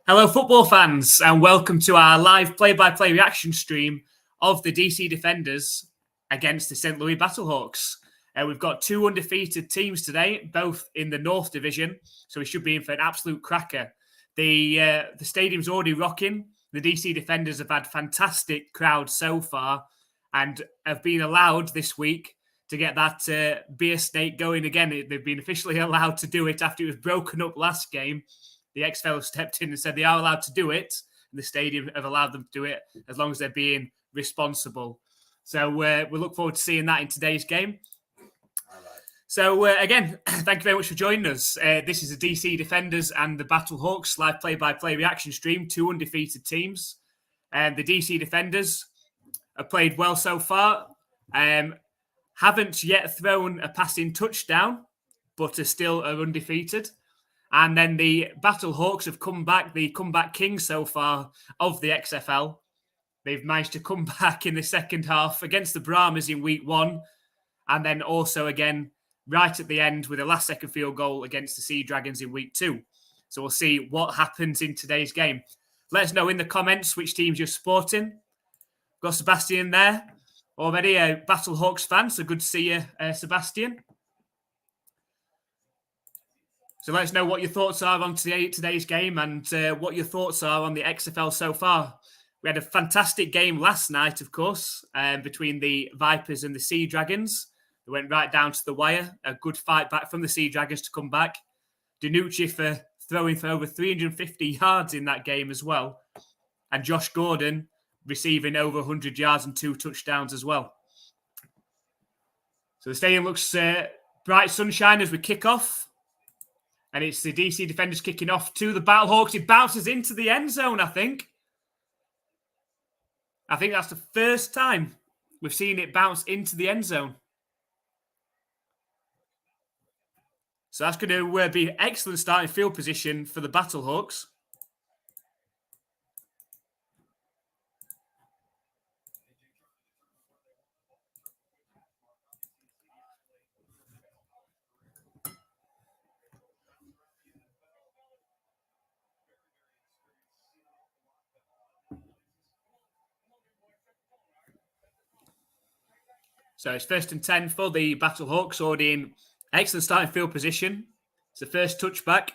Hello, football fans, and welcome to our live play-by-play reaction stream of the DC Defenders against the St Louis Battlehawks. We've got two undefeated teams today, both in the North Division, so we should be in for an absolute cracker. The stadium's already rocking. The DC Defenders have had fantastic crowds so far and have been allowed this week to get that beer snake going again. They've been officially allowed to do it after it was broken up last game. The XFL stepped in and said they are allowed to do it, and the stadium have allowed them to do it as long as they're being responsible. So we look forward to seeing that in today's game. So again, thank you very much for joining us. This is the DC Defenders and the Battlehawks live play-by-play reaction stream, two undefeated teams. The DC Defenders have played well so far, haven't yet thrown a passing touchdown, but are still undefeated. And then the Battlehawks have come back, the comeback kings so far of the XFL. They've managed to come back in the second half against the Brahmas in week 1. And then also again, right at the end with a last-second field goal against the Sea Dragons in week 2. So we'll see what happens in today's game. Let us know in the comments which teams you're supporting. Got Sebastian there already, a Battlehawks fan. So good to see you, Sebastian. So let us know what your thoughts are on today's game and what your thoughts are on the XFL so far. We had a fantastic game last night, of course, between the Vipers and the Sea Dragons. They went right down to the wire. A good fight back from the Sea Dragons to come back. Danucci for throwing for over 350 yards in that game as well. And Josh Gordon receiving over 100 yards and 2 touchdowns as well. So the stadium looks bright sunshine as we kick off. And it's the DC Defenders kicking off to the Battlehawks. It bounces into the end zone, I think. I think that's the first time we've seen it bounce into the end zone. So that's going to be excellent starting field position for the Battlehawks. So it's 1st and 10 for the Battlehawks, already in excellent starting field position. It's the first touchback.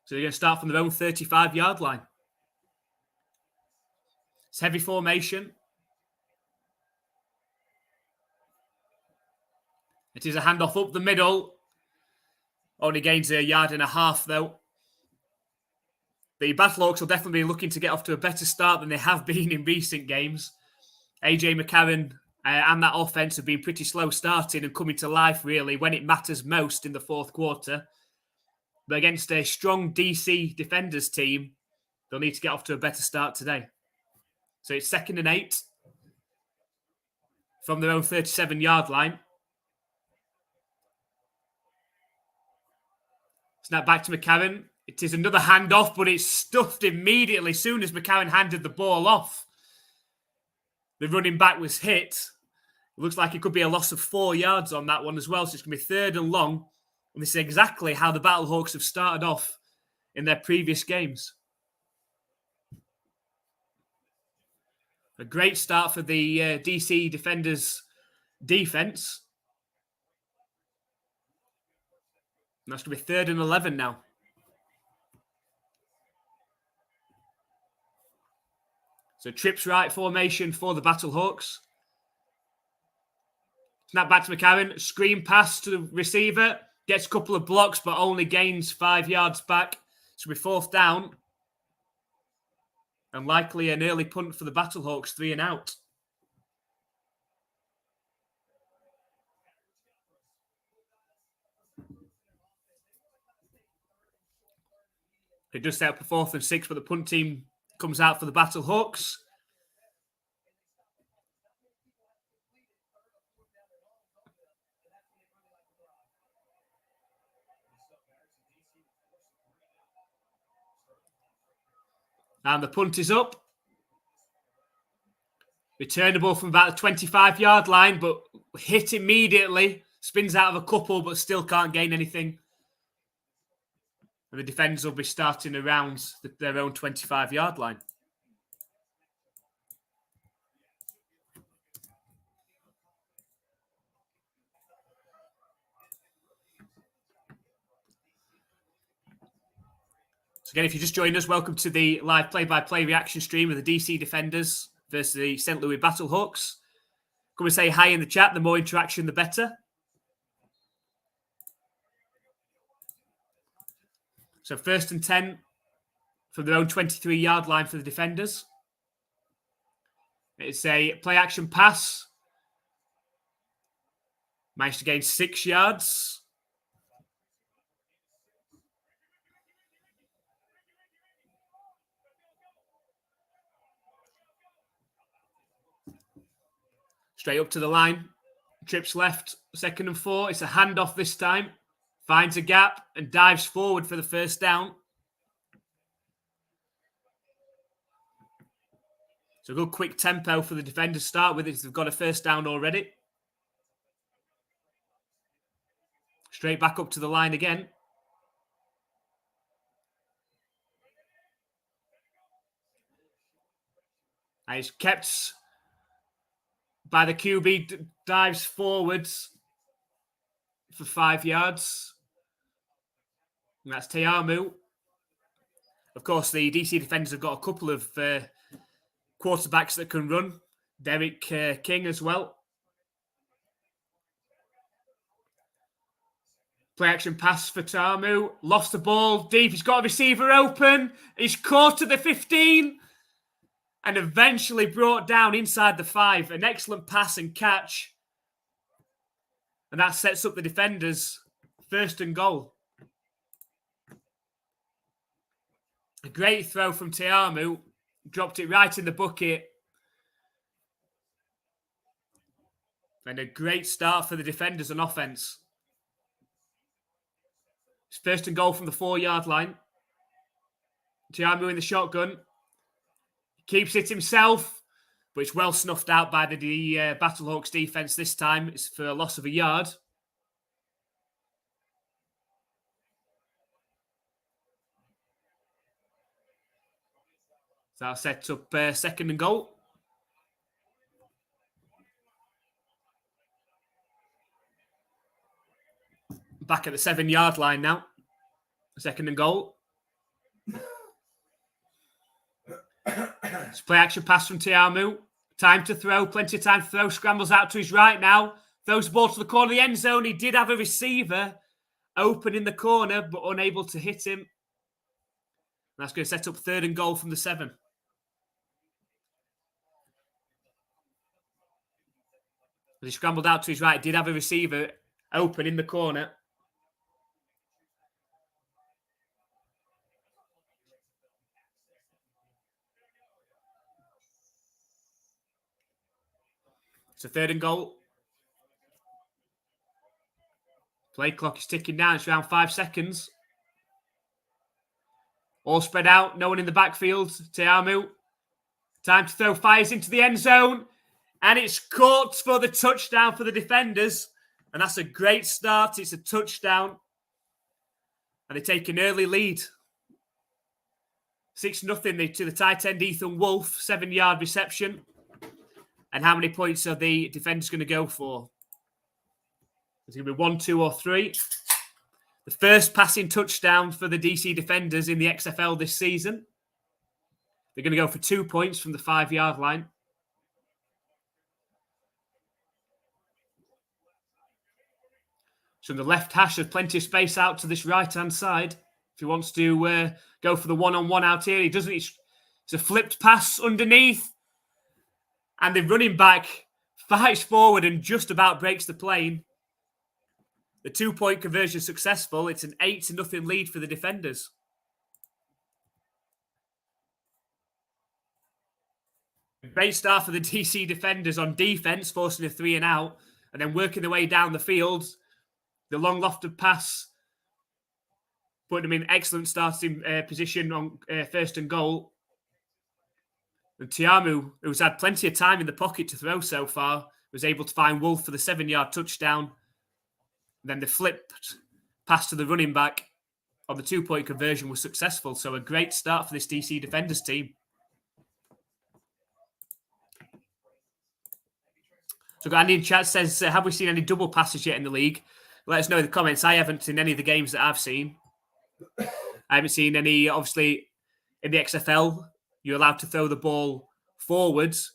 So they're going to start from their own 35-yard line. It's heavy formation. It is a handoff up the middle. Only gains 1.5 yards, though. The Battlehawks will definitely be looking to get off to a better start than they have been in recent games. AJ McCarron and that offense have been pretty slow starting and coming to life, really, when it matters most in the fourth quarter. But against a strong DC Defenders team, they'll need to get off to a better start today. So it's 2nd and 8 from their own 37-yard line. Snap back to McCarron. It is another handoff, but it's stuffed immediately as soon as McCarron handed the ball off. The running back was hit. It looks like it could be a loss of 4 yards on that one as well. So it's going to be 3rd and long. And this is exactly how the Battlehawks have started off in their previous games. A great start for the DC Defenders defense. And that's going to be 3rd and 11 now. So trips right formation for the Battlehawks. Snap back to McCarron. Screen pass to the receiver. Gets a couple of blocks, but only gains 5 yards back. So we're 4th down. And likely an early punt for the Battlehawks, 3 and out. It does set up a 4th and 6, but the punt team comes out for the Battlehawks. And the punt is up. Returnable from about the 25-yard line, but hit immediately. Spins out of a couple, but still can't gain anything. And the defenders will be starting around their own 25-yard line. So again, if you just joined us, welcome to the live play-by-play reaction stream of the DC Defenders versus the St Louis Battlehawks. Come and say hi in the chat. The more interaction, the better. So 1st and 10 from their own 23-yard line for the defenders. It's a play-action pass. Managed to gain 6 yards. Straight up to the line. Trips left. 2nd and 4. It's a handoff this time. Finds a gap and dives forward for the first down. So a good quick tempo for the defenders to start with. They've got a first down already. Straight back up to the line again. And it's kept by the QB, dives forwards for 5 yards. And that's Teamu. Of course, the DC defenders have got a couple of quarterbacks that can run. Derek King as well. Play action pass for Teamu. Lost the ball deep. He's got a receiver open. He's caught at the 15. And eventually brought down inside the 5. An excellent pass and catch. And that sets up the defenders. 1st and goal. A great throw from Teamu. Dropped it right in the bucket. And a great start for the defenders on offense. It's 1st and goal from the 4-yard line. Teamu in the shotgun. Keeps it himself, but it's well snuffed out by the Battlehawks defense this time. It's for a loss of a yard. So that'll set up 2nd and goal. Back at the 7-yard line now. 2nd and goal. It's play action pass from Teamu. Time to throw. Plenty of time to throw. Scrambles out to his right now. Throws the ball to the corner of the end zone. He did have a receiver open in the corner, but unable to hit him. And that's going to set up 3rd and goal from the 7. As he scrambled out to his right, did have a receiver open in the corner. It's a 3rd and goal. Play clock is ticking down. It's around 5 seconds. All spread out. No one in the backfield. Teamu. Time to throw. Fires into the end zone. And it's caught for the touchdown for the defenders. And that's a great start. It's a touchdown. And they take an early lead. 6-0 to the tight end Ethan Wolf. 7-yard reception. And how many points are the defenders going to go for? It's going to be 1, 2, or 3. The first passing touchdown for the DC defenders in the XFL this season. They're going to go for 2 points from the 5-yard line. So on the left hash, there's plenty of space out to this right-hand side. If he wants to go for the one-on-one out here, he doesn't. It's a flipped pass underneath. And the running back fights forward and just about breaks the plane. The 2-point conversion successful. It's an 8-0 lead for the defenders. Great start for the DC defenders on defense, forcing a 3 and out, and then working their way down the field. The long lofted pass, putting them in excellent starting position on 1st and goal. And Teamu, who's had plenty of time in the pocket to throw so far, was able to find Wolf for the 7-yard touchdown. And then the flipped pass to the running back on the 2-point conversion was successful. So a great start for this DC Defenders team. So Andy in chat says, have we seen any double passes yet in the league? Let us know in the comments. I haven't seen any of the games that I've seen. I haven't seen any. Obviously, in the XFL, you're allowed to throw the ball forwards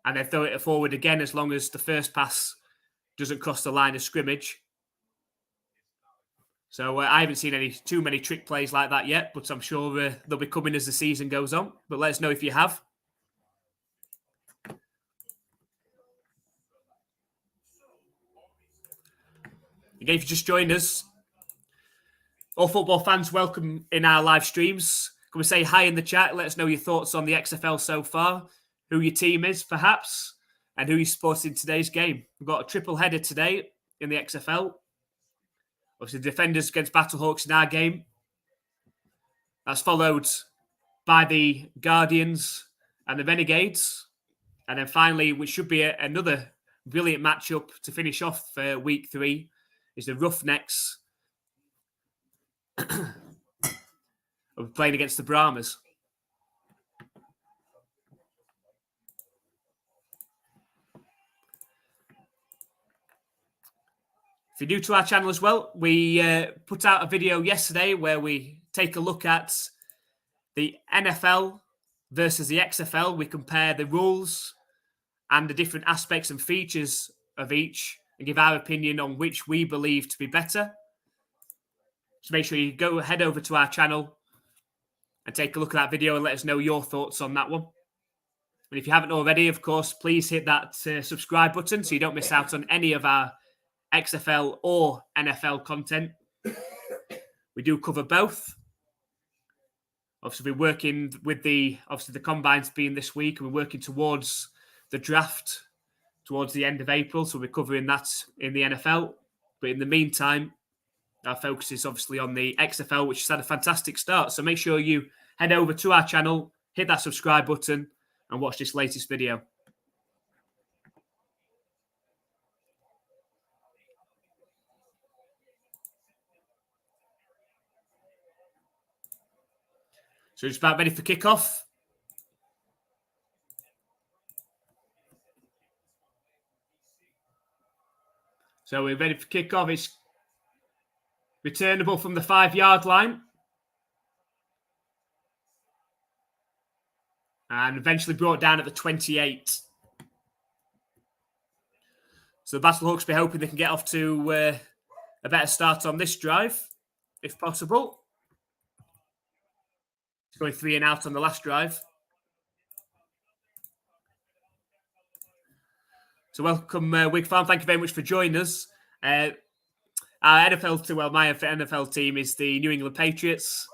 and then throw it forward again as long as the first pass doesn't cross the line of scrimmage. So I haven't seen too many trick plays like that yet, but I'm sure they'll be coming as the season goes on. But let us know if you have. Again, if you just joined us, all football fans, welcome in our live streams. Come and say hi in the chat. Let us know your thoughts on the XFL so far, who your team is, perhaps, and who you support in today's game. We've got a triple header today in the XFL. Obviously, the Defenders against Battlehawks in our game. That's followed by the Guardians and the Renegades. And then finally, which should be another brilliant matchup to finish off for week 3, is the Roughnecks playing against the Brahmas. If you're new to our channel as well, we put out a video yesterday where we take a look at the NFL versus the XFL. We compare the rules and the different aspects and features of each and give our opinion on which we believe to be better. So make sure you head over to our channel and take a look at that video and let us know your thoughts on that one. And if you haven't already, of course, please hit that subscribe button so you don't miss out on any of our XFL or NFL content. We do cover both. Obviously, we're working with the combines being this week, and we're working towards the draft towards the end of April. So we're covering that in the NFL. But in the meantime, our focus is obviously on the XFL, which has had a fantastic start. So make sure you head over to our channel, hit that subscribe button, and watch this latest video. So just about ready for kickoff. So we're ready for kickoff. It's returnable from the 5-yard line. And eventually brought down at the 28. So the Battlehawks be hoping they can get off to a better start on this drive, if possible. It's going 3 and out on the last drive. So welcome, Wig Farm. Thank you very much for joining us. Our NFL team, my NFL team is the New England Patriots.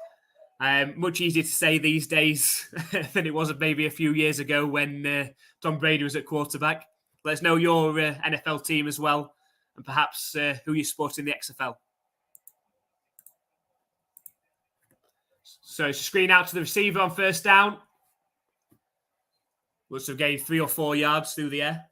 Much easier to say these days than it was maybe a few years ago when Tom Brady was at quarterback. Let us know your NFL team as well, and perhaps who you support in the XFL. So it's a screen out to the receiver on first down. Looks to have gained 3 or 4 yards through the air.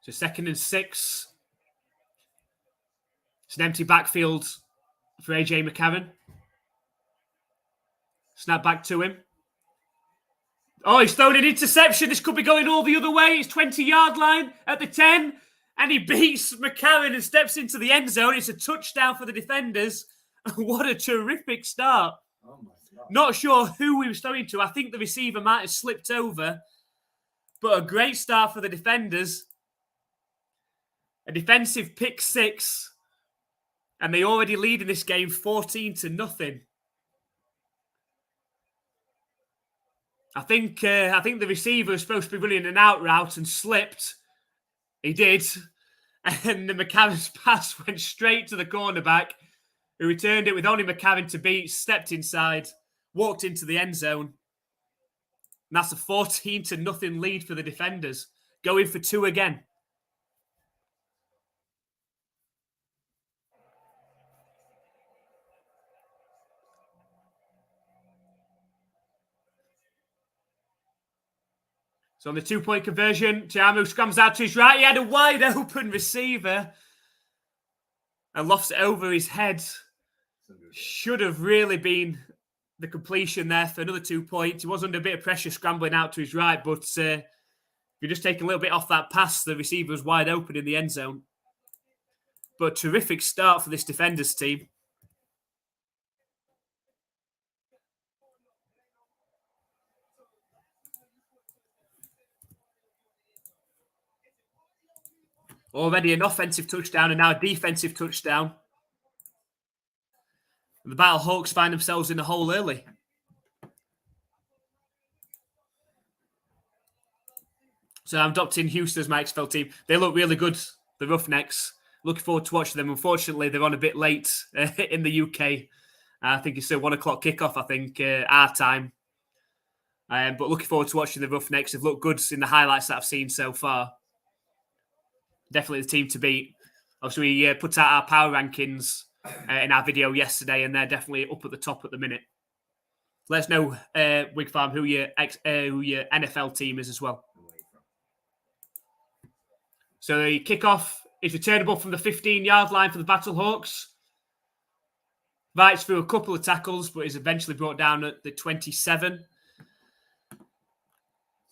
So 2nd and 6. It's an empty backfield for AJ McCarron. Snap back to him. Oh, he's thrown an interception. This could be going all the other way. It's 20-yard line at the 10. And he beats McCarron and steps into the end zone. It's a touchdown for the Defenders. What a terrific start. Oh my God. Not sure who he was throwing to. I think the receiver might have slipped over. But a great start for the Defenders. A defensive pick 6. And they already lead in this game 14-0. I think the receiver was supposed to be running an out route and slipped. He did. And the McCarron's pass went straight to the cornerback, who returned it with only McCarron to beat, stepped inside, walked into the end zone. And that's a 14-0 lead for the Defenders. Going for 2 again. So on the 2-point conversion, Tiamu scrams out to his right. He had a wide open receiver and lofts it over his head. Should have really been the completion there for another 2 points. He was under a bit of pressure scrambling out to his right, but if you just take a little bit off that pass, the receiver was wide open in the end zone. But terrific start for this defenders team. Already an offensive touchdown and now a defensive touchdown. And the Battlehawks find themselves in the hole early. So I'm adopting Houston as my XFL team. They look really good, the Roughnecks. Looking forward to watching them. Unfortunately, they're on a bit late in the UK. I think it's a 1 o'clock kickoff, I think, our time. But looking forward to watching the Roughnecks. They've looked good in the highlights that I've seen so far. Definitely the team to beat. Obviously, we put out our power rankings in our video yesterday, and they're definitely up at the top at the minute. Let us know, Wig Farm, who your NFL team is as well. So the kickoff is returnable from the 15-yard line for the Battlehawks. Bites through a couple of tackles, but is eventually brought down at the 27.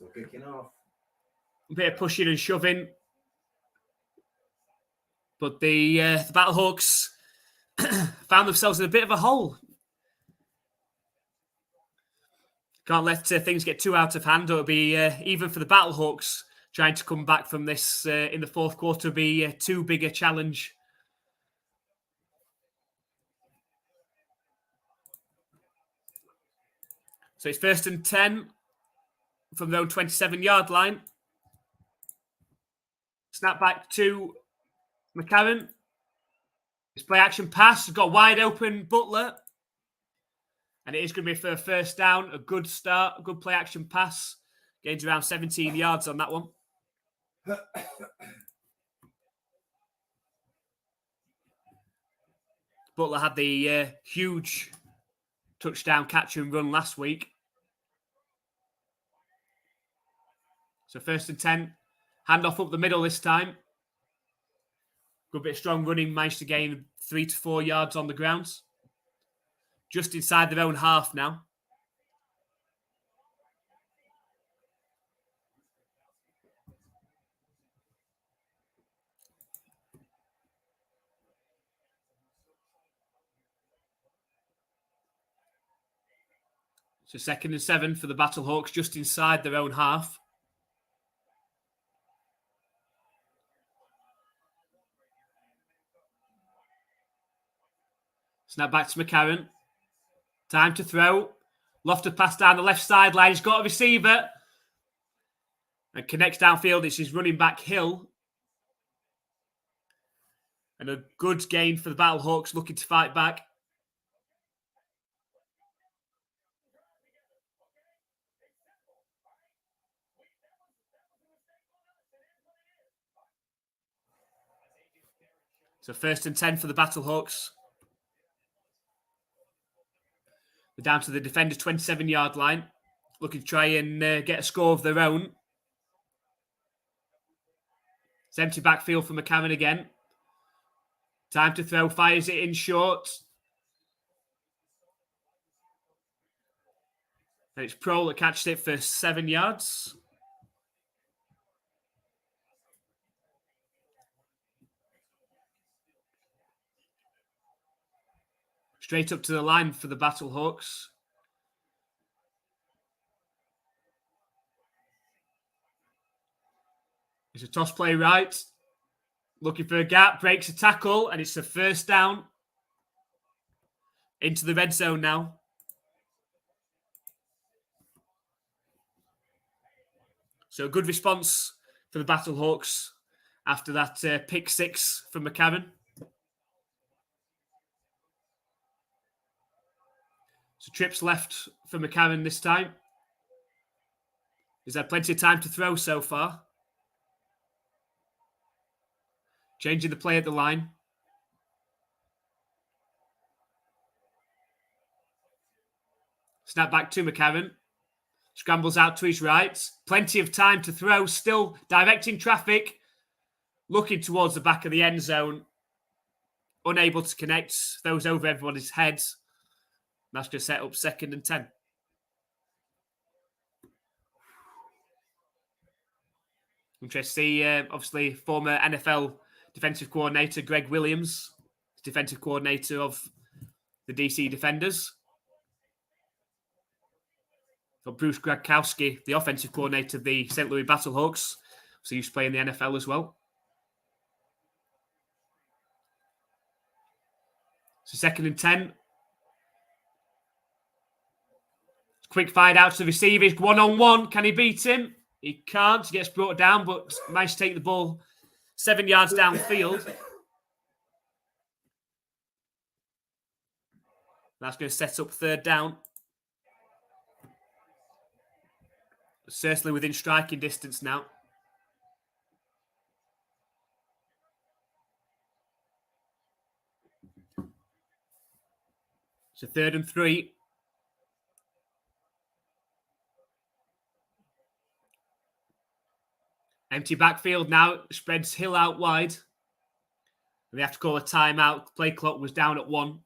So kicking off. A bit of pushing and shoving. But the Battlehawks found themselves in a bit of a hole. Can't let things get too out of hand, or it'll be, even for the Battlehawks, trying to come back from this in the fourth quarter will be too big a challenge. So it's 1st and 10 from their own 27-yard line. Snap back to McCarron. His play action pass has got wide open Butler. And it is going to be for a first down. A good start, a good play action pass. Gains around 17 yards on that one. Butler had the huge touchdown catch and run last week. So 1st and 10. Handoff up the middle this time. Good bit of strong running. Managed to gain 3 to 4 yards on the ground. Just inside their own half now. So 2nd and 7 for the Battlehawks, just inside their own half. Snap back to McCarron. Time to throw. Lofted pass down the left sideline. He's got a receiver. And connects downfield. It's his running back, Hill. And a good gain for the Battlehawks, looking to fight back. So 1st and 10 for the Battlehawks. They're down to the defender's 27-yard line. Looking to try and get a score of their own. It's empty backfield for McCarron again. Time to throw. Fires it in short. And it's Prohl that catches it for 7 yards. Straight up to the line for the Battlehawks. It's a toss play right. Looking for a gap, breaks a tackle, and it's a first down. Into the red zone now. So a good response for the Battlehawks after that pick 6 from McCarron. So trips left for McCarron this time. He's had plenty of time to throw so far. Changing the play at the line. Snap back to McCarron. Scrambles out to his right. Plenty of time to throw. Still directing traffic. Looking towards the back of the end zone. Unable to connect. Throws over everybody's heads. That's going to set up 2nd and 10. Interesting. Obviously, former NFL defensive coordinator Greg Williams, defensive coordinator of the DC Defenders. Got Bruce Gradkowski, the offensive coordinator of the St Louis Battlehawks. So he used to play in the NFL as well. So 2nd and 10. Quick fire out to the receiver. He's 1-on-1. Can he beat him? He can't. He gets brought down, but managed to take the ball 7 yards downfield. That's going to set up 3rd down. Certainly within striking distance now. So 3rd and 3. Empty backfield now. Spreads Hill out wide. And they have to call a timeout. Play clock was down at 1.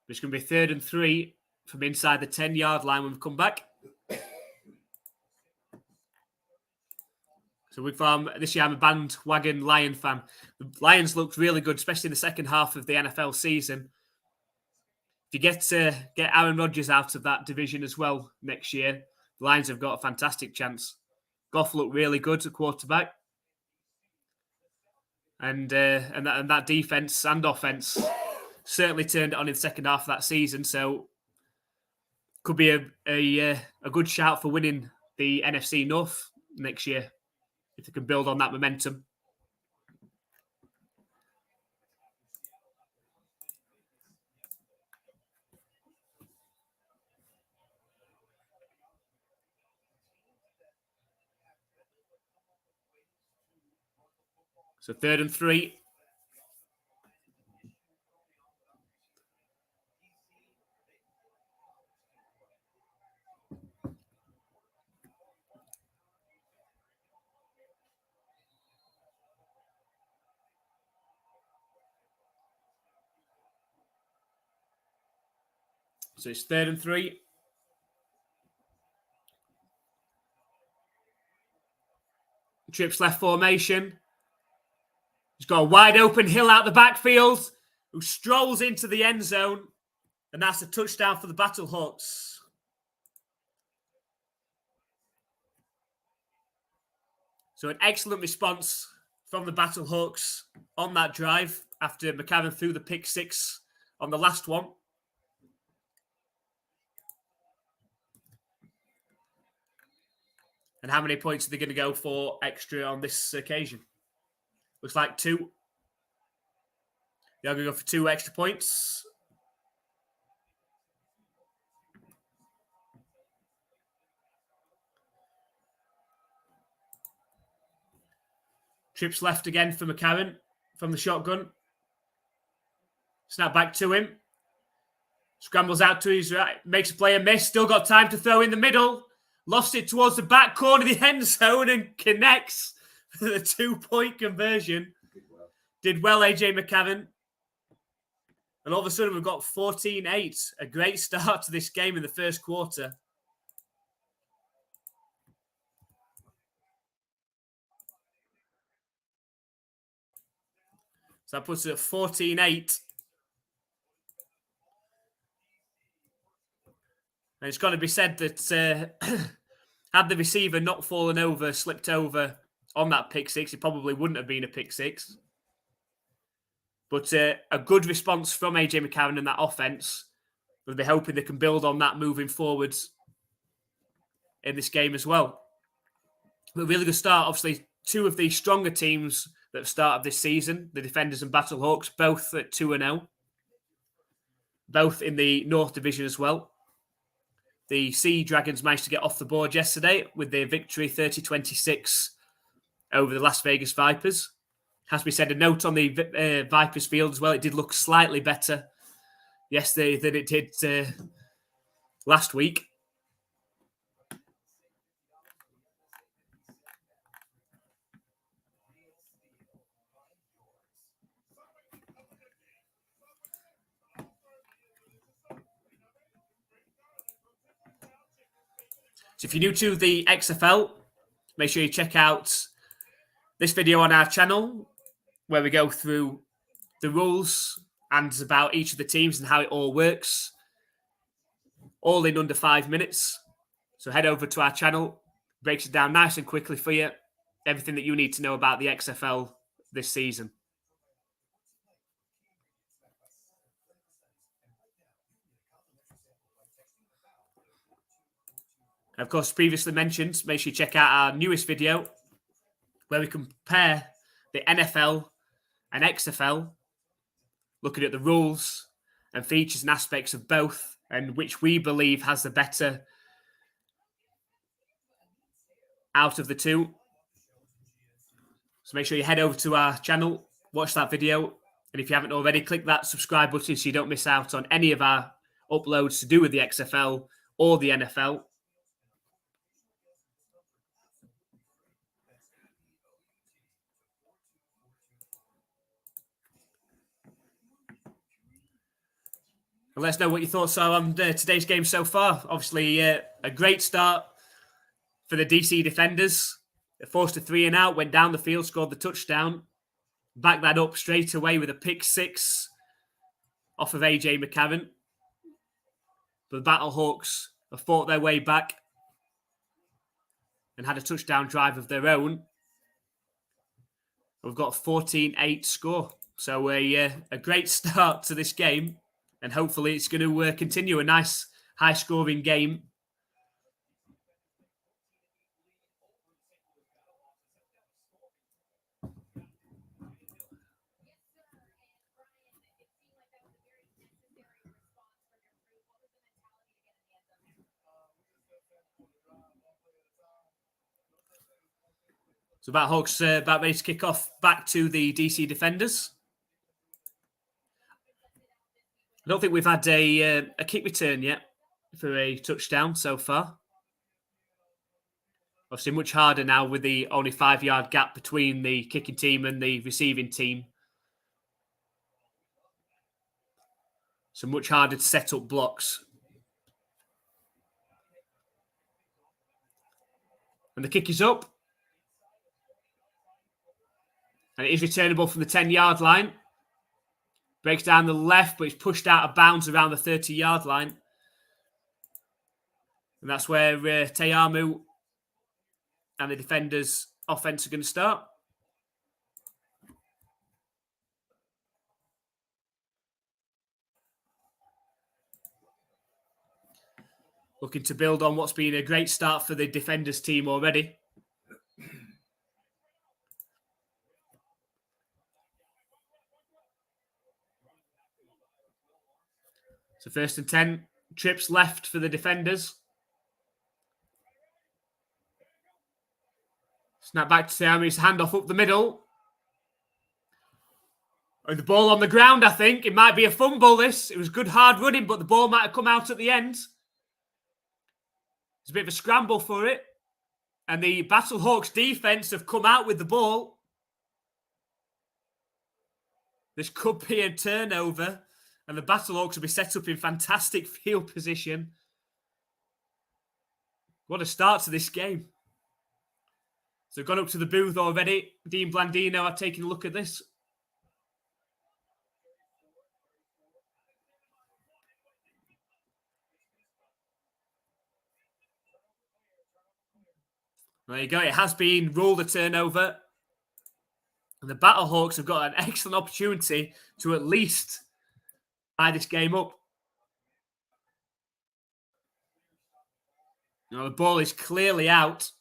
It's going to be 3rd and 3 from inside the 10-yard line when we come back. So this year I'm a bandwagon Lion fan. The Lions looked really good, especially in the second half of the NFL season. If you get Aaron Rodgers out of that division as well next year, the Lions have got a fantastic chance. Goff looked really good at quarterback. And that defense and offense certainly turned it on in the second half of that season. So could be a good shout for winning the NFC North next year if they can build on that momentum. So 3rd and 3. So it's 3rd and 3. Trips left formation. He's got a wide open Hill out the backfield, who strolls into the end zone. And that's a touchdown for the Battlehawks. So an excellent response from the Battlehawks on that drive after McCarron threw the pick 6 on the last one. And how many points are they going to go for extra on this occasion? Looks like 2. They're going to go for 2 extra points. Trips left again for McCarron from the shotgun. Snap back to him. Scrambles out to his right. Makes a play and miss. Still got time to throw in the middle. Lost it towards the back corner of the end zone and connects for the 2-point conversion. Did well, AJ McCarron. And all of a sudden, we've got 14-8. A great start to this game in the first quarter. So that puts it at 14-8. And it's got to be said that had the receiver not fallen over, slipped over on that pick 6, it probably wouldn't have been a pick 6. But a good response from AJ McCarron and that offense. We'll be hoping they can build on that moving forwards in this game as well. But really good start. Obviously, 2 of the stronger teams that have started this season, the Defenders and Battlehawks, both at 2-0. Both in the North Division as well. The Sea Dragons managed to get off the board yesterday with their victory 30-26 over the Las Vegas Vipers. Has to be said, a note on the Vipers field as well. It did look slightly better yesterday than it did last week. So if you're new to the XFL, make sure you check out this video on our channel where we go through the rules and about each of the teams and how it all works, all in under 5 minutes. So head over to our channel, breaks it down nice and quickly for you, everything that you need to know about the XFL this season. Of course, previously mentioned, make sure you check out our newest video where we compare the NFL and XFL, looking at the rules and features and aspects of both and which we believe has the better out of the two. So make sure you head over to our channel, watch that video, and if you haven't already, click that subscribe button so you don't miss out on any of our uploads to do with the XFL or the NFL. And let us know what your thoughts are on today's game so far. Obviously, a great start for the DC Defenders. They forced a 3 and out, went down the field, scored the touchdown. Backed that up straight away with a pick 6 off of AJ McCarron. But the Battlehawks have fought their way back and had a touchdown drive of their own. We've got a 14-8 score. So a great start to this game. And hopefully it's going to continue a nice high-scoring game. So Battlehawks about ready to kick off back to the DC Defenders. I don't think we've had a kick return yet for a touchdown so far. Obviously much harder now with the only 5-yard gap between the kicking team and the receiving team. So much harder to set up blocks. And the kick is up. And it is returnable from the 10-yard line. Breaks down the left, but it's pushed out of bounds around the 30-yard line. And that's where Teamu and the defenders' offense are going to start. Looking to build on what's been a great start for the defenders' team already. So 1st and 10, trips left for the defenders. Snap back to Teamu's handoff up the middle. And the ball on the ground, I think. It might be a fumble, this. It was good hard running, but the ball might have come out at the end. It's a bit of a scramble for it. And the Battlehawks defense have come out with the ball. This could be a turnover. And the Battlehawks will be set up in fantastic field position. What a start to this game. So gone up to the booth already. Dean Blandino are taking a look at this. There you go. It has been ruled a turnover. And the Battlehawks have got an excellent opportunity to at least tie this game up. The ball is clearly out.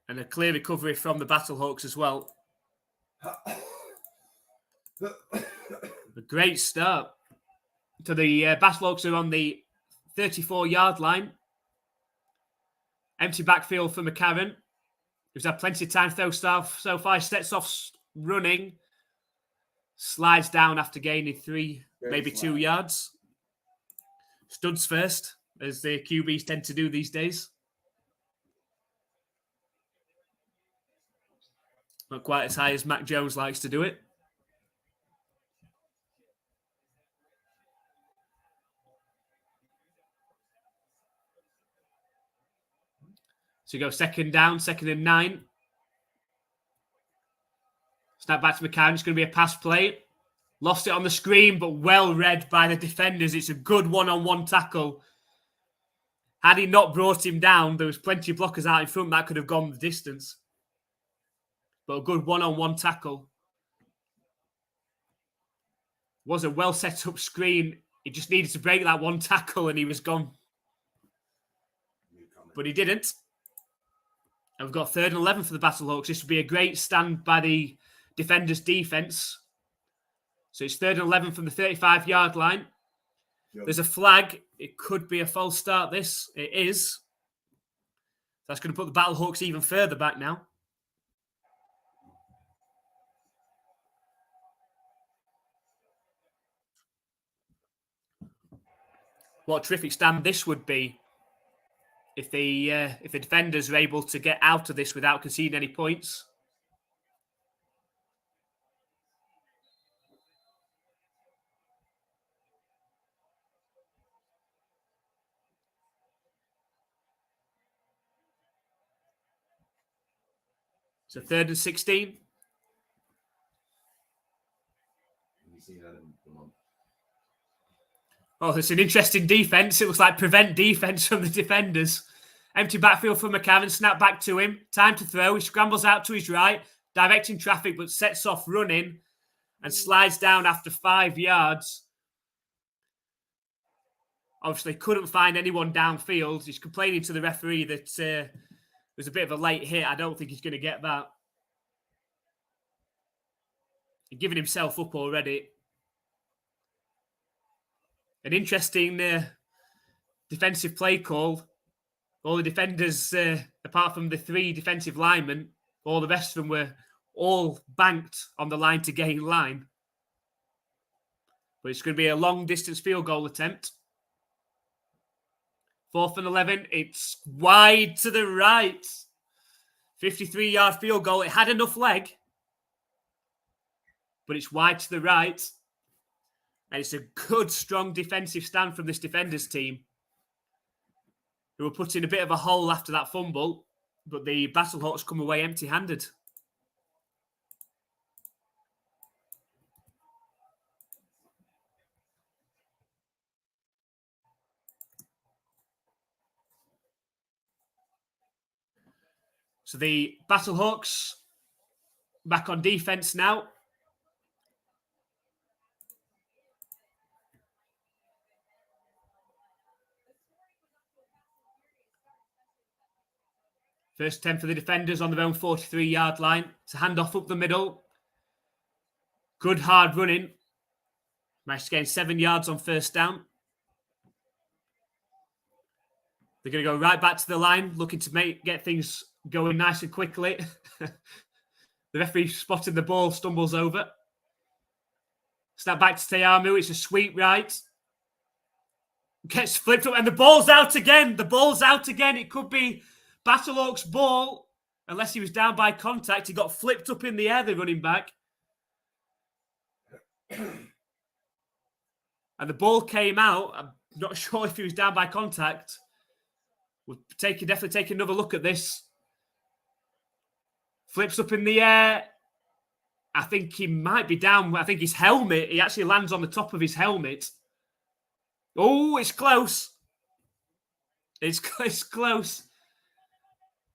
And a clear recovery from the Battlehawks as well. A great start. So the Battlehawks are on the 34-yard line. Empty backfield for McCarron, who's had plenty of time to throw stuff so far. He sets off running. Slides down after gaining 3, maybe 2 yards. Studs first, as the QBs tend to do these days. Not quite as high as Mac Jones likes to do it. So you go second down, 2nd and 9. Snap back to McCown. It's going to be a pass play. Lost it on the screen, but well read by the defenders. It's a good one-on-one tackle. Had he not brought him down, there was plenty of blockers out in front that could have gone the distance. But a good one-on-one tackle. Was a well set up screen. He just needed to break that one tackle and he was gone. But he didn't. And we've got 3rd and 11 for the Battlehawks. This would be a great stand by the defenders' defense. So it's 3rd and 11 from the 35-yard line. Yep. There's a flag. It could be a false start, this. It is. That's going to put the Battlehawks even further back now. What a terrific stand this would be if the defenders are able to get out of this without conceding any points. So 3rd and 16. Oh, it's an interesting defense. It looks like prevent defense from the defenders. Empty backfield for McCann, snap back to him. Time to throw. He scrambles out to his right, directing traffic, but sets off running and slides down after 5 yards. Obviously, couldn't find anyone downfield. He's complaining to the referee that it was a bit of a late hit. I don't think he's going to get that. He's giving himself up already. An interesting defensive play call. All the defenders, apart from the 3 defensive linemen, all the rest of them were all banked on the line to gain line. But it's going to be a long distance field goal attempt. 4th and 11. It's wide to the right. 53-yard field goal. It had enough leg, but it's wide to the right. And it's a good, strong defensive stand from this defenders team, who were put in a bit of a hole after that fumble, but the Battlehawks come away empty-handed. So the Battlehawks back on defense now. First 10 for the defenders on their own 43-yard line. It's a handoff up the middle. Good hard running. Managed to gain 7 yards on first down. They're going to go right back to the line, looking to get things going nice and quickly. The referee spotted the ball, stumbles over. Snap back to Teamu. It's a sweep right. Gets flipped up, and the ball's out again. The ball's out again. It could be Battlehawks' ball, unless he was down by contact. He got flipped up in the air, the running back. And the ball came out. I'm not sure if he was down by contact. We'll definitely take another look at this. Flips up in the air. I think he might be down. I think his helmet, he actually lands on the top of his helmet. Oh, it's close. It's close.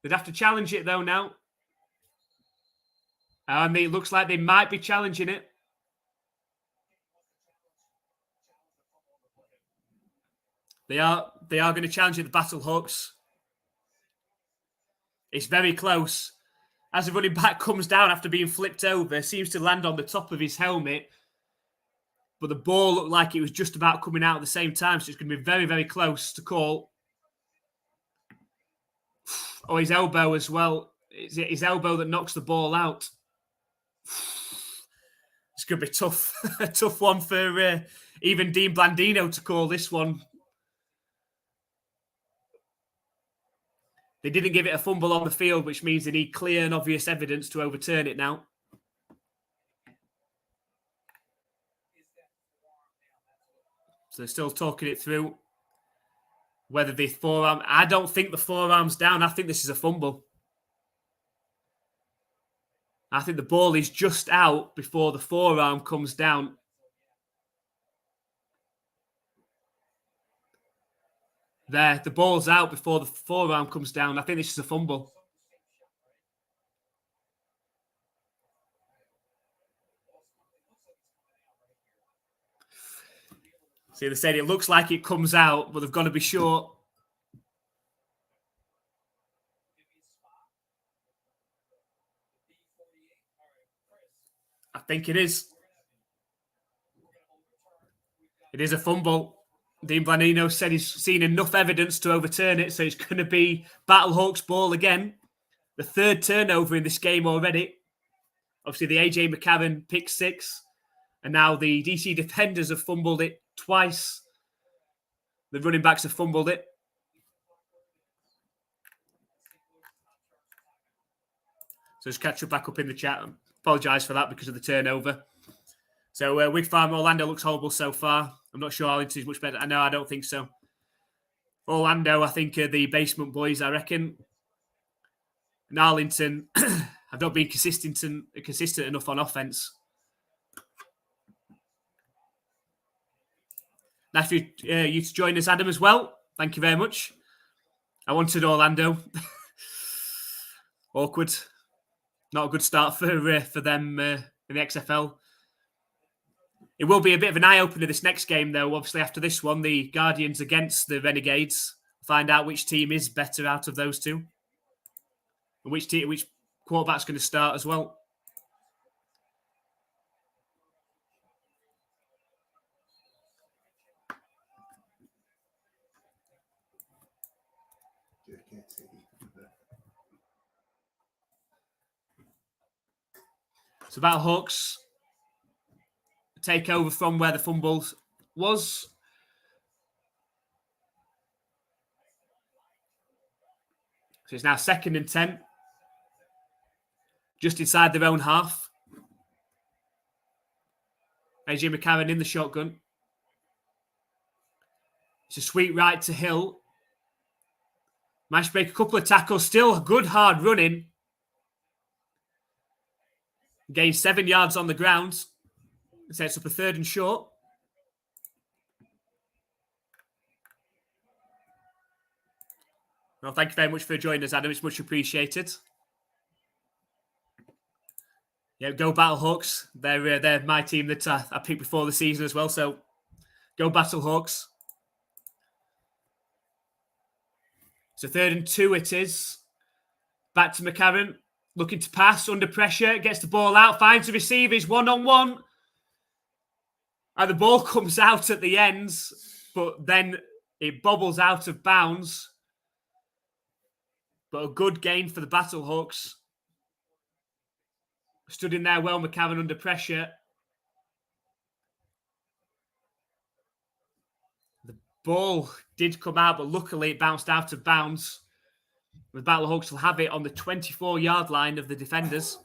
They'd have to challenge it, though, now. And it looks like they might be challenging it. They are going to challenge it, the Battlehawks. It's very close. As the running back comes down after being flipped over, seems to land on the top of his helmet. But the ball looked like it was just about coming out at the same time, so it's going to be very, very close to call. Oh, his elbow as well. It's his elbow that knocks the ball out. It's going to be tough. A tough one for even Dean Blandino to call this one. They didn't give it a fumble on the field, which means they need clear and obvious evidence to overturn it now. So they're still talking it through. Whether the forearm... I don't think the forearm's down. I think this is a fumble. I think the ball is just out before the forearm comes down. There, the ball's out before the forearm comes down. I think this is a fumble. See, they said it looks like it comes out, but they've got to be sure. I think it is. It is a fumble. Dean Blanino said he's seen enough evidence to overturn it, so it's going to be Battlehawks ball again. The third turnover in this game already. Obviously, the AJ McCarron pick 6, and now the DC defenders have fumbled it twice. The running backs have fumbled it. So just catch up back up in the chat. Apologise for that because of the turnover. So Wig Farm Orlando looks horrible so far. I'm not sure Arlington's much better. I don't think so. Orlando, I think the basement boys, I reckon. And Arlington have not been consistent enough on offense. Nice for you to join us, Adam, as well. Thank you very much. I wanted Orlando. Awkward. Not a good start for them in the XFL. It will be a bit of an eye-opener this next game, though. Obviously, after this one, the Guardians against the Renegades. Find out which team is better out of those two. And which quarterback's going to start as well. So Battlehawks take over from where the fumble was. So it's now 2nd and 10. Just inside their own half. AJ McCarron in the shotgun. It's a sweet right to Hill. Managed to break a couple of tackles. Still good hard running. Gained 7 yards on the ground. Sets up a 3rd and short. Well, thank you very much for joining us, Adam. It's much appreciated. Yeah, go Battlehawks. They're my team that I picked before the season as well. So go Battlehawks. So 3rd and 2 it is. Back to McCarron. Looking to pass under pressure. Gets the ball out. Finds the receivers 1-on-1. And the ball comes out at the ends. But then it bobbles out of bounds. But a good gain for the Battlehawks. Stood in there well, McCarron under pressure. The ball did come out, but luckily it bounced out of bounds. The Battlehawks will have it on the 24-yard line of the defenders.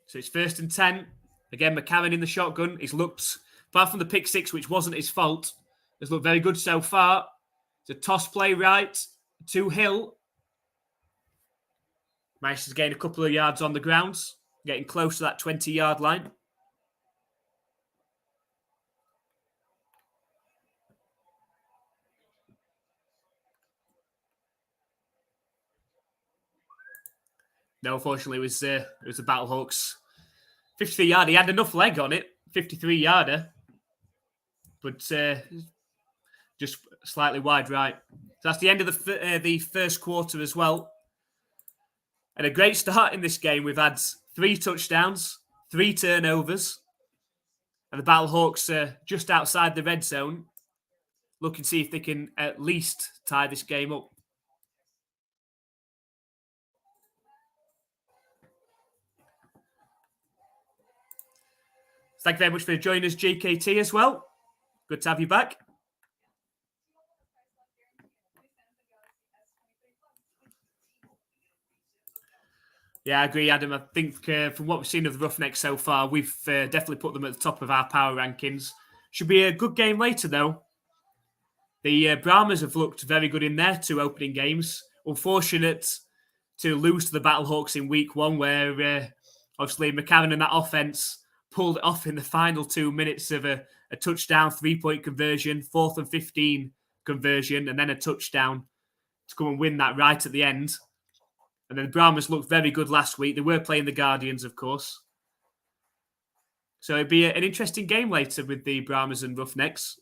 So it's 1st and 10. Again, McCarron in the shotgun. He's looked, apart from the pick 6, which wasn't his fault, has looked very good so far. It's a toss play right to Hill. Managed to gain a couple of yards on the ground, getting close to that 20-yard line. No, unfortunately, it was the Battlehawks. 53-yarder. He had enough leg on it. 53-yarder. But just slightly wide right. So that's the end of the first quarter as well. And a great start in this game. We've had 3 touchdowns, 3 turnovers. And the Battlehawks are just outside the red zone. Looking to see if they can at least tie this game up. Thank you very much for joining us, GKT, as well. Good to have you back. Yeah, I agree, Adam. I think from what we've seen of the Roughnecks so far, we've definitely put them at the top of our power rankings. Should be a good game later, though. The Brahmas have looked very good in their 2 opening games. Unfortunate to lose to the Battlehawks in week 1, where obviously McCarron and that offense pulled it off in the final 2 minutes of a touchdown, 3-point conversion, 4th and 15 conversion, and then a touchdown to come and win that right at the end. And then the Brahmas looked very good last week. They were playing the Guardians, of course. So it'd be an interesting game later with the Brahmas and Roughnecks.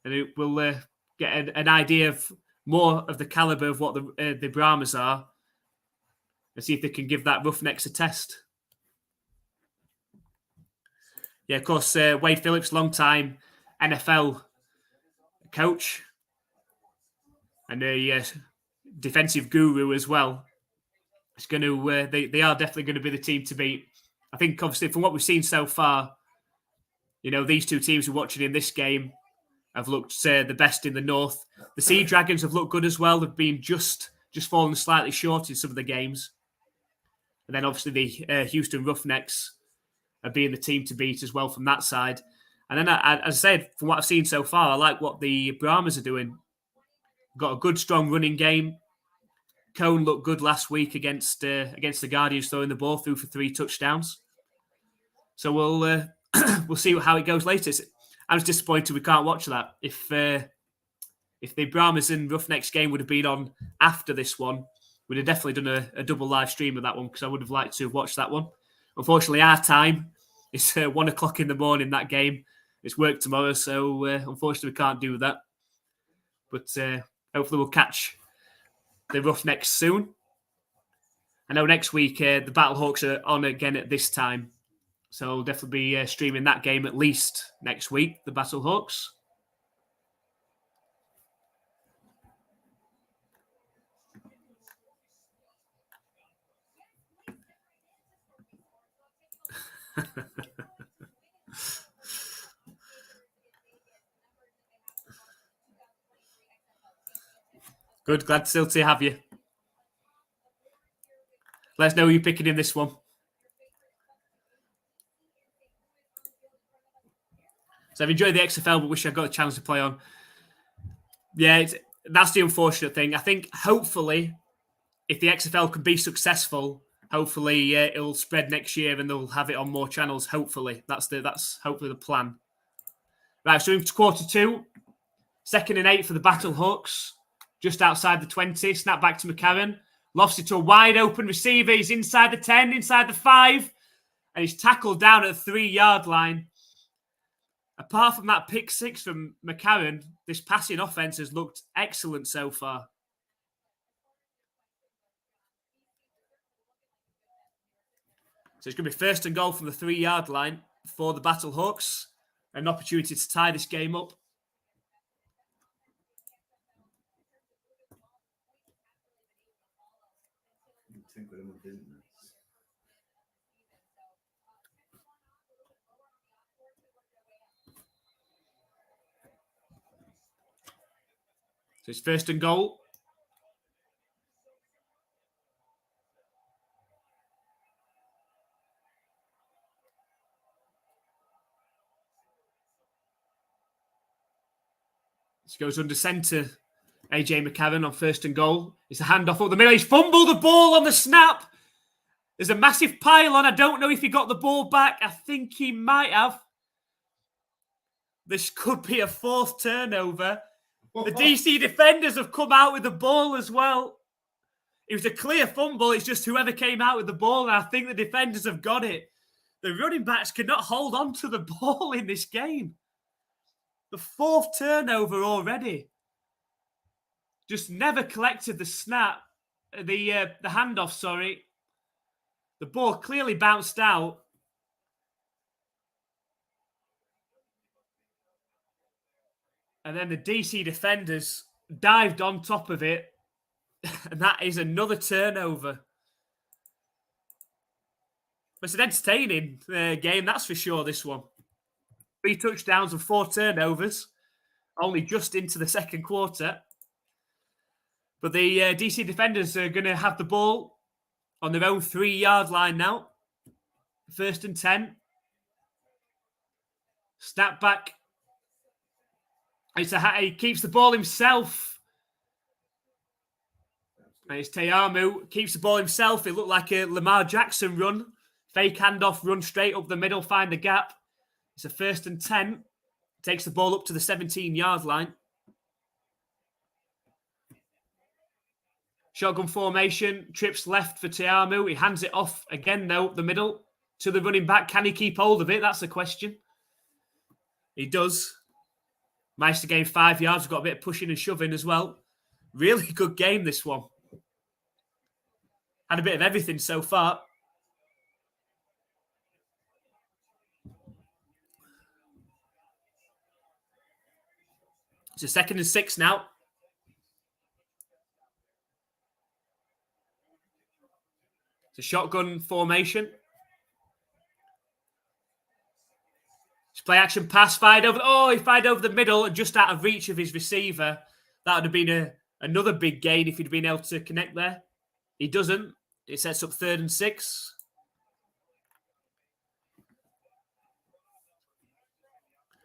And we'll get an idea of more of the calibre of what the Brahmas are and see if they can give that Roughnecks a test. Yeah, of course, Wade Phillips, long-time NFL coach and a defensive guru as well. It's going to they are definitely going to be the team to beat. I think, obviously, from what we've seen so far, these 2 teams we're watching in this game have looked the best in the North. The Sea Dragons have looked good as well. They've been just fallen slightly short in some of the games. And then, obviously, the Houston Roughnecks are being the team to beat as well from that side. And then, as I said, from what I've seen so far, I like what the Brahmas are doing. Got a good, strong running game. Cone looked good last week against the Guardians, throwing the ball through for 3 touchdowns. So we'll see how it goes later. I was disappointed we can't watch that. If the Brahmas and Roughnecks game would have been on after this one, we'd have definitely done a double live stream of that one because I would have liked to have watched that one. Unfortunately, our time is 1 o'clock in the morning, that game. It's work tomorrow, so unfortunately we can't do that. But hopefully we'll catch the Roughnecks soon. I know next week the Battlehawks are on again at this time. So we'll definitely be streaming that game at least next week, the Battlehawks. Good, glad still to have you. Let us know who you're picking in this one. So I've enjoyed the XFL, but wish I got a chance to play on. Yeah, that's the unfortunate thing. I think hopefully, if the XFL can be successful, hopefully it'll spread next year and they'll have it on more channels. Hopefully, that's hopefully the plan. Right, so into quarter 2, 2nd and 8 for the Battlehawks, just outside the 20. Snap back to McCarron, lofts it to a wide open receiver. He's inside the 10, inside the 5, and he's tackled down at the 3-yard line. Apart from that pick 6 from McCarron, this passing offense has looked excellent so far. So it's going to be 1st and goal from the 3-yard line for the Battlehawks. An opportunity to tie this game up. So it's 1st and goal. This goes under centre. AJ McCarron on 1st and goal. It's a handoff up the middle. He's fumbled the ball on the snap. There's a massive pile on. I don't know if he got the ball back. I think he might have. This could be a 4th turnover. The DC defenders have come out with the ball as well. It was a clear fumble. It's just whoever came out with the ball, and I think the defenders have got it. The running backs cannot hold on to the ball in this game. The 4th turnover already. Just never collected the snap. The handoff, sorry. The ball clearly bounced out. And then the DC defenders dived on top of it. And that is another turnover. It's an entertaining game, that's for sure, this one. 3 touchdowns and 4 turnovers. Only just into the 2nd quarter. But the DC defenders are going to have the ball on their own 3-yard line now. 1st and 10. Snap back. He keeps the ball himself. And it's Teamu. Keeps the ball himself. It looked like a Lamar Jackson run. Fake handoff, run straight up the middle, find the gap. It's a 1st and 10. Takes the ball up to the 17-yard line. Shotgun formation. Trips left for Teamu. He hands it off again, though, up the middle to the running back. Can he keep hold of it? That's the question. He does. Managed to gain 5 yards. Got a bit of pushing and shoving as well. Really good game, this one. Had a bit of everything so far. It's a 2nd and 6 now. It's a shotgun formation. It's play action pass, fired over. He fired over the middle and just out of reach of his receiver. That would have been another big gain if he'd been able to connect there. He doesn't. It sets up 3rd and 6.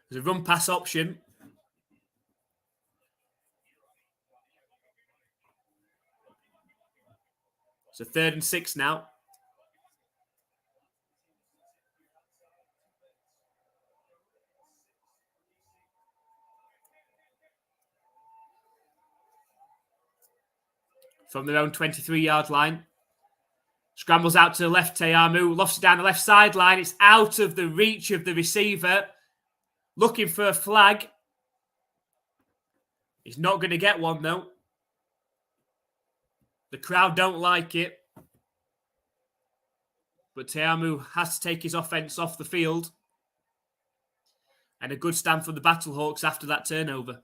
There's a run pass option. It's a 3rd and 6 now. From their own 23-yard line. Scrambles out to the left, Teamu. Lofts it down the left sideline. It's out of the reach of the receiver. Looking for a flag. He's not going to get one, though. The crowd don't like it. But Teamu has to take his offense off the field. And a good stand from the Battlehawks after that turnover.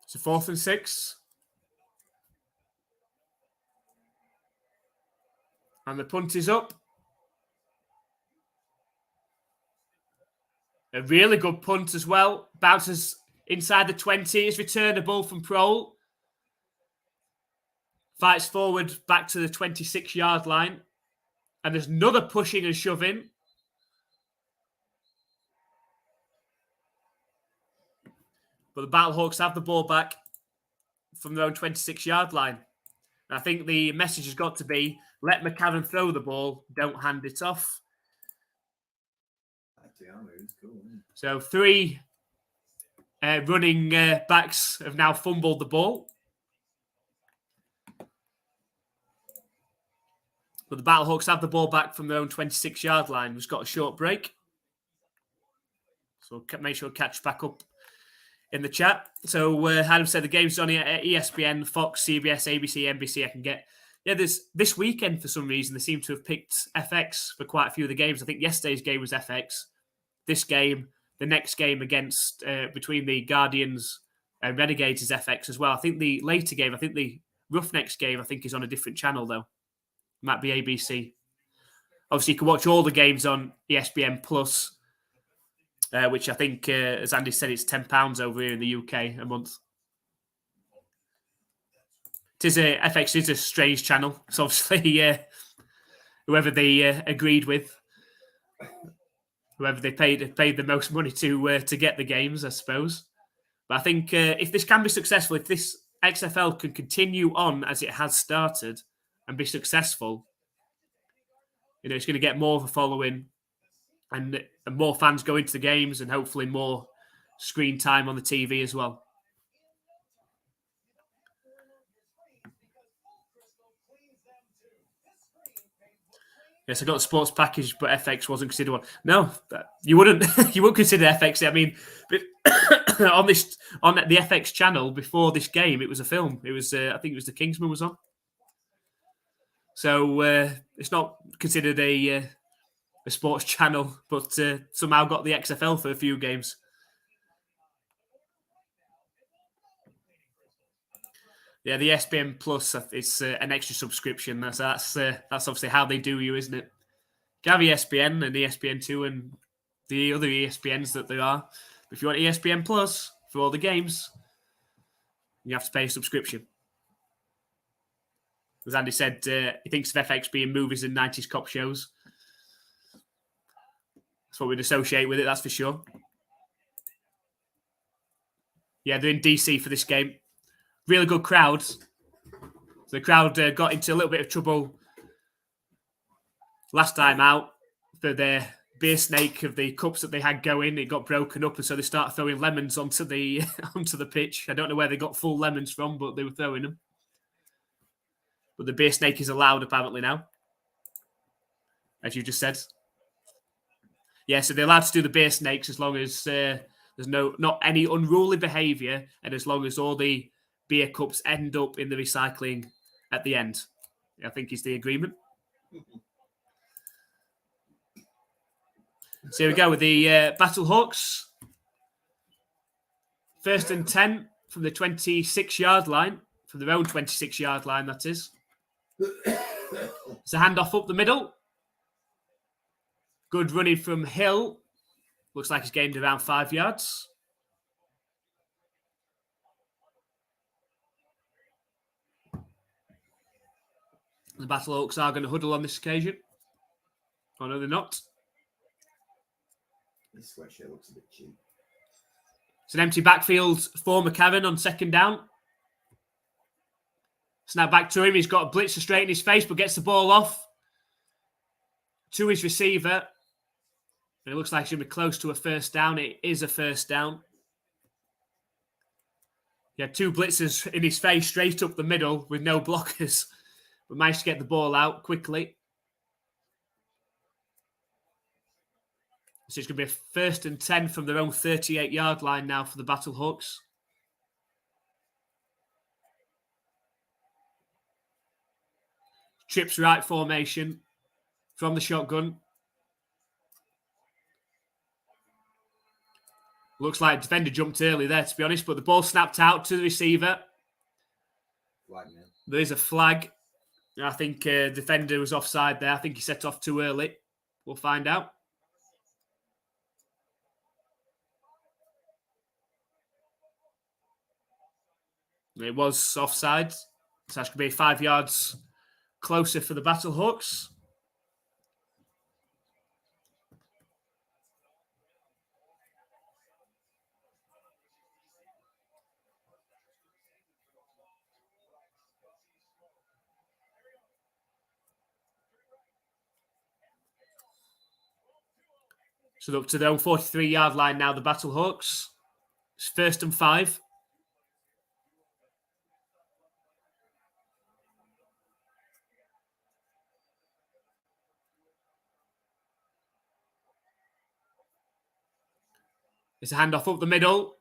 It's a 4th and 6. And the punt is up. A really good punt as well. Bounces inside the 20. Is returnable from Prohl. Fights forward back to the 26-yard line. And there's another pushing and shoving. But the Battlehawks have the ball back from their own 26-yard line. And I think the message has got to be, let McCarron throw the ball, don't hand it off. So 3 running backs have now fumbled the ball. But the Battlehawks have the ball back from their own 26-yard line. We've got a short break. So make sure to catch back up in the chat. So Adam said the game's on at ESPN, Fox, CBS, ABC, NBC. I can get... Yeah, this weekend, for some reason, they seem to have picked FX for quite a few of the games. I think yesterday's game was FX. This game, the next game against between the Guardians and Renegades is FX as well. I think the later game, I think the Roughnecks game, I think is on a different channel, though. Might be ABC. Obviously, you can watch all the games on ESPN Plus, which I think, as Andy said, it's £10 over here in the UK a month. FX is a strange channel. It's obviously whoever they agreed with, whoever they paid the most money to get the games, I suppose. But I think if this can be successful, if this XFL can continue on as it has started and be successful, it's going to get more of a following and more fans go into the games and hopefully more screen time on the TV as well. Yes, I got a sports package, but FX wasn't considered one. No, you wouldn't. You wouldn't consider FX. I mean, but on the FX channel before this game, it was a film. It was, I think, it was The Kingsman was on. So it's not considered a sports channel, but somehow got the XFL for a few games. Yeah, the ESPN Plus, it's an extra subscription. That's obviously how they do you, isn't it? You have ESPN and ESPN2 and the other ESPNs that there are. If you want ESPN Plus, for all the games, you have to pay a subscription. As Andy said, he thinks of FX being movies and 90s cop shows. That's what we'd associate with it, that's for sure. Yeah, they're in DC for this game. Really good crowds. The crowd got into a little bit of trouble last time out for their beer snake of the cups that they had going. It got broken up, and so they started throwing lemons onto the onto the pitch. I don't know where they got full lemons from, but they were throwing them. But the beer snake is allowed apparently now, as you just said. Yeah, so they're allowed to do the beer snakes as long as there's not any unruly behaviour, and as long as all the beer cups end up in the recycling at the end. I think is the agreement. So here we go with the Battlehawks. 1st and 10 from the 26-yard line, from their own 26-yard line, that is. It's a handoff up the middle. Good running from Hill. Looks like he's gained around 5 yards. The Battlehawks are going to huddle on this occasion. Oh, no, they're not. This sweatshirt looks a bit cheap. It's an empty backfield for McCarron on 2nd down. Snap back to him. He's got a blitzer straight in his face, but gets the ball off to his receiver. And it looks like he's going to be close to a 1st down. It is a 1st down. He had 2 blitzers in his face straight up the middle with no blockers, but managed to get the ball out quickly. So it's going to be a 1st and 10 from their own 38-yard line now for the Battlehawks. Trips right formation from the shotgun. Looks like defender jumped early there, to be honest, but the ball snapped out to the receiver. Flag, man. There is a flag. I think defender was offside there. I think he set off too early. We'll find out. It was offside. So that's going to be 5 yards closer for the Battlehawks. So up to their own 43-yard line now, the Battlehawks. It's 1st and 5. It's a handoff up the middle.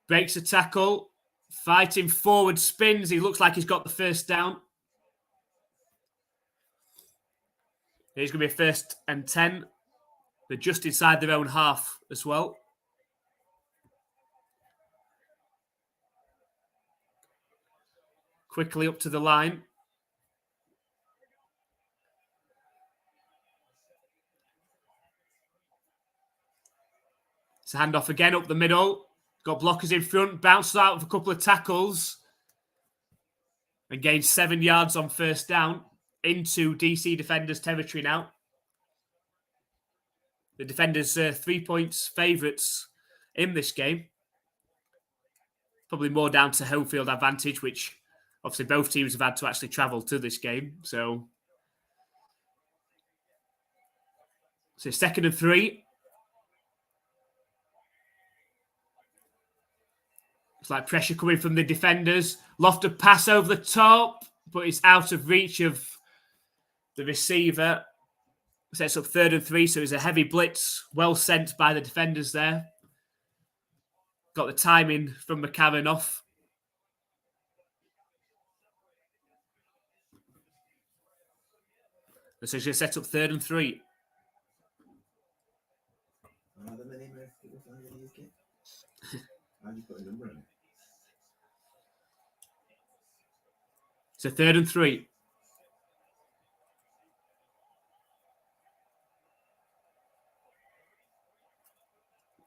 Breaks a tackle. Fighting forward, spins. He looks like he's got the 1st down. It's going to be a 1st and 10. They're just inside their own half as well. Quickly up to the line. It's a handoff again up the middle. Got blockers in front. Bounces out of a couple of tackles. And gains 7 yards on 1st down. Into DC defenders' territory now. The defenders 3 points favourites in this game. Probably more down to home field advantage, which obviously both teams have had to actually travel to this game. So 2nd and 3. It's like pressure coming from the defenders. Lofted pass over the top, but it's out of reach of the receiver. Sets up 3rd and 3, so it's a heavy blitz. Well sent by the defenders there. Got the timing from McCarron off. So she's going to set up 3rd and 3. Are there many American people flying in the UK? How do you put a number on it? So 3rd and 3.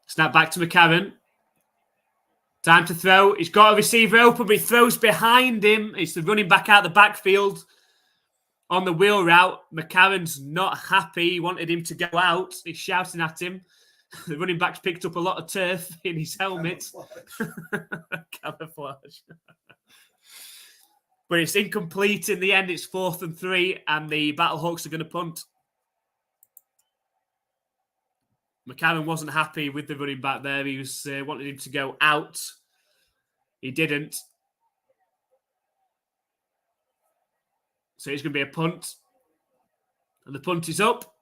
Snap back to McCarron. Time to throw. He's got a receiver open, but he throws behind him. It's the running back out the backfield on the wheel route. McCarron's not happy. He wanted him to go out. He's shouting at him. The running back's picked up a lot of turf in his helmet. Camouflage. But it's incomplete in the end. It's 4th and 3, and the Battlehawks are going to punt. McCarron wasn't happy with the running back there. He was wanted him to go out. He didn't. So it's going to be a punt. And the punt is up.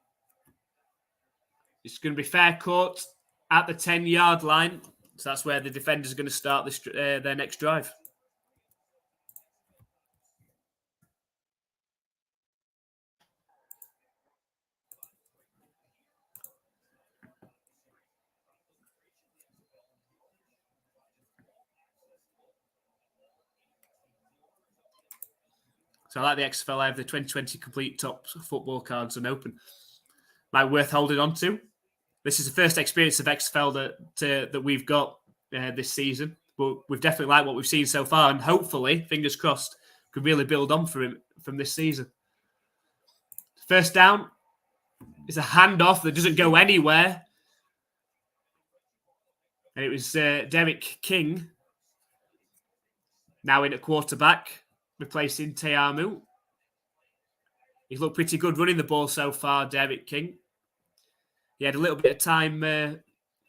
It's going to be fair caught at the 10-yard line. So that's where the defenders are going to start this, their next drive. So I like the XFL. I have the 2020 complete top football cards unopened. Like worth holding on to. This is the first experience of XFL that we've got this season. But we've definitely liked what we've seen so far. And hopefully, fingers crossed, could really build on for him from this season. First down is a handoff that doesn't go anywhere. And it was Derek King, now in at quarterback, replacing Teamu. He's looked pretty good running the ball so far, Derek King. He had a little bit of time with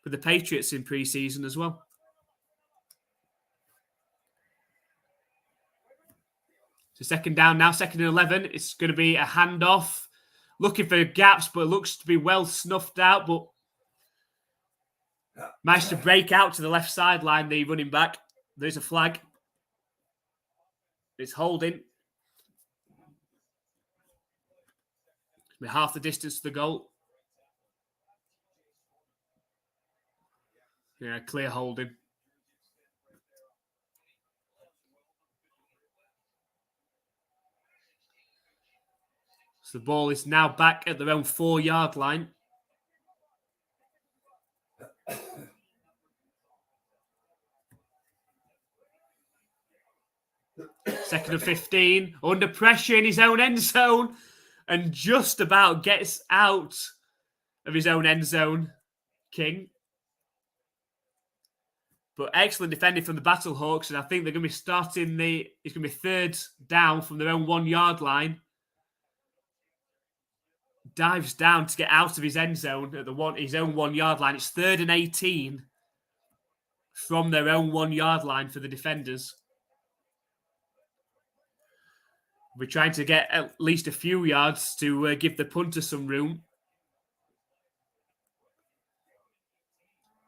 the Patriots in pre-season as well. So second down now, 2nd and 11. It's going to be a handoff. Looking for gaps, but it looks to be well snuffed out. But managed to break out to the left sideline, the running back. There's a flag. It's holding. We're half the distance to the goal. Yeah, clear holding. So the ball is now back at their own 4-yard line. Second and 15. Under pressure in his own end zone. And just about gets out of his own end zone, King. But excellent defending from the Battlehawks. And I think they're going to be starting it's going to be 3rd down from their own 1-yard line. Dives down to get out of his end zone at his own 1-yard line. It's 3rd and 18 from their own 1-yard line for the defenders. We're trying to get at least a few yards to give the punter some room.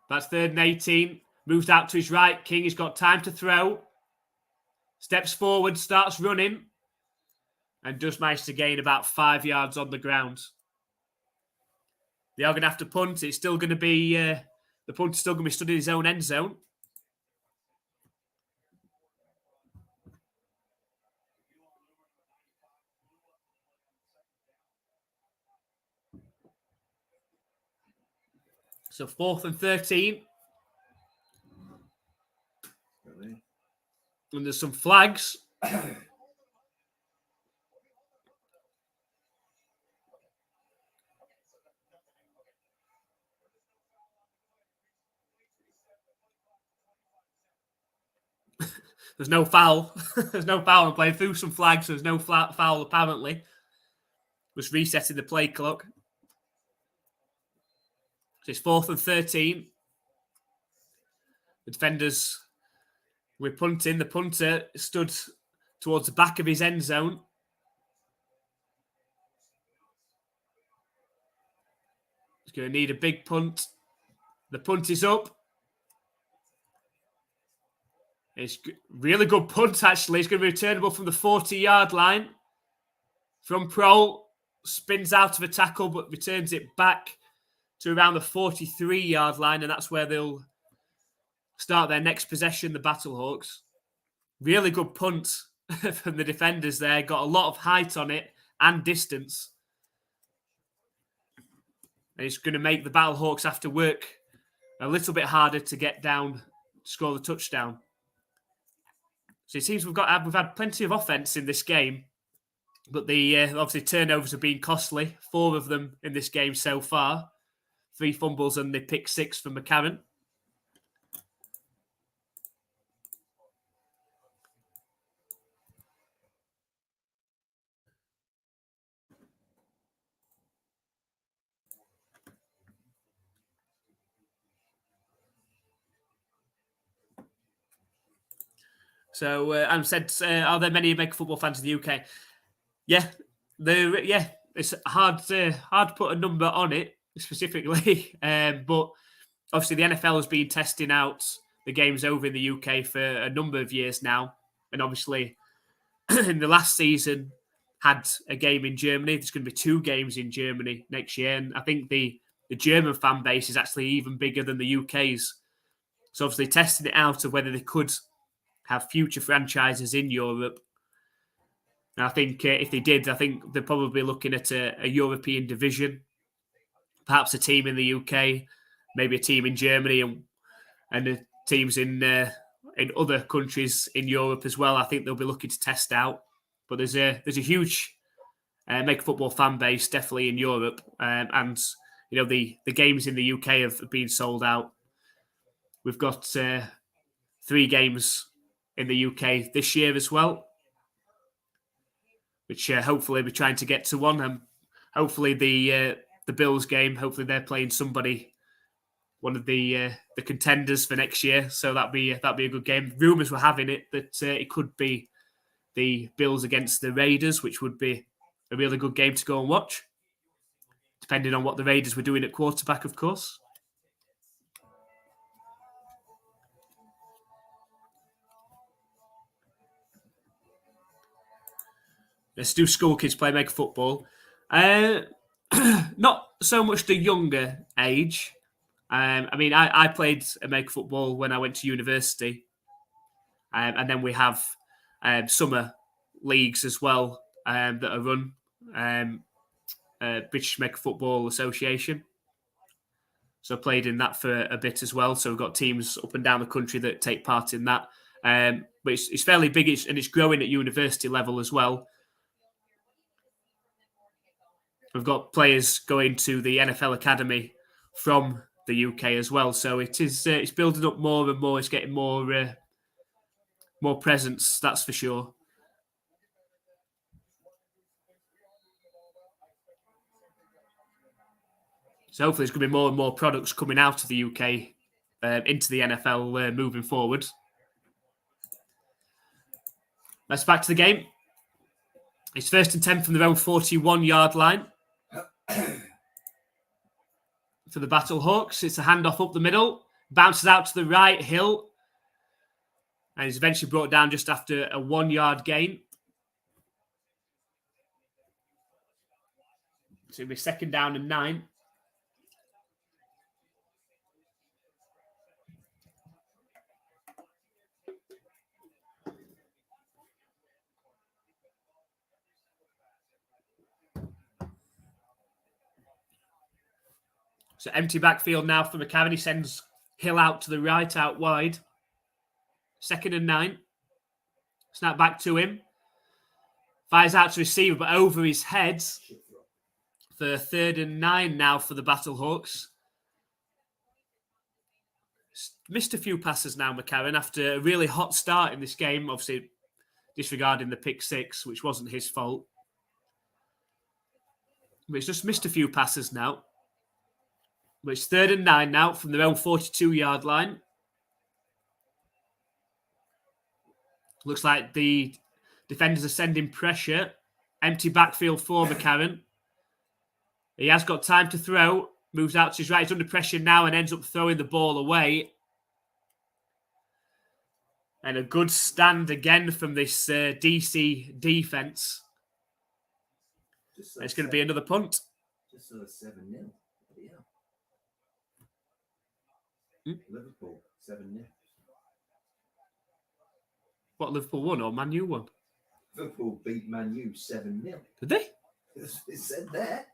That's 3rd and 18. Moves out to his right. King has got time to throw. Steps forward, starts running. And does manage to gain about 5 yards on the ground. They are going to have to punt. It's still going to be... the punter's still going to be stood in his own end zone. So 4th and 13. And there's some flags. There's no foul. There's no foul. I'm playing through some flags. So there's no foul apparently. Was resetting the play clock. So it's 4th and 13. The defenders were punting. The punter stood towards the back of his end zone. He's going to need a big punt. The punt is up. It's really good punt, actually. It's going to be returnable from the 40-yard line. From Prohl, spins out of a tackle, but returns it back to around the 43-yard line, and that's where they'll start their next possession, the Battlehawks. Really good punt from the defenders there. Got a lot of height on it and distance. And it's going to make the Battlehawks have to work a little bit harder to get down score the touchdown. So it seems we've had plenty of offense in this game, but the obviously turnovers have been costly. 4 of them in this game so far, 3 fumbles and the pick 6 from McCarron. So Adam said, "Are there many American football fans in the UK?" Yeah, it's hard to put a number on it specifically, but obviously the NFL has been testing out the games over in the UK for a number of years now, and obviously in the last season had a game in Germany. There's going to be 2 games in Germany next year, and I think the German fan base is actually even bigger than the UK's. So obviously testing it out of whether they could have future franchises in Europe. And I think if they did, I think they're probably looking at a European division, perhaps a team in the UK, maybe a team in Germany, and teams in other countries in Europe as well. I think they'll be looking to test out. But there's a huge American football fan base definitely in Europe, and the games in the UK have been sold out. We've got 3 games in the UK this year as well, which hopefully we're trying to get to one. And hopefully the Bills game, hopefully they're playing somebody, one of the contenders for next year. So that'd be a good game. Rumours were having it that it could be the Bills against the Raiders, which would be a really good game to go and watch, depending on what the Raiders were doing at quarterback, of course. Let's do school kids play American football. Not so much the younger age. I played American football when I went to university. And then we have summer leagues as well that are run. British American Football Association. So I played in that for a bit as well. So we've got teams up and down the country that take part in that. But it's fairly big and it's growing at university level as well. We've got players going to the NFL Academy from the UK as well. So it's building up more and more. It's getting more presence, that's for sure. So hopefully there's going to be more and more products coming out of the UK into the NFL moving forward. Let's back to the game. It's 1st and 10 from their own 41-yard line. For the Battlehawks, it's a handoff up the middle. Bounces out to the right, Hill. And he's eventually brought down just after a 1-yard gain. So it'll be 2nd down and 9. So empty backfield now for McCarron. He sends Hill out to the right, out wide. 2nd and 9. Snap back to him. Fires out to receiver, but over his head for 3rd and 9 now for the Battlehawks. Missed a few passes now, McCarron, after a really hot start in this game. Obviously, disregarding the pick 6, which wasn't his fault. But he's just missed a few passes now. But it's 3rd and 9 now from their own 42-yard line. Looks like the defenders are sending pressure. Empty backfield for McCarron. He has got time to throw. Moves out to his right. He's under pressure now and ends up throwing the ball away. And a good stand again from this DC defense. It's going to be another punt. Just saw 7-0. Yeah. Liverpool 7-0. What, Liverpool won or Man U won? Liverpool beat Man U 7-0. Did they? It said there.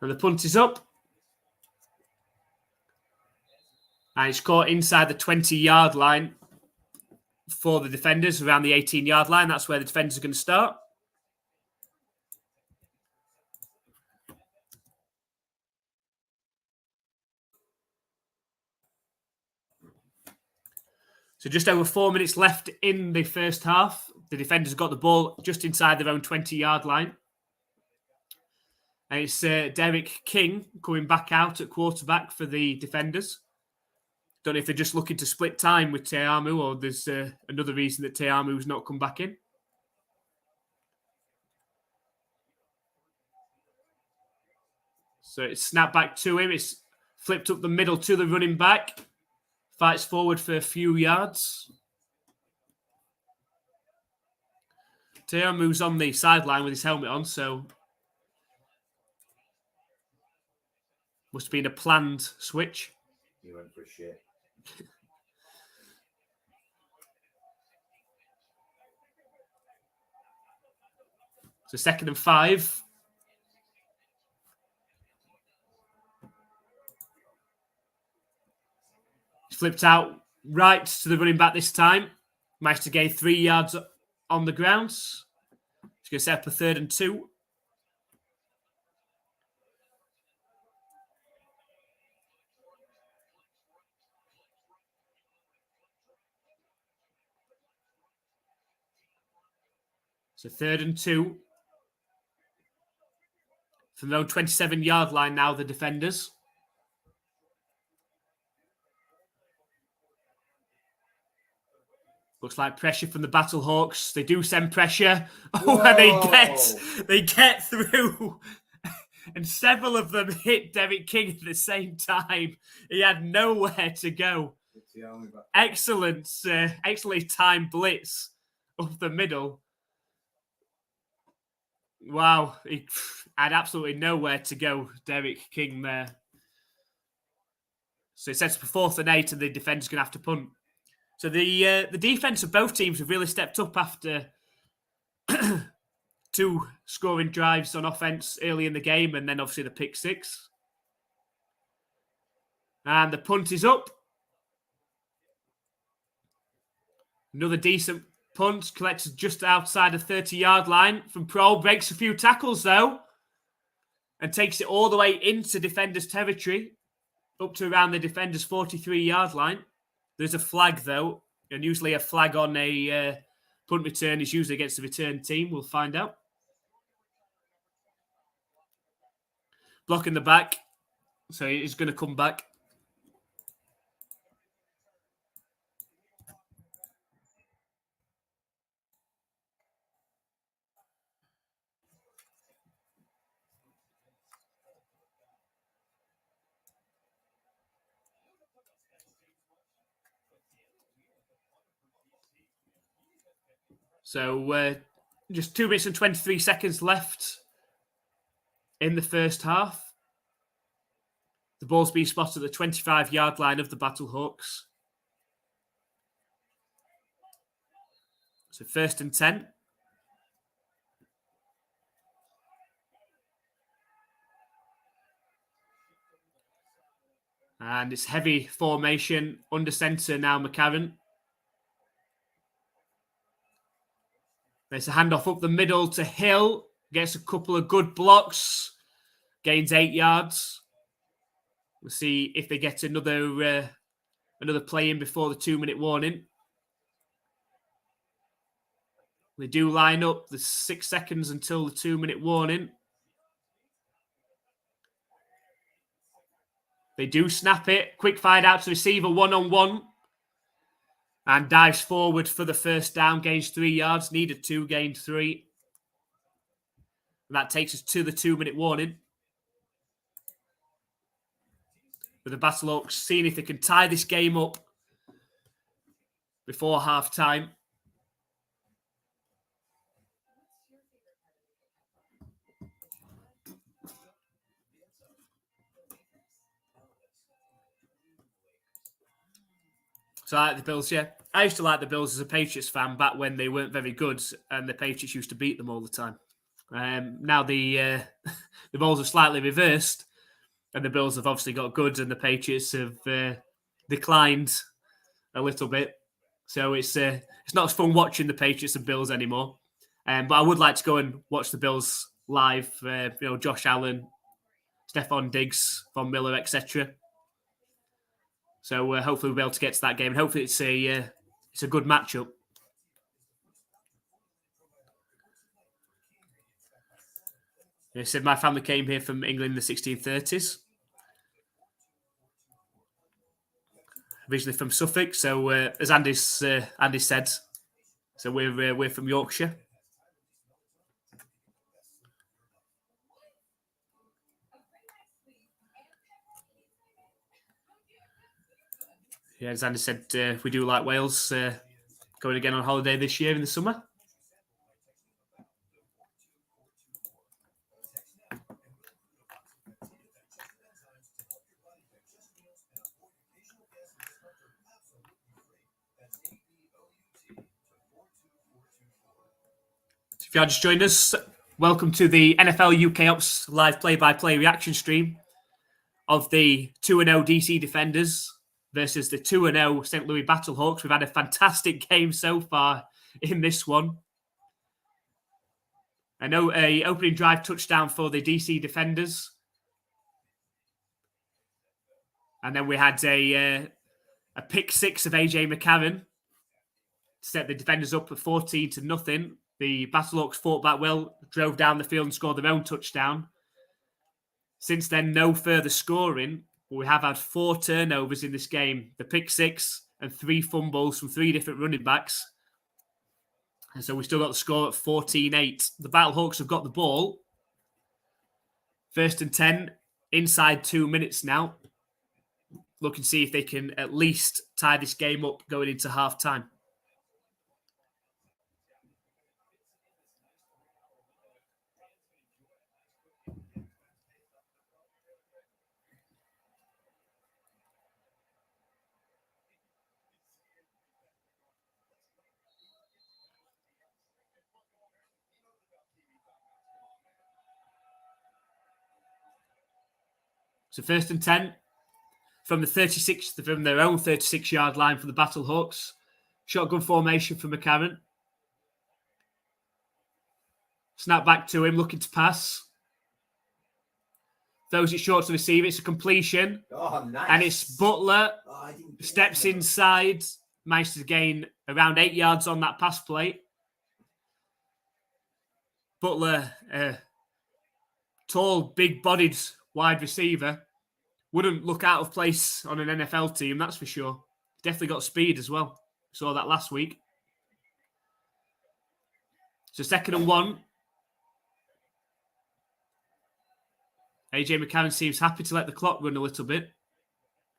And the punt is up. And it's caught inside the 20-yard line for the defenders, around the 18-yard line. That's where the defenders are going to start. So just over 4 minutes left in the first half. The defenders got the ball just inside their own 20-yard line. And it's Derek King coming back out at quarterback for the defenders. Don't know if they're just looking to split time with Teamu, or there's another reason that Teamu's not come back in. So it's snapped back to him. It's flipped up the middle to the running back. Fights forward for a few yards. Teamu's on the sideline with his helmet on, so must have been a planned switch. He went for a shit. So 2nd and 5. Flipped out right to the running back this time. Managed to gain 3 yards on the grounds. He's going to set up a 3rd and 2. So 3rd and 2. From their own 27-yard line now, the defenders. Looks like pressure from the Battlehawks. They do send pressure. Oh, and they get through. And several of them hit Derek King at the same time. He had nowhere to go. Excellent timed blitz up the middle. Wow, he had absolutely nowhere to go, Derek King there. So it sets up a 4th and 8, and the defender's going to have to punt. So the defense of both teams have really stepped up after 2 scoring drives on offense early in the game, and then obviously the pick 6. And the punt is up. Another decent punt, collected just outside the 30-yard line from Pro. Breaks a few tackles, though, and takes it all the way into defenders' territory, up to around the defenders' 43-yard line. There's a flag, though, and usually a flag on a punt return is usually against the return team. We'll find out. Blocking the back, so he's going to come back. So just 2 minutes and 23 seconds left in the first half. The ball's being spotted at the 25-yard line of the Battlehawks. So 1st and 10. And it's heavy formation under centre now, McCarron. There's a handoff up the middle to Hill. Gets a couple of good blocks. Gains 8 yards. We'll see if they get another play in before the 2-minute warning. They do line up. There's 6 seconds until the 2-minute warning. They do snap it. Quick fire out to receiver, one-on-one. And dives forward for the first down. Gains 3 yards. Needed 2, gained 3. And that takes us to the 2-minute warning. With the Battlehawks seeing if they can tie this game up before half-time. So I like the Bills, yeah. I used to like the Bills as a Patriots fan back when they weren't very good and the Patriots used to beat them all the time. Now the roles have slightly reversed and the Bills have obviously got good and the Patriots have declined a little bit. So it's not as fun watching the Patriots and Bills anymore. But I would like to go and watch the Bills live. Josh Allen, Stephon Diggs, Von Miller, etc. So hopefully we'll be able to get to that game. And hopefully it's a good matchup. They said my family came here from England in the 1630s. Originally from Suffolk, so as Andy said, so we're from Yorkshire. Yeah, as Andy said, we do like Wales. Going again on holiday this year in the summer. If you are just joined us, welcome to the NFL UK Ops live play-by-play reaction stream of the 2-0 DC Defenders versus the 2-0 St Louis Battlehawks. We've had a fantastic game so far in this one. I know an opening drive touchdown for the DC Defenders. And then we had a pick six of AJ McCarron to set the Defenders up for 14-0. The Battlehawks fought back well, drove down the field and scored their own touchdown. Since then, no further scoring. But we have had 4 turnovers in this game. The pick six and 3 fumbles from 3 different running backs. And so we still got the score at 14-8. The Battlehawks have got the ball. 1st and 10, inside 2 minutes now. Looking to see if they can at least tie this game up going into half-time. So 1st and 10 from their own 36-yard line for the Battlehawks. Shotgun formation for McCarron. Snap back to him, looking to pass. Throws it short to the receiver. It's a completion. Oh, nice. And it's Butler. Steps inside. Managed to gain around 8 yards on that pass play. Butler, tall, big-bodied wide receiver. Wouldn't look out of place on an NFL team, that's for sure. Definitely got speed as well. Saw that last week. So 2nd and 1. AJ McCarron seems happy to let the clock run a little bit.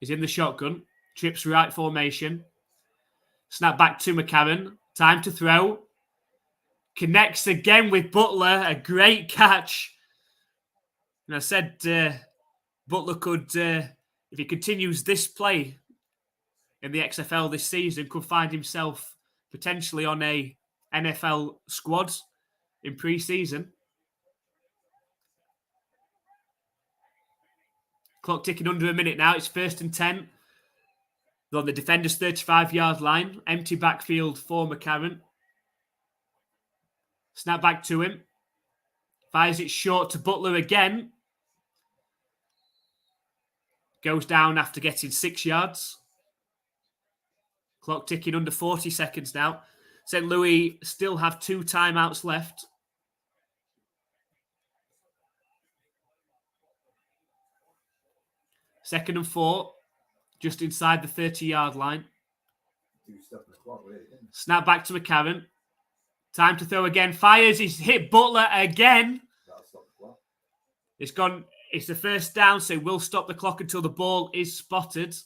He's in the shotgun. Trips right formation. Snap back to McCarron. Time to throw. Connects again with Butler. A great catch. And I said Butler could, if he continues this play in the XFL this season, could find himself potentially on a NFL squad in pre-season. Clock ticking under a minute now. It's 1st and 10. They're on the defender's 35-yard line. Empty backfield for McCarron. Snap back to him. Fires it short to Butler again. Goes down after getting 6 yards. Clock ticking under 40 seconds now. St. Louis still have 2 timeouts left. Second and 4, just inside the 30-yard line. Snap back to McCarron. Time to throw again. Fires. He's hit Butler again. It's gone. It's the 1st down, so we'll stop the clock until the ball is spotted.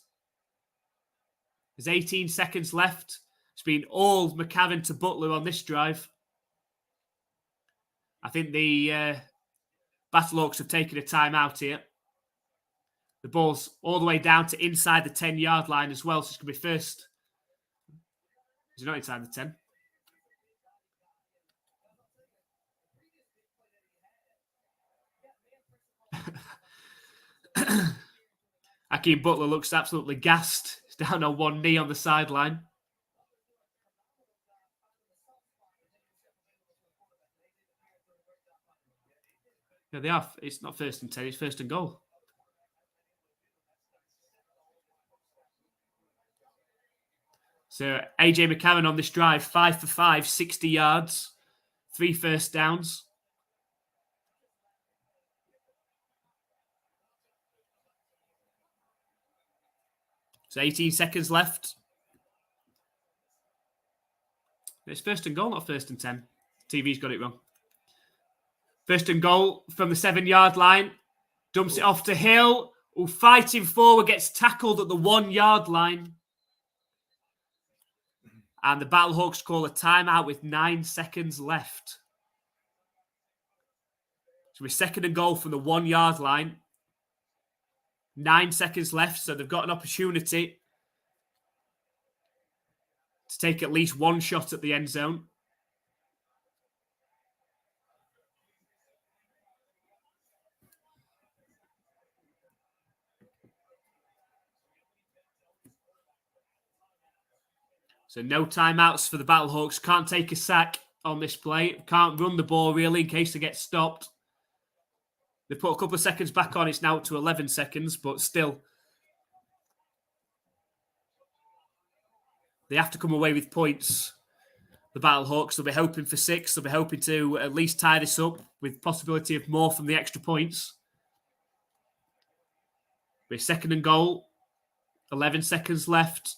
There's 18 seconds left. It's been all McCarron to Butler on this drive. I think the Battlehawks have taken a timeout here. The ball's all the way down to inside the 10-yard line as well, so it's going to be first. Is it not inside the 10? Hakeem Butler looks absolutely gassed. It's down on one knee on the sideline. Yeah, they are. It's not 1st and 10, it's 1st and goal. So AJ McCarron on this drive, 5 for 5, 60 yards, 3 first downs. So 18 seconds left. It's 1st and goal, not 1st and 10. TV's got it wrong. 1st and goal from the 7-yard line. Dumps it off to Hill, who fighting forward, gets tackled at the 1-yard line. And the Battlehawks call a timeout with 9 seconds left. So we're 2nd and goal from the 1-yard line. 9 seconds left, so they've got an opportunity to take at least one shot at the end zone. So no timeouts for the Battlehawks. Can't take a sack on this play. Can't run the ball really in case they get stopped. They put a couple of seconds back on. It's now up to 11 seconds, but still. They have to come away with points. The Battlehawks, they'll be hoping for 6. They'll be hoping to at least tie this up with possibility of more from the extra points. We're 2nd and goal. 11 seconds left.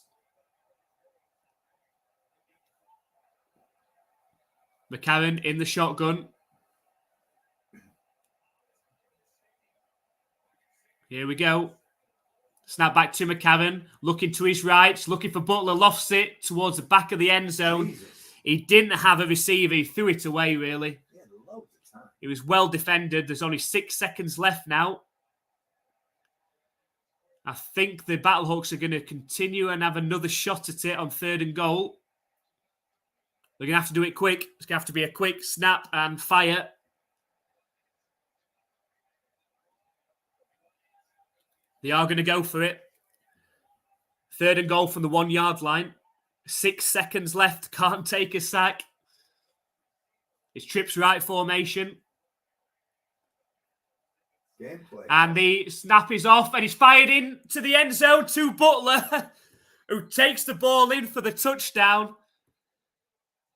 McCarron in the shotgun. Here we go. Snap back to McCarron. Looking to his right. Looking for Butler. Lofts it towards the back of the end zone. Jesus. He didn't have a receiver. He threw it away, really. It was well defended. There's only 6 seconds left now. I think the Battlehawks are going to continue and have another shot at it on 3rd and goal. They're going to have to do it quick. It's going to have to be a quick snap and fire. They are going to go for it. 3rd and goal from the 1-yard line. 6 seconds left. Can't take a sack. It's trips right formation. Gameplay. And the snap is off and he's fired in to the end zone to Butler, who takes the ball in for the touchdown.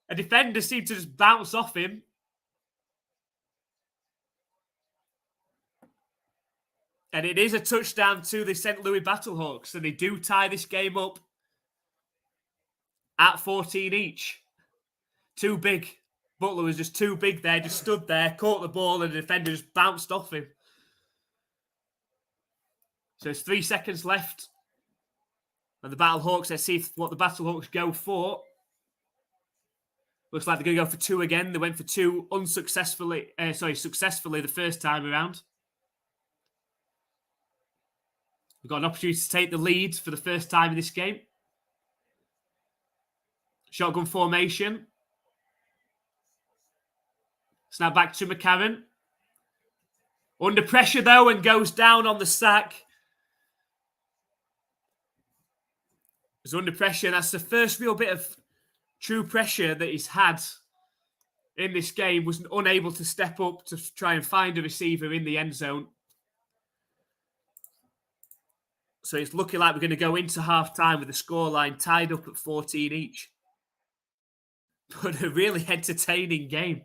A defender seemed to just bounce off him. And it is a touchdown to the St Louis Battlehawks. And they do tie this game up at 14 each. Too big. Butler was just too big there. Just stood there, caught the ball, and the defender just bounced off him. So it's 3 seconds left. And the Battlehawks, let's see what the Battlehawks go for. Looks like they're going to go for 2 again. They went for 2 successfully the first time around. We've got an opportunity to take the lead for the first time in this game. Shotgun formation. Snap back to McCarron. Under pressure, though, and goes down on the sack. He's under pressure, and that's the first real bit of true pressure that he's had in this game. Was unable to step up to try and find a receiver in the end zone. So it's looking like we're going to go into half-time with the scoreline tied up at 14 each. But a really entertaining game.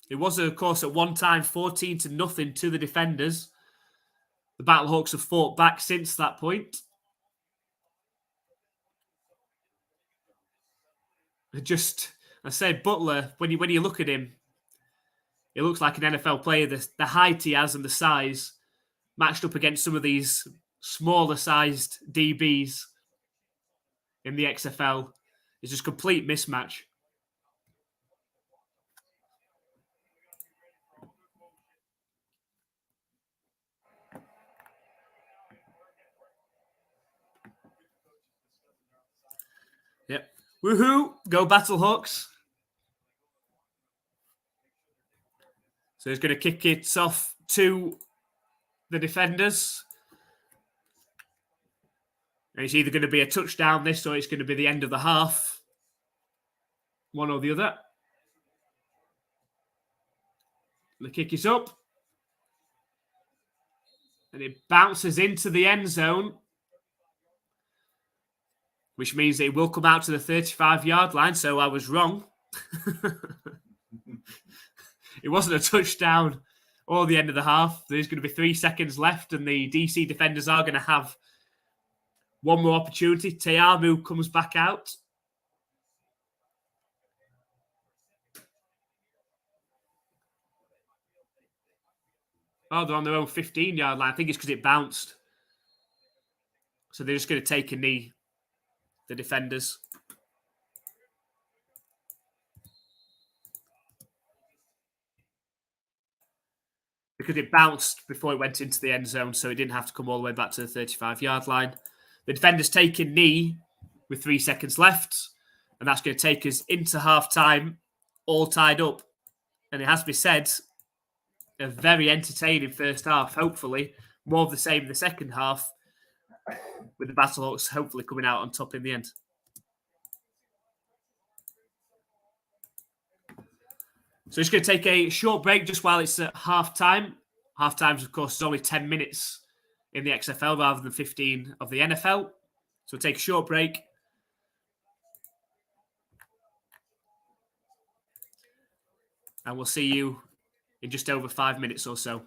It was, of course, at one time 14-0 to the defenders. The Battlehawks have fought back since that point. I said, Butler, when you look at him, it looks like an NFL player. The height he has and the size matched up against some of these smaller-sized DBs in the XFL is just complete mismatch. Yep. Woohoo! Go Battlehawks. So he's going to kick it off to the defenders. And it's either going to be a touchdown this or it's going to be the end of the half. One or the other. The kick is up. And it bounces into the end zone. Which means it will come out to the 35-yard line. So I was wrong. It wasn't a touchdown or the end of the half. There's going to be 3 seconds left. And the DC defenders are going to have one more opportunity. Teamu comes back out. Oh, they're on their own 15-yard line. I think it's because it bounced. So they're just going to take a knee, the defenders. Because it bounced before it went into the end zone, so it didn't have to come all the way back to the 35-yard line. The defenders take a knee with 3 seconds left, and that's going to take us into half-time, all tied up. And it has to be said, a very entertaining first half, hopefully. More of the same in the second half, with the Battlehawks hopefully coming out on top in the end. So it's going to take a short break just while it's at half-time. Half-time, of course, is only 10 minutes in the XFL rather than 15 of the NFL. So we'll take a short break. And we'll see you in just over 5 minutes or so.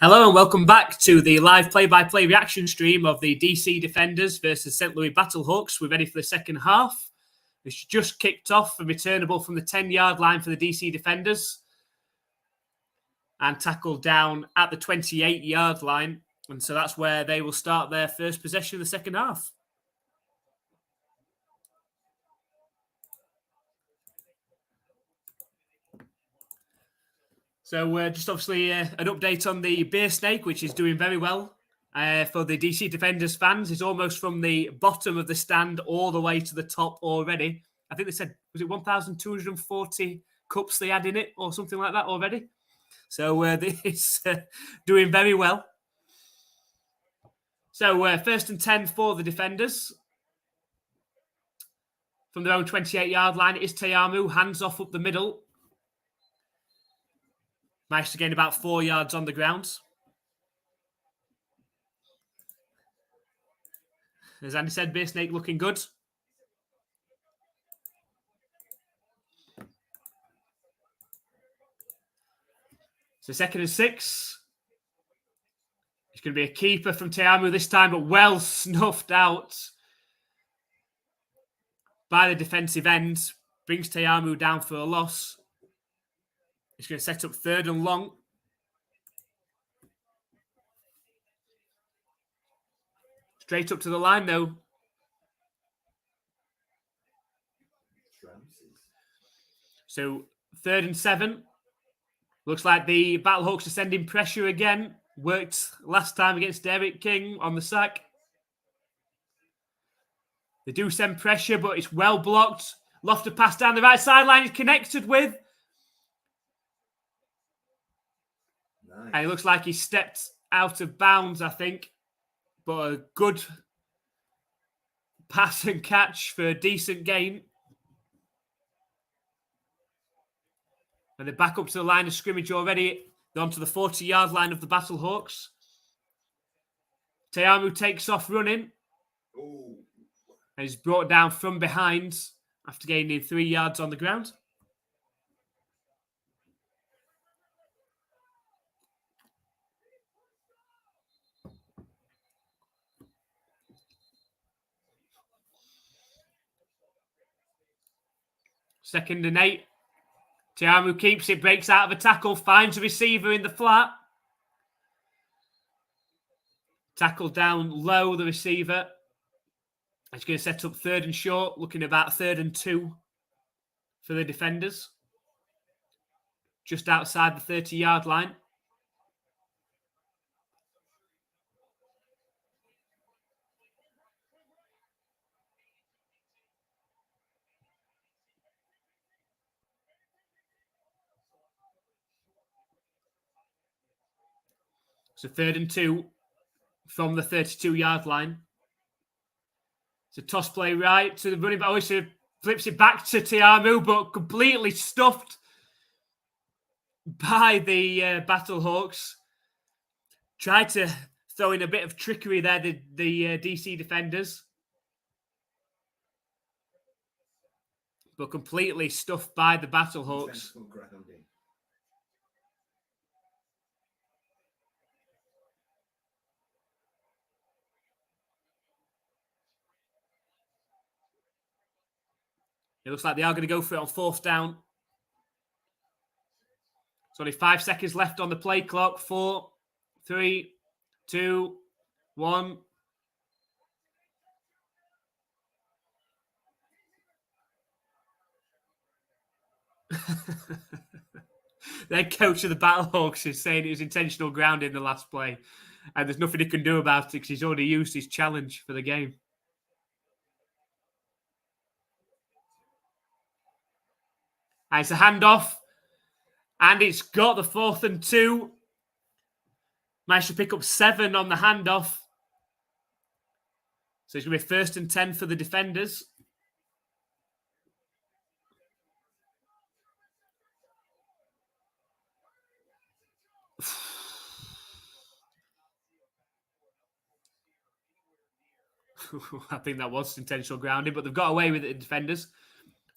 Hello and welcome back to the live play-by-play reaction stream of the DC Defenders versus St Louis Battlehawks. We're ready for the second half. It's just kicked off and returnable from the 10-yard line for the DC Defenders and tackled down at the 28-yard line. And so that's where they will start their first possession of the second half. So just obviously an update on the beer snake, which is doing very well for the DC Defenders fans. It's almost from the bottom of the stand all the way to the top already. I think they said, was it 1,240 cups they had in it or something like that already? So it's doing very well. So first and 10 for the Defenders. From their own 28-yard line, it is Teamu, hands off up the middle. Managed to gain about 4 yards on the ground. As Andy said, Beer Snake looking good. So second and 6. It's going to be a keeper from Teamu this time, but well snuffed out by the defensive end. Brings Teamu down for a loss. It's going to set up third and long. Straight up to the line, though. So third and 7. Looks like the Battlehawks are sending pressure again. Worked last time against Derek King on the sack. They do send pressure, but it's well blocked. Lofter pass down the right sideline is connected with. Nice. And it looks like he stepped out of bounds, I think. But a good pass and catch for a decent gain. And they're back up to the line of scrimmage already. They're onto the 40-yard line of the Battlehawks. Teamu takes off running. Ooh. And he's brought down from behind after gaining 3 yards on the ground. Second and 8. Teamu keeps it, breaks out of a tackle, finds a receiver in the flat. Tackle down low, the receiver. He's going to set up third and short, looking about third and 2 for the defenders. Just outside the 30-yard line. So third and 2 from the 32-yard line. It's a toss play right to the running back. Oh, he flips it back to Teamu, but completely stuffed by the Battlehawks. Tried to throw in a bit of trickery there, the DC defenders. But completely stuffed by the Battlehawks. It looks like they are going to go for it on fourth down. There's only 5 seconds left on the play clock. 4, 3, 2, 1. Their coach of the Battlehawks is saying it was intentional grounding in the last play. And there's nothing he can do about it because he's already used his challenge for the game. And it's a handoff. And it's got the 4th and 2. Managed to pick up 7 on the handoff. So it's going to be 1st and 10 for the defenders. I think that was intentional grounding, but they've got away with it, the defenders.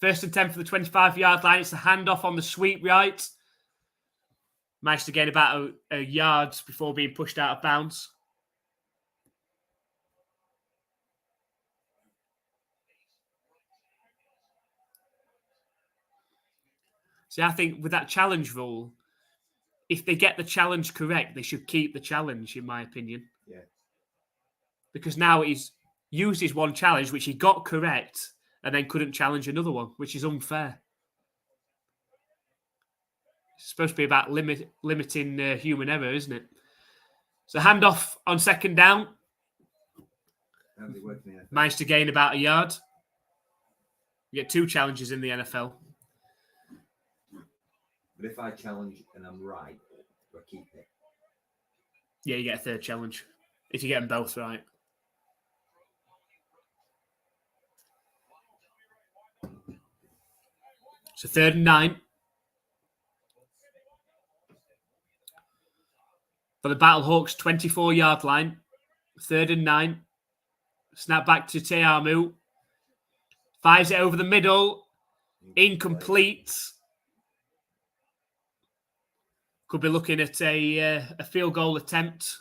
First and 10 for the 25-yard line. It's a handoff on the sweep right. Managed to gain about a yard before being pushed out of bounds. See, I think with that challenge rule, if they get the challenge correct, they should keep the challenge, in my opinion. Yeah. Because now he's used his one challenge, which he got correct, and then couldn't challenge another one, which is unfair. It's supposed to be about limiting human error, isn't it? So handoff on second down. Managed to gain about a yard. You get 2 challenges in the NFL. But if I challenge and I'm right, do I keep it? Yeah, you get a 3rd challenge if you get them both right. So 3rd and 9. For the Battlehawks, 24-yard line. 3rd and 9. Snap back to Teamu. Fires it over the middle. Incomplete. Could be looking at a field goal attempt.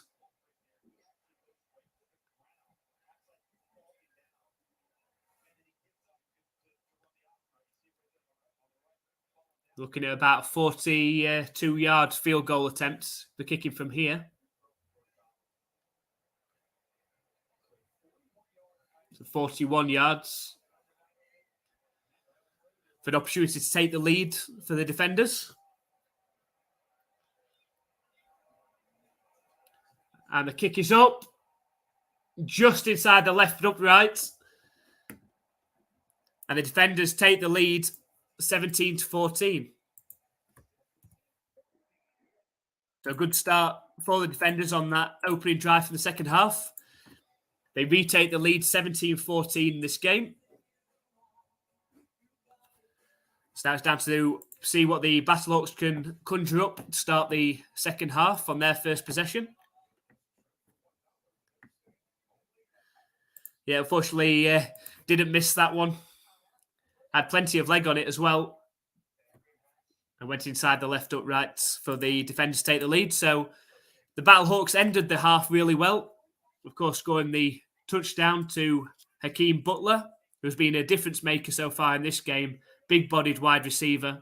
Looking at about 42-yard field goal attempts for kicking from here. So 41 yards. For an opportunity to take the lead for the defenders. And the kick is up. Just inside the left upright. And the defenders take the lead 17-14. So a good start for the defenders on that opening drive for the second half. They retake the lead 17-14 in this game. So now it's down to see what the Battlehawks can conjure up to start the second half on their first possession. Yeah, unfortunately, didn't miss that one. Had plenty of leg on it as well. And went inside the left upright for the defenders to take the lead. So the Battlehawks ended the half really well. Of course, scoring the touchdown to Hakeem Butler, who's been a difference maker so far in this game. Big-bodied wide receiver.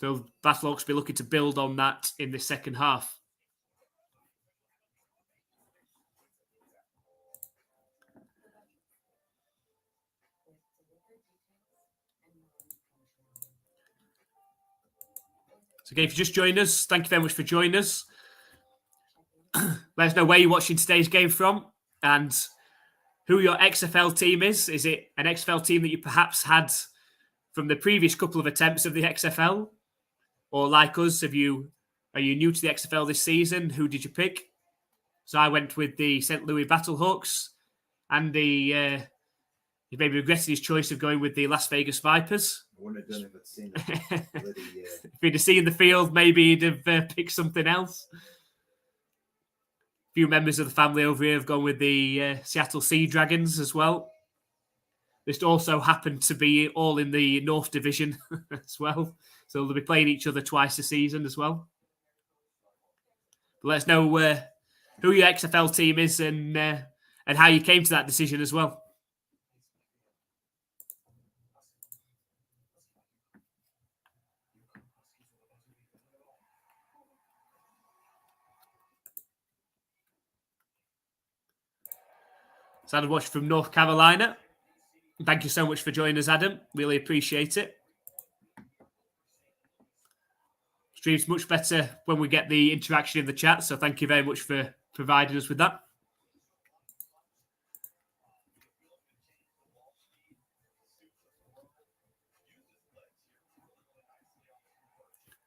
So Battlehawks will be looking to build on that in the second half. So again, if you just joined us, thank you very much for joining us. Let us know where you're watching today's game from and who your XFL team is. Is it an XFL team that you perhaps had from the previous couple of attempts of the XFL? Or like us, are you new to the XFL this season? Who did you pick? So I went with the St Louis Battlehawks. Andy, he maybe regretted his choice of going with the Las Vegas Vipers. I wouldn't have done it if I'd seen it. If he'd have seen the field, maybe he'd have picked something else. A few members of the family over here have gone with the Seattle Sea Dragons as well. This also happened to be all in the North Division as well. So they'll be playing each other twice a season as well. But let us know who your XFL team is and how you came to that decision as well. So Adam watching from North Carolina. Thank you so much for joining us, Adam. Really appreciate it. Stream's much better when we get the interaction in the chat, so thank you very much for providing us with that.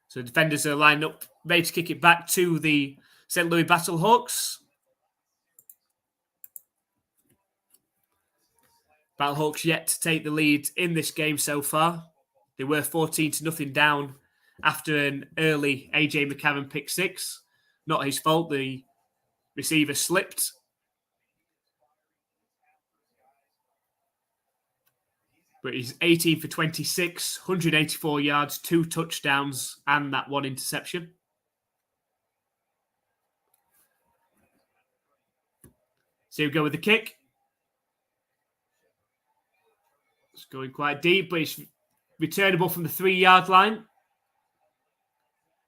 So defenders are lined up, ready to kick it back to the St. Louis Battlehawks. Battlehawks yet to take the lead in this game so far. They were 14-0 down after an early AJ McCarron pick six. Not his fault. The receiver slipped. But he's 18 for 26, 184 yards, 2 touchdowns, and that 1 interception. So he'll go with the kick. It's going quite deep, but it's returnable from the 3-yard line.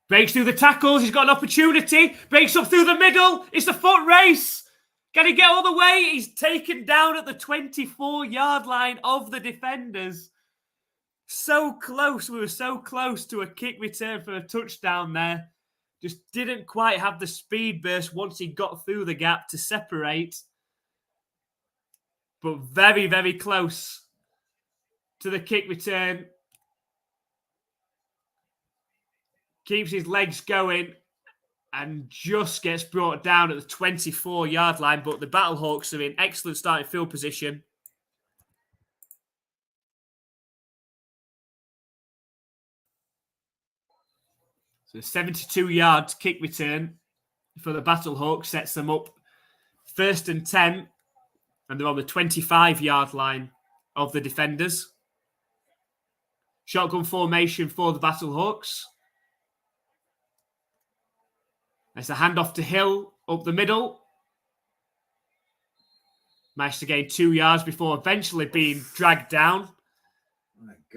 Breaks through the tackles. He's got an opportunity. Breaks up through the middle. It's a foot race. Can he get all the way? He's taken down at the 24-yard line of the defenders. So close. We were so close to a kick return for a touchdown there. Just didn't quite have the speed burst once he got through the gap to separate. But very, very close to the kick return. Keeps his legs going and just gets brought down at the 24-yard line. But the Battlehawks are in excellent starting field position. So the 72-yard kick return for the Battlehawks sets them up 1st and 10. And they're on the 25-yard line of the defenders. Shotgun formation for the Battlehawks. There's a handoff to Hill up the middle. Managed to gain 2 yards before eventually being dragged down.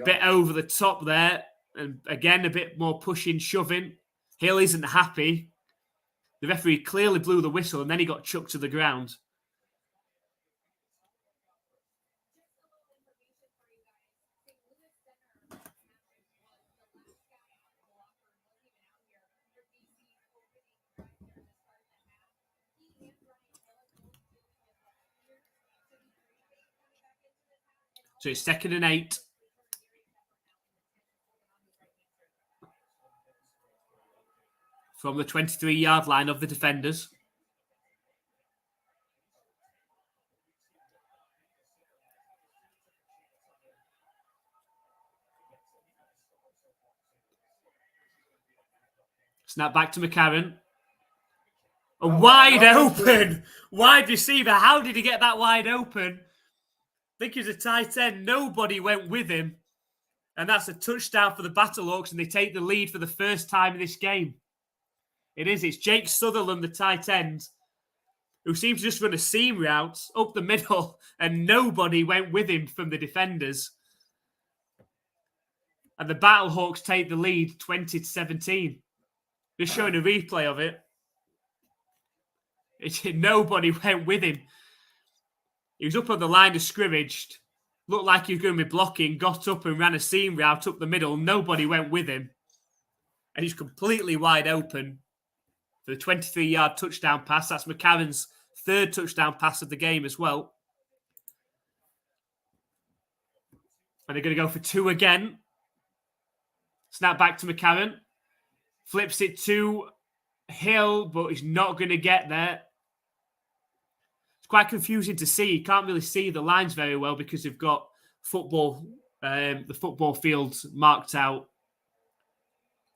Bit over the top there. And again, a bit more pushing, shoving. Hill isn't happy. The referee clearly blew the whistle and then he got chucked to the ground. So it's 2nd and 8. From the 23-yard line of the defenders. Snap back to McCarron. Wide open. Wide receiver. How did he get that wide open? I think he's a tight end. Nobody went with him. And that's a touchdown for the Battlehawks, and they take the lead for the first time in this game. It is. It's Jake Sutherland, the tight end, who seemed to just run a seam route up the middle, and nobody went with him from the defenders. And the Battlehawks take the lead 20-17. Just showing a replay of it. Nobody went with him. He was up on the line of scrimmage. Looked like he was going to be blocking. Got up and ran a seam route up the middle. Nobody went with him. And he's completely wide open for the 23-yard touchdown pass. That's McCarron's 3rd touchdown pass of the game as well. And they're going to go for 2 again. Snap back to McCarron. Flips it to Hill, but he's not going to get there. It's quite confusing to see. You can't really see the lines very well because they've got the football field marked out.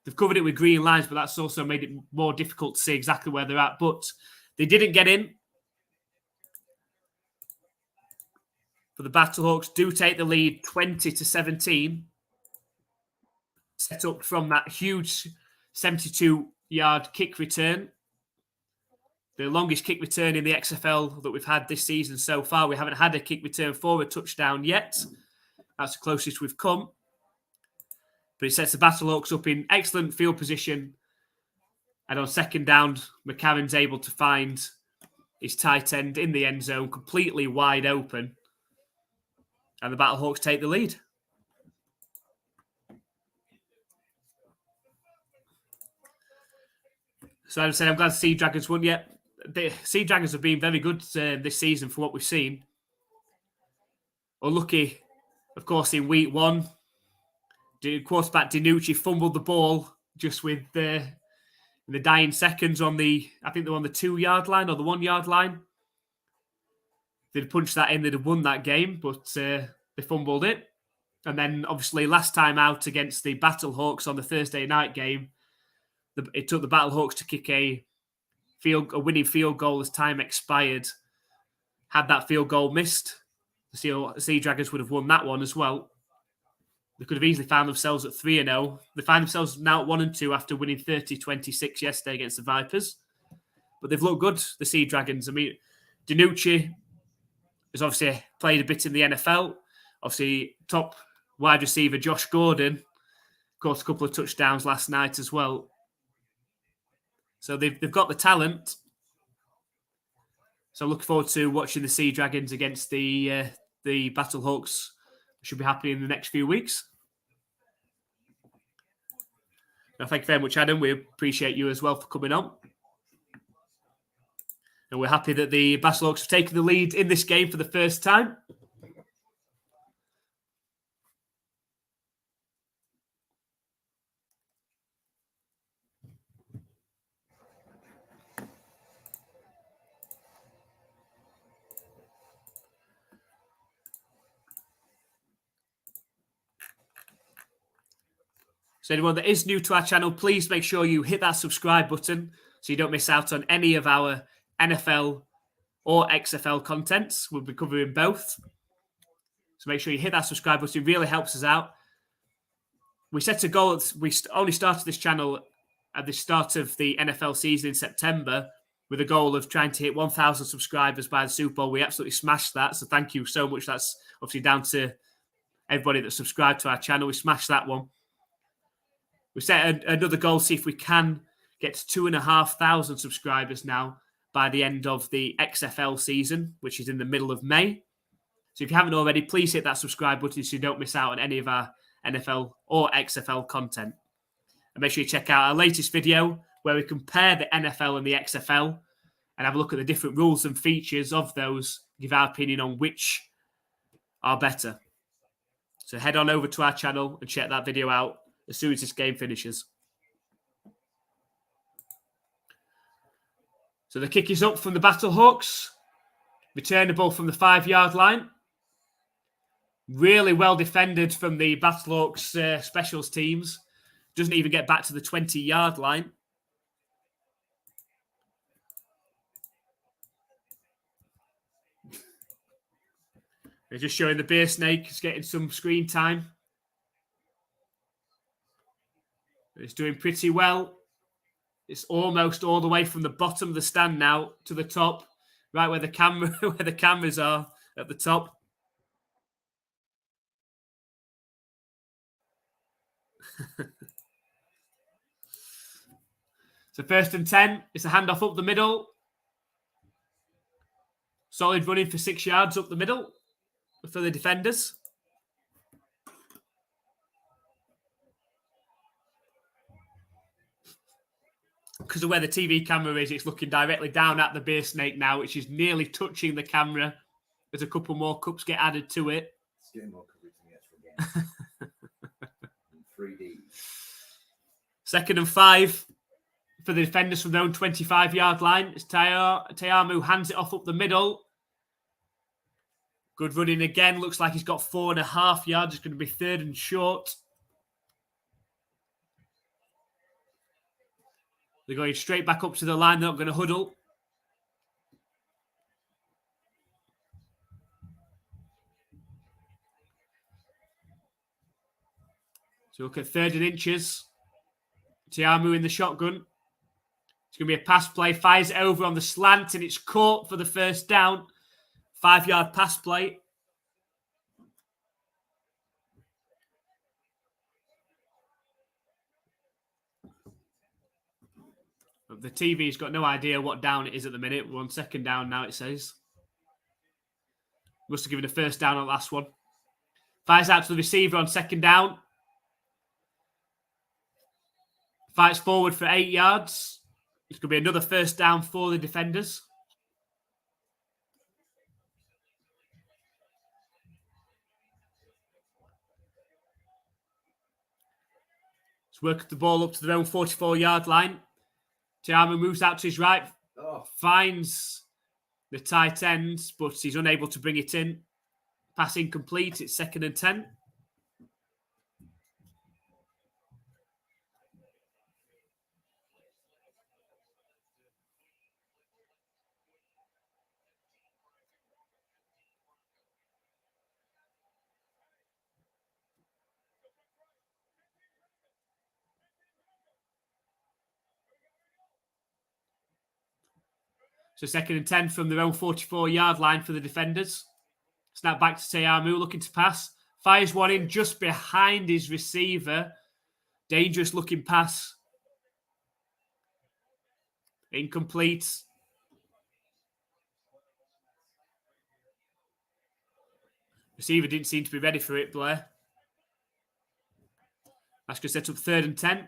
They've covered it with green lines, but that's also made it more difficult to see exactly where they're at. But they didn't get in. But the Battlehawks do take the lead 20-17. Set up from that huge 72-yard kick return. The longest kick return in the XFL that we've had this season so far. We haven't had a kick return for a touchdown yet. That's the closest we've come. But it sets the Battlehawks up in excellent field position. And on 2nd down, McCarron's able to find his tight end in the end zone, completely wide open. And the Battlehawks take the lead. So as I said, I'm glad the Sea Dragons won yet. The Sea Dragons have been very good this season for what we've seen. Unlucky, of course, in week 1. Quarterback DiNucci fumbled the ball just with in the dying seconds on I think they were on the 2-yard line or the 1-yard line. They'd punched that in, they'd have won that game, but they fumbled it. And then, obviously, last time out against the Battlehawks on the Thursday night game, it took the Battlehawks to kick a winning field goal as time expired. Had that field goal missed, The Sea Dragons would have won that one as well. They could have easily found themselves at 3-0. They find themselves now at 1-2 after winning 30-26 yesterday against the Vipers. But they've looked good, the Sea Dragons. I mean, Danucci has obviously played a bit in the NFL. Obviously, top wide receiver Josh Gordon caught a couple of touchdowns last night as well. So they've got the talent. So looking forward to watching the Sea Dragons against the Battlehawks. Should be happening in the next few weeks. Now, thank you very much, Adam. We appreciate you as well for coming on. And we're happy that the Battlehawks have taken the lead in this game for the first time. So anyone that is new to our channel, please make sure you hit that subscribe button so you don't miss out on any of our NFL or XFL contents. We'll be covering both. So make sure you hit that subscribe button. It really helps us out. We set a goal. We only started this channel at the start of the NFL season in September with a goal of trying to hit 1,000 subscribers by the Super Bowl. We absolutely smashed that. So thank you so much. That's obviously down to everybody that subscribed to our channel. We smashed that one. We set another goal, see if we can get to 2,500 subscribers now by the end of the XFL season, which is in the middle of May. So if you haven't already, please hit that subscribe button so you don't miss out on any of our NFL or XFL content. And make sure you check out our latest video where we compare the NFL and the XFL and have a look at the different rules and features of those, give our opinion on which are better. So head on over to our channel and check that video out as soon as this game finishes. So the kick is up from the Battlehawks. Return the ball from the 5-yard line. Really well defended from the Battlehawks specials teams. Doesn't even get back to the 20-yard line. They're just showing the beer snake is getting some screen time. It's doing pretty well. It's almost all the way from the bottom of the stand now to the top, right where the cameras are at the top. So 1st and 10. It's a handoff up the middle. Solid running for 6 yards up the middle for the defenders. Because of where the TV camera is, it's looking directly down at the beer snake now, which is nearly touching the camera as a couple more cups get added to it. It's getting more coverage than the actual game. In 3D. 2nd and 5 for the defenders from their own 25-yard line. It's Teamu hands it off up the middle. Good running again. Looks like he's got 4.5 yards. It's going to be 3rd and short. They're going straight back up to the line. They're not going to huddle. So look at 3rd and inches. Teamu in the shotgun. It's going to be a pass play. Fires it over on the slant and it's caught for the 1st down. 5-yard pass play. The TV's got no idea what down it is at the minute. We're on 2nd down now, it says. Must have given a 1st down on the last one. Fires out to the receiver on 2nd down. Fights forward for 8 yards. It's going to be another 1st down for the defenders. Let's work the ball up to their own 44-yard line. Teamu moves out to his right, finds the tight end, but he's unable to bring it in. Pass incomplete. It's 2nd and 10. So 2nd and 10 from their own 44-yard line for the defenders. Snap back to Teamu, looking to pass. Fires one in just behind his receiver. Dangerous looking pass. Incomplete. Receiver didn't seem to be ready for it, Blair. That's going to set up 3rd and 10.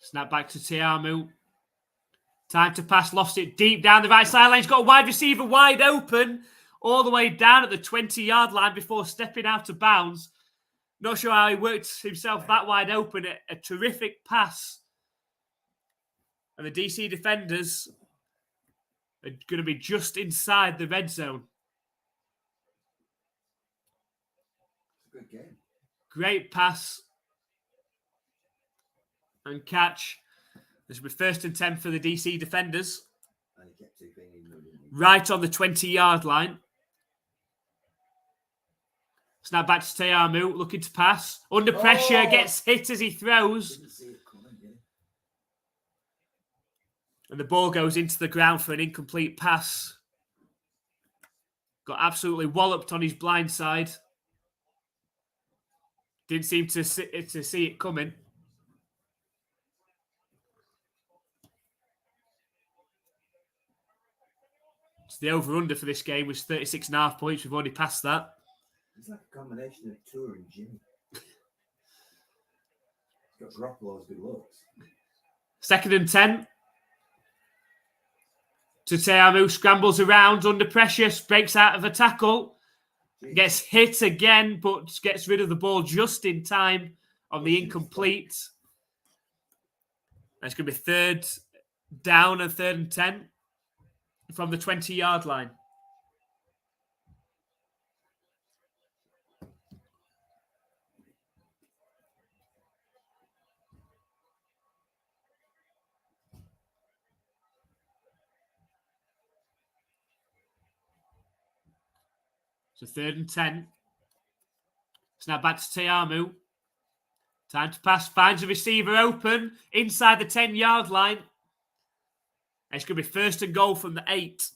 Snap back to Teamu. Time to pass, lost it deep down the right sideline. He's got a wide receiver wide open all the way down at the 20-yard line before stepping out of bounds. Not sure how he worked himself that wide open. A terrific pass. And the DC defenders are going to be just inside the red zone. Good game. Great pass and catch. This will be 1st and 10 for the DC defenders. And he kept it being right on the 20-yard line. Snap back to Teamu, looking to pass. Under pressure, gets hit as he throws. Didn't see it coming, did he? And the ball goes into the ground for an incomplete pass. Got absolutely walloped on his blind side. Didn't seem to see it coming. So the over-under for this game was 36.5 points. We've already passed that. It's like a combination of Tour and Jimmy. He's got Garoppolo's good looks. 2nd and 10. Teamu scrambles around under pressure, breaks out of a tackle, gets hit again, but gets rid of the ball just in time on the incomplete. It's going to be 3rd down and 3rd and 10 from the 20-yard line. So 3rd and 10. Snap back to Teamu. Time to pass. Finds a receiver open inside the 10-yard line. And it's going to be 1st and goal from the 8.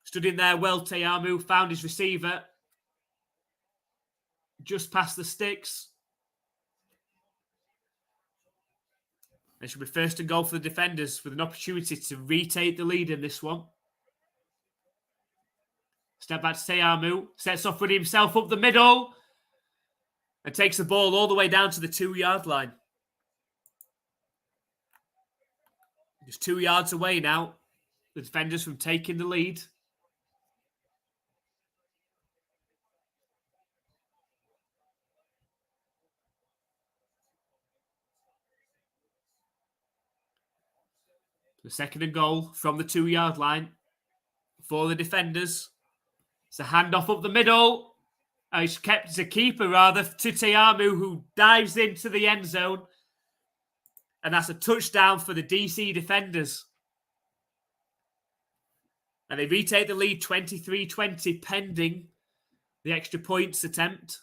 Stood in there well, Teamu. Found his receiver. Just past the sticks. It should be 1st and goal for the defenders with an opportunity to retake the lead in this one. Step back to Teamu. Sets off with himself up the middle. And takes the ball all the way down to the 2-yard line. Just 2 yards away now. The defenders from taking the lead. The 2nd and goal from the 2-yard line for the defenders. It's a handoff up the middle. It's kept as a keeper, rather, to Teamu, who dives into the end zone. And that's a touchdown for the DC defenders. And they retake the lead 23-20, pending the extra points attempt.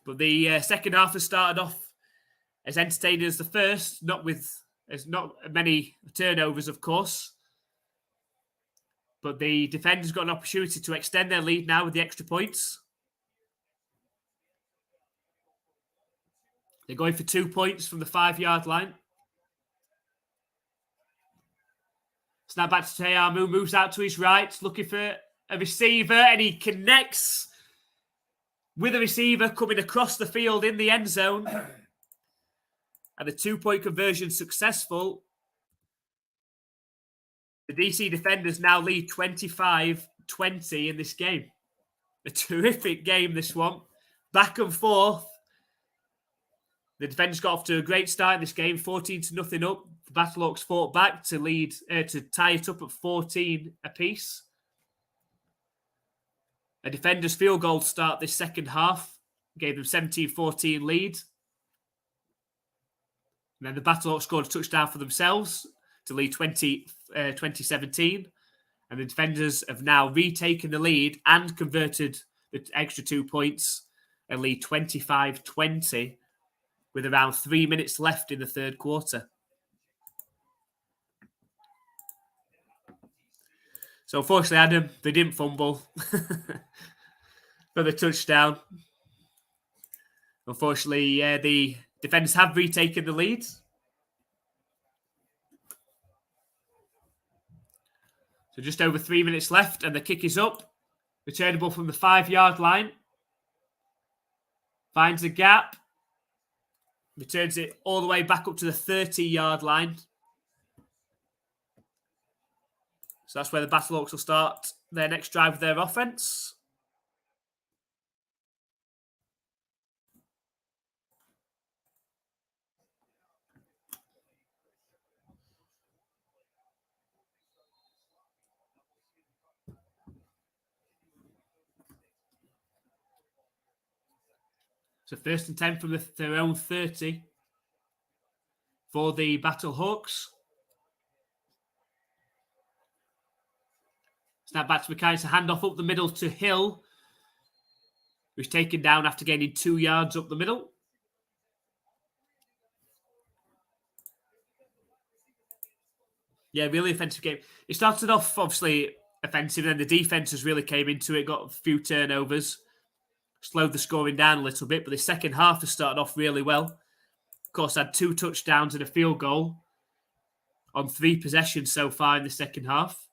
But the second half has started off as entertaining as the first, not many turnovers, of course. But the defenders got an opportunity to extend their lead now with the extra points. They're going for 2 points from the 5-yard line. Snap back to Teamu, moves out to his right, looking for a receiver, and he connects with a receiver coming across the field in the end zone. And the 2-point conversion successful. The DC defenders now lead 25-20 in this game. A terrific game, this one. Back and forth. The defenders got off to a great start in this game, 14-0 up. The Battlehawks fought back to tie it up at 14 apiece. A defenders' field goal to start this second half gave them 17-14 lead. And then the Battlehawks scored a touchdown for themselves to lead 2017. And the defenders have now retaken the lead and converted the extra 2 points and lead 25-20 with around 3 minutes left in the third quarter. So unfortunately, Adam, they didn't fumble for the touchdown. Unfortunately, the defenders have retaken the lead. So just over 3 minutes left, and the kick is up. Returnable from the 5-yard line. Finds a gap. Returns it all the way back up to the 30-yard line. So that's where the Battlehawks will start their next drive of their offense. So 1st and 10 from their own 30 for the Battlehawks. Snap back to McKay. It's a handoff up the middle to Hill, who's taken down after gaining 2 yards up the middle. Yeah, really offensive game. It started off, obviously, offensive, and then the defenses really came into it, got a few turnovers, slowed the scoring down a little bit, but the second half has started off really well. Of course, had 2 touchdowns and a field goal on 3 possessions so far in the second half.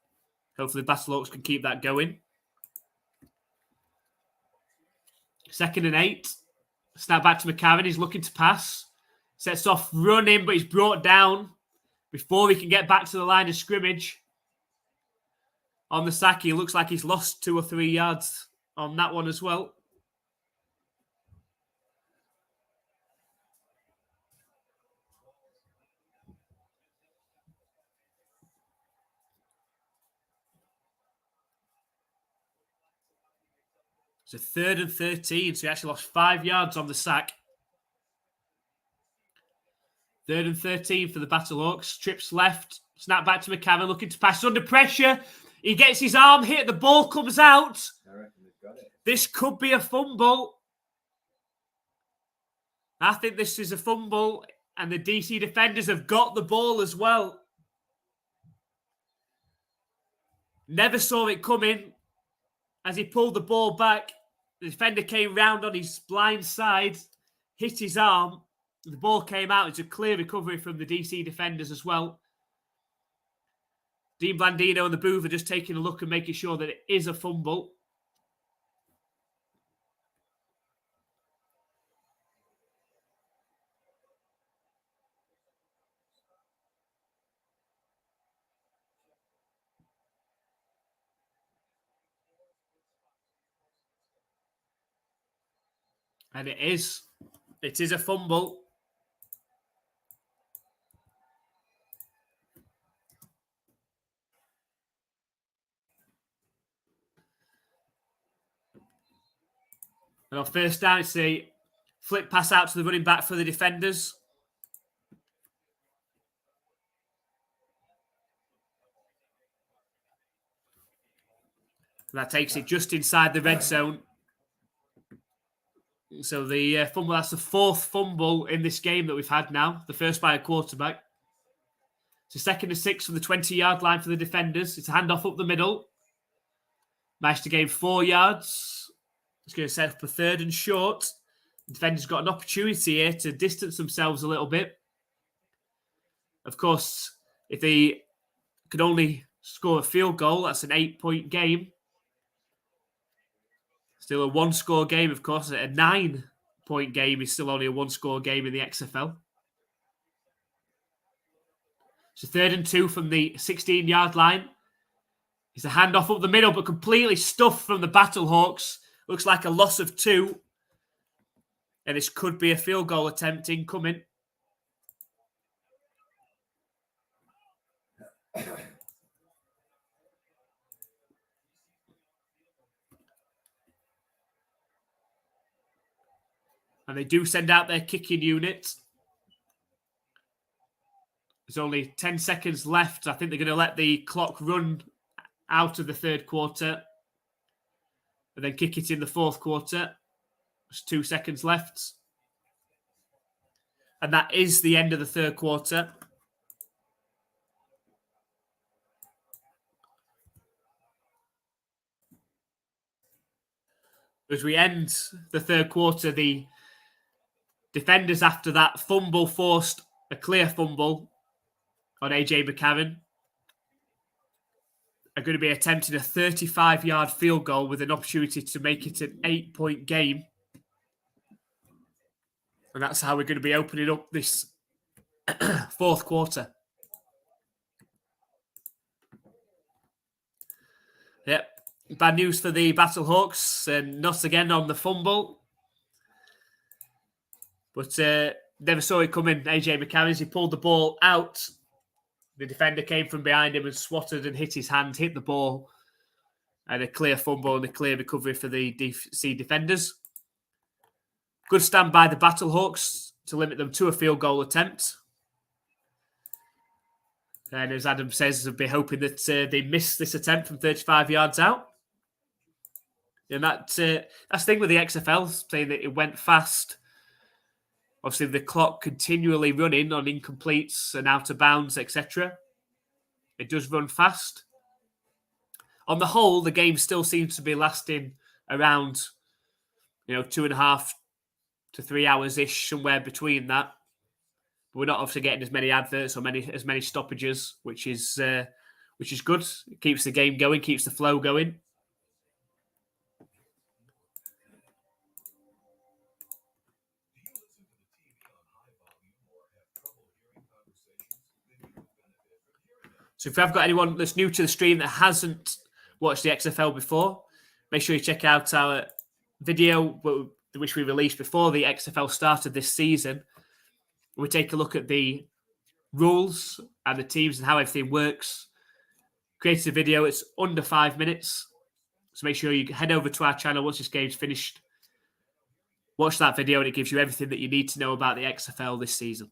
Hopefully, the Battlehawks can keep that going. 2nd and 8. Snap back to McCarron. He's looking to pass. Sets off running, but he's brought down before he can get back to the line of scrimmage. On the sack, he looks like he's lost 2 or 3 yards on that one as well. So 3rd and 13, so he actually lost 5 yards on the sack. 3rd and 13 for the Battlehawks. Trips left. Snap back to McCarron, looking to pass under pressure. He gets his arm hit. The ball comes out. I reckon we've got it. This could be a fumble. I think this is a fumble, and the DC defenders have got the ball as well. Never saw it coming. As he pulled the ball back, the defender came round on his blind side, hit his arm. The ball came out. It's a clear recovery from the DC defenders as well. Dean Blandino and the booth are just taking a look and making sure that it is a fumble. And it is. It is a fumble. And on first down, it's a flip pass out to the running back for the defenders. And that takes it just inside the red zone. So the fumble, that's the 4th fumble in this game that we've had now. The first by a quarterback. So 2nd and 6 from the 20-yard line for the defenders. It's a handoff up the middle. Managed to gain 4 yards. It's going to set up a 3rd and short. The defenders got an opportunity here to distance themselves a little bit. Of course, if they could only score a field goal, that's an 8-point game. Still a 1-score game, of course. A 9-point game is still only a 1-score game in the XFL. So 3rd and 2 from the 16-yard line. It's a handoff up the middle, but completely stuffed from the Battlehawks. Looks like a loss of 2. And this could be a field goal attempt incoming. And they do send out their kicking unit. There's only 10 seconds left. I think they're going to let the clock run out of the third quarter and then kick it in the fourth quarter. There's 2 seconds left. And that is the end of the third quarter. As we end the third quarter, the defenders after that fumble forced a clear fumble on AJ McCarron. Are going to be attempting a 35-yard field goal with an opportunity to make it an 8-point game. And that's how we're going to be opening up this fourth quarter. Yep. Bad news for the Battlehawks, and not again on the fumble. But never saw it coming, AJ McCarron, as he pulled the ball out. The defender came from behind him and swatted and hit his hand, hit the ball. And a clear fumble and a clear recovery for the DC defenders. Good stand by the Battlehawks to limit them to a field goal attempt. And as Adam says, they'll be hoping that they miss this attempt from 35 yards out. And that's the thing with the XFL, saying that it went fast. Obviously, the clock continually running on incompletes and out of bounds, etc. It does run fast. On the whole, the game still seems to be lasting around, 2.5 to 3 hours-ish, somewhere between that. But we're not obviously getting as many adverts or as many stoppages, which is good. It keeps the game going, keeps the flow going. So if we have got anyone that's new to the stream that hasn't watched the XFL before, make sure you check out our video which we released before the XFL started this season. We take a look at the rules and the teams and how everything works. Created a video. It's under 5 minutes. So make sure you head over to our channel once this game's finished. Watch that video and it gives you everything that you need to know about the XFL this season.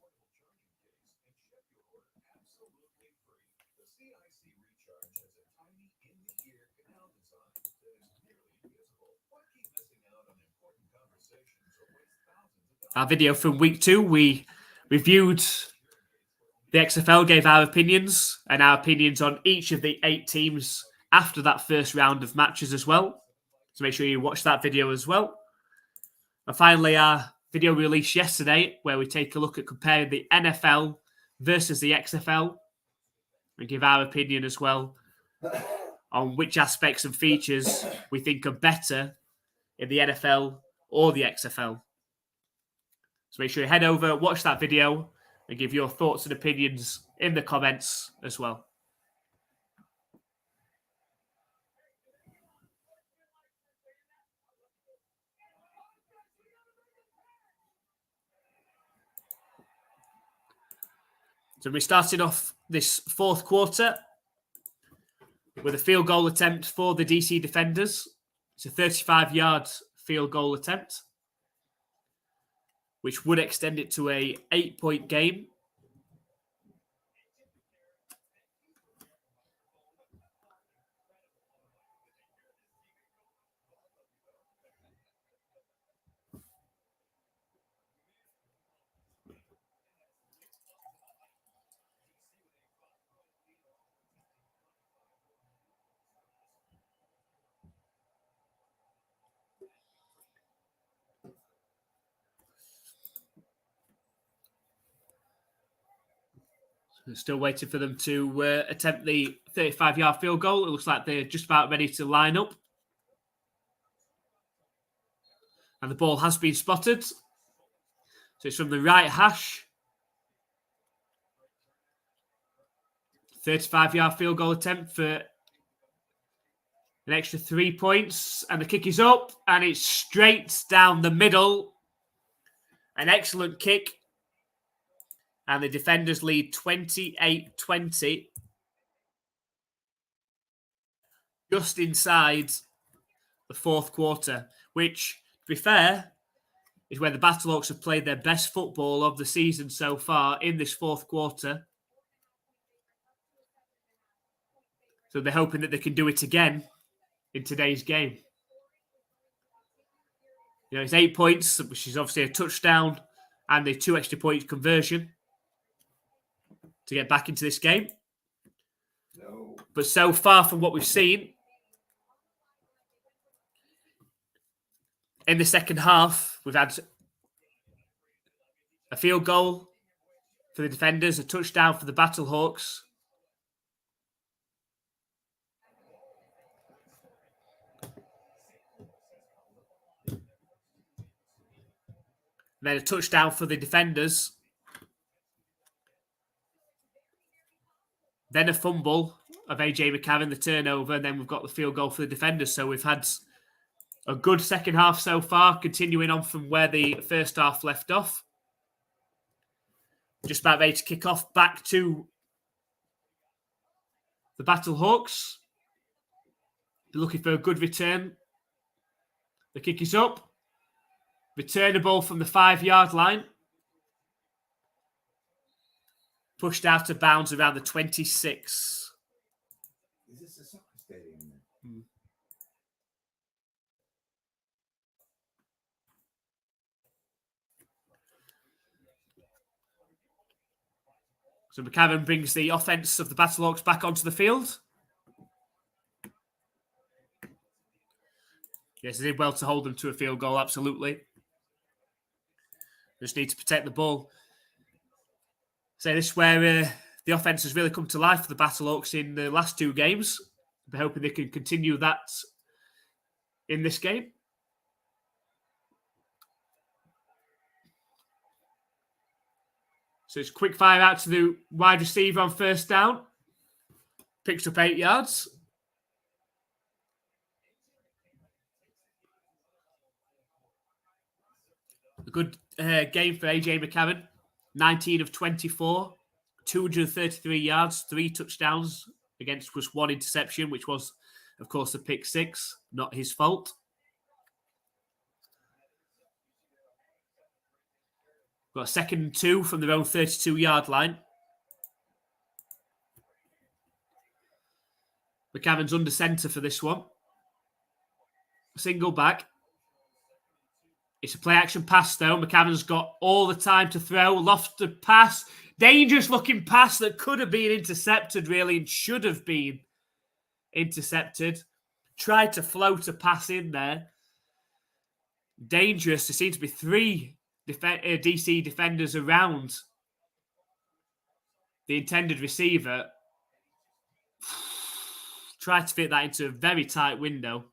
Our video from week 2, we reviewed the XFL, gave our opinions and our opinions on each of the 8 teams after that first round of matches as well. So make sure you watch that video as well. And finally, our video released yesterday where we take a look at comparing the NFL versus the XFL and give our opinion as well on which aspects and features we think are better in the NFL or the XFL. So make sure you head over, watch that video, and give your thoughts and opinions in the comments as well. So we're starting off this fourth quarter with a field goal attempt for the DC defenders. It's a 35-yard field goal attempt, which would extend it to a 8-point game. Still waiting for them to attempt the 35-yard field goal. It looks like they're just about ready to line up. And the ball has been spotted. So it's from the right hash. 35-yard field goal attempt for an extra 3 points. And the kick is up. And it's straight down the middle. An excellent kick. And the defenders lead 28-20. Just inside the fourth quarter, which, to be fair, is where the Battlehawks have played their best football of the season so far in this fourth quarter. So they're hoping that they can do it again in today's game. You know, it's 8 points, which is obviously a touchdown and a 2 extra point conversion to get back into this game. No. But so far from what we've seen, in the second half, we've had a field goal for the defenders, a touchdown for the Battlehawks. Then a touchdown for the defenders. Then a fumble of AJ McCarron, the turnover, and then we've got the field goal for the defenders. So we've had a good second half so far, continuing on from where the first half left off. Just about ready to kick off back to the Battlehawks. They're looking for a good return. The kick is up. Returnable from the 5-yard line. Pushed out of bounds around the 26. Is this a soccer stadium then? So McCarron brings the offense of the Battlehawks back onto the field. Yes, they did well to hold them to a field goal, absolutely. Just need to protect the ball. So this is where the offense has really come to life for the Battlehawks in the last 2 games. We're hoping they can continue that in this game. So it's quick fire out to the wide receiver on first down. Picks up 8 yards. A good game for AJ McCarron. 19 of 24, 233 yards, 3 touchdowns against just 1 interception, which was, of course, a pick 6, not his fault. Got a 2nd and 2 from their own 32-yard line. McCarron's under centre for this one. Single back. It's a play-action pass, though. McCarron's got all the time to throw. Lofted pass. Dangerous-looking pass that could have been intercepted, really, and should have been intercepted. Tried to float a pass in there. Dangerous. There seems to be 3 DC defenders around the intended receiver. Tried to fit that into a very tight window.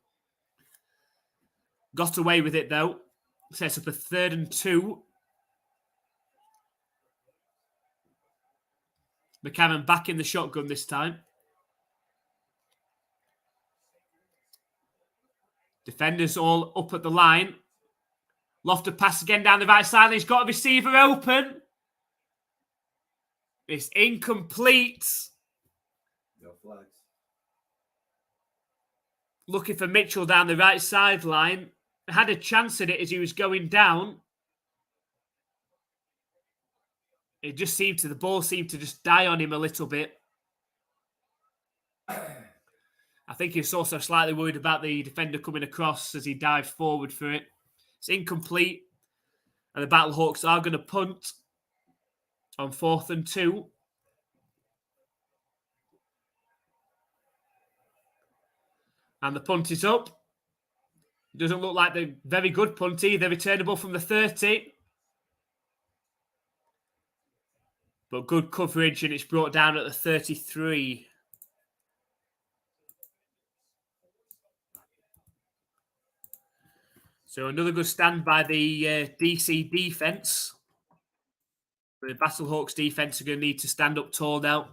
Got away with it, though. Sets up a 3rd and 2. McCarron back in the shotgun this time. Defenders all up at the line. Lofted pass again down the right side. He's got a receiver open. It's incomplete. No flags. Looking for Mitchell down the right sideline. Had a chance at it as he was going down. It just seemed to, the ball seemed to just die on him a little bit. I think he was also slightly worried about the defender coming across as he dived forward for it. It's incomplete. And the Battlehawks are going to punt on 4th and 2. And the punt is up. Doesn't look like the very good punt either. Returnable from the 30. But good coverage, and it's brought down at the 33. So another good stand by the DC defense. The Battlehawks defense are going to need to stand up tall now.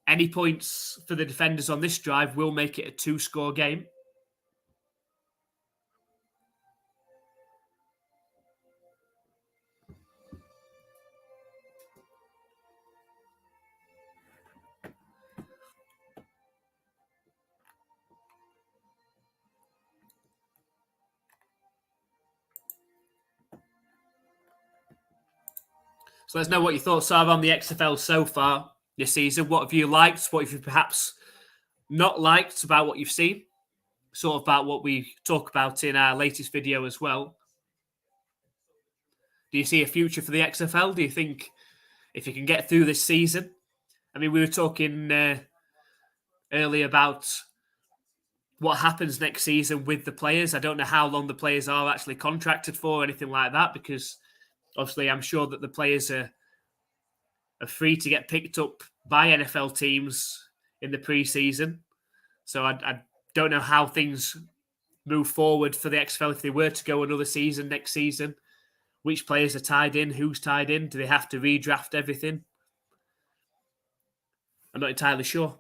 Any points for the defenders on this drive will make it a 2-score game. So let's know what your thoughts are on the XFL so far. this season. What have you liked? What have you perhaps not liked about what you've seen? Sort of about what we talk about in our latest video as well. Do you see a future for the XFL? Do you think if you can get through this season? I mean, we were talking earlier about what happens next season with the players. I don't know how long the players are actually contracted for or anything like that, because obviously I'm sure that the players are free to get picked up by NFL teams in the pre-season. So I don't know how things move forward for the XFL if they were to go another season next season. Which players are tied in? Who's tied in? Do they have to redraft everything? I'm not entirely sure.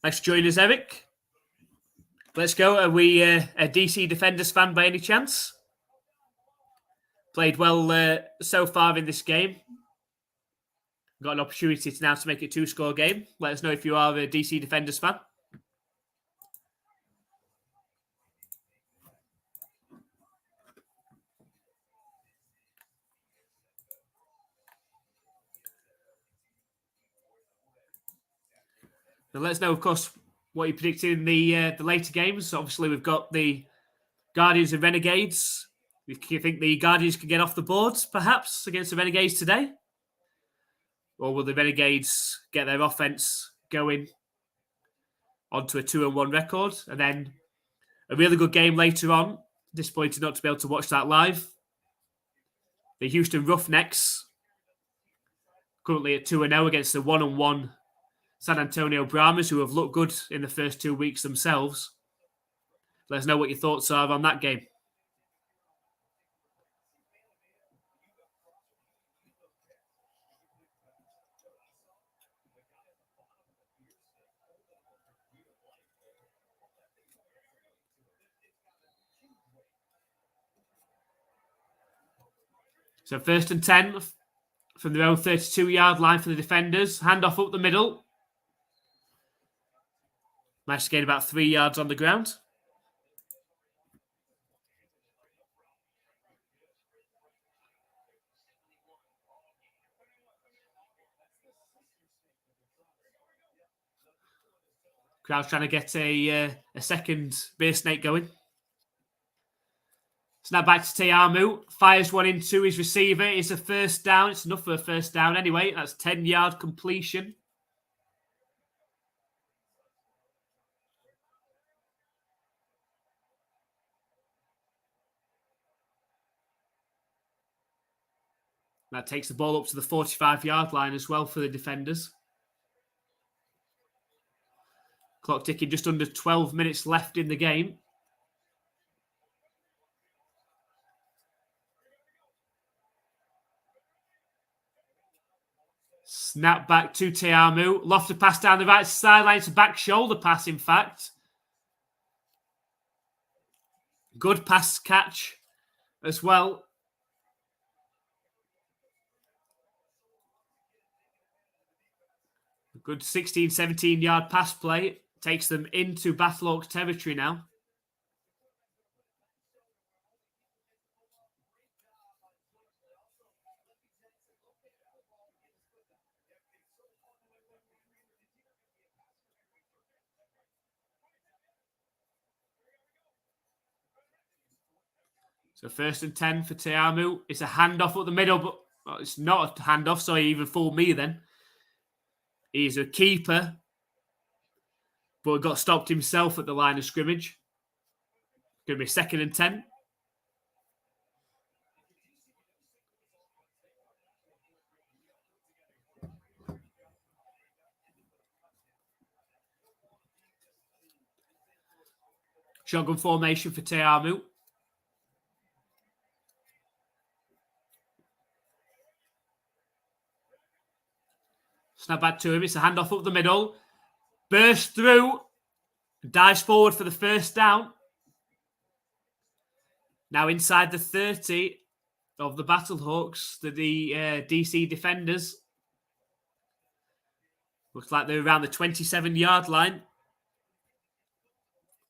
Thanks for joining us, Eric. Let's go. Are we a DC Defenders fan by any chance? Played well so far in this game. Got an opportunity now to make it a 2-score game. Let us know if you are a DC Defenders fan. And let us know, of course, what you predicted in the later games. Obviously, we've got the Guardians and Renegades. Do you think the Guardians can get off the board, perhaps, against the Renegades today? Or will the Renegades get their offense going onto a 2-1 record? And then a really good game later on. Disappointed not to be able to watch that live. The Houston Roughnecks, currently at 2-0 against the 1-1 San Antonio Brahmas, who have looked good in the first 2 weeks themselves. Let us know what your thoughts are on that game. So 1st and 10 from their own 32-yard line for the defenders. Handoff up the middle. Managed to gain about 3 yards on the ground. Crowd's trying to get a second beer snake going. Snap back to Teamu. Fires one into his receiver. It's a first down. It's enough for a first down anyway. That's 10-yard completion. That takes the ball up to the 45-yard line as well for the defenders. Clock ticking, just under 12 minutes left in the game. Snap back to Teamu. Lofted pass down the right sideline. It's a back shoulder pass, in fact. Good pass catch as well. A good 16, 17-yard pass play. Takes them into Battlehawks territory now. So 1st and 10 for Teamu. It's a handoff up the middle, but well, it's not a handoff, so he even fooled me then. He's a keeper, but got stopped himself at the line of scrimmage. Going to be 2nd and 10. Shotgun formation for Teamu. Snap back to him. It's a handoff up the middle. Burst through. Dives forward for the first down. Now inside the 30 of the Battlehawks, the DC defenders. Looks like they're around the 27-yard line.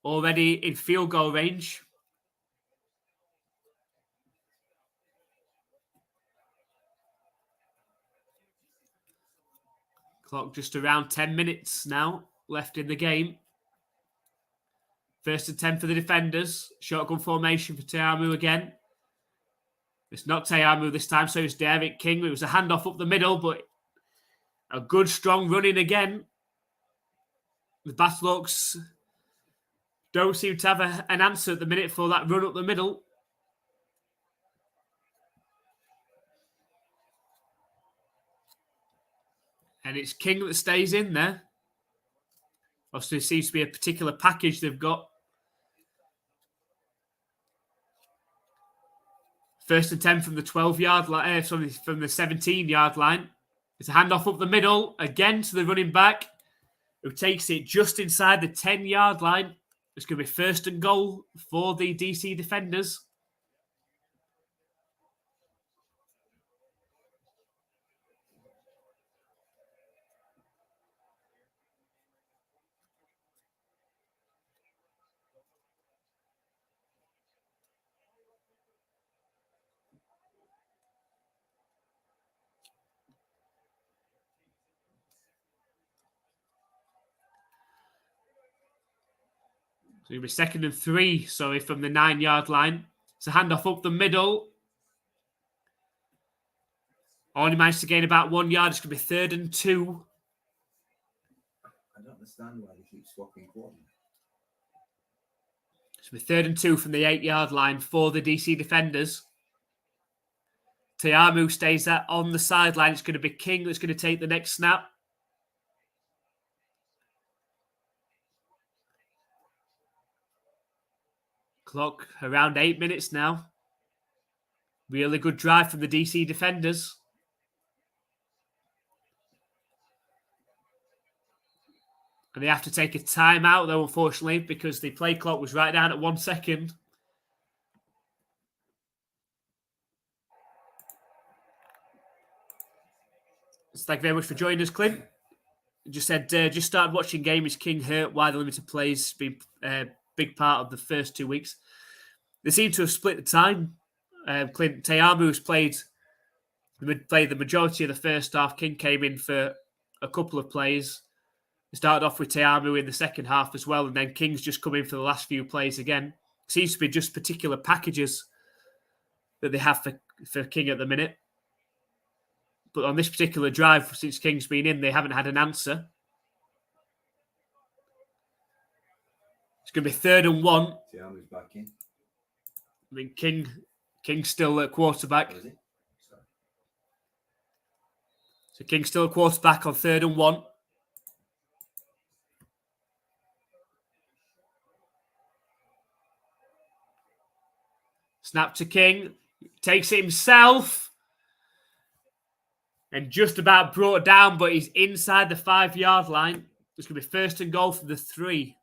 already in field goal range. Clock just around 10 minutes now left in the game. 1st and 10 for the defenders. Shotgun formation for Teamu again. It's not Teamu this time, so it's Derek King. It was a handoff up the middle, but a good, strong run in again. The Battlehawks don't seem to have an answer at the minute for that run up the middle. And it's King that stays in there. Obviously, it seems to be a particular package they've got. 1st and 10 from the 12-yard line, from the 17-yard line. It's a handoff up the middle, again to the running back, who takes it just inside the 10-yard line. It's going to be 1st and goal for the DC defenders. So it'll be 2nd and 3, from the 9-yard line. It's a handoff up the middle. Only managed to gain about 1 yard. It's going to be 3rd and 2. I don't understand why they keep swapping quarterbacks. It's going to be 3rd and 2 from the 8-yard line for the DC defenders. Teamu stays on the sideline. It's going to be King that's going to take the next snap. Clock around 8 minutes now. Really good drive from the DC defenders. And they have to take a timeout, though, unfortunately, because the play clock was right down at 1 second. Thank you very much for joining us, Clint. Just said, just started watching game. Is King hurt? Why the limited plays been a big part of the first 2 weeks? They seem to have split the time. Clint Teamu's played the majority of the first half. King came in for a couple of plays. They started off with Teamu in the second half as well, and then King's just come in for the last few plays again. Seems to be just particular packages that they have for King at the minute. But on this particular drive, since King's been in, they haven't had an answer. It's going to be 3rd and 1. Teamu's back in. I mean, King's still at quarterback. Oh, is it? Sorry. So King's still a quarterback on 3rd and 1. Snap to King. Takes it himself. And just about brought down, but he's inside the 5-yard line. It's going to be 1st and goal from the 3.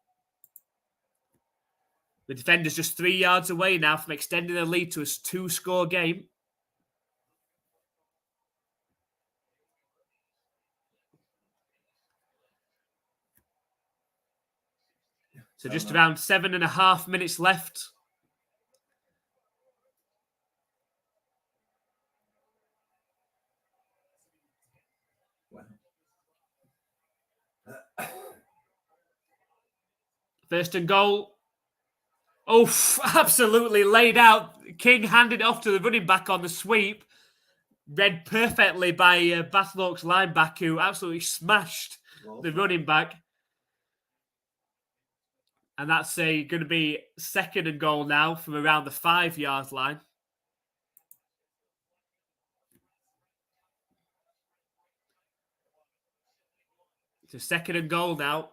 The defender's just 3 yards away now from extending their lead to a 2-score game. So just around 7.5 minutes left. First and goal. Oh, absolutely laid out. King handed it off to the running back on the sweep. Read perfectly by Battlehawks linebacker, who absolutely smashed the running back. And that's going to be 2nd and goal now from around the 5-yard line. So 2nd and goal now.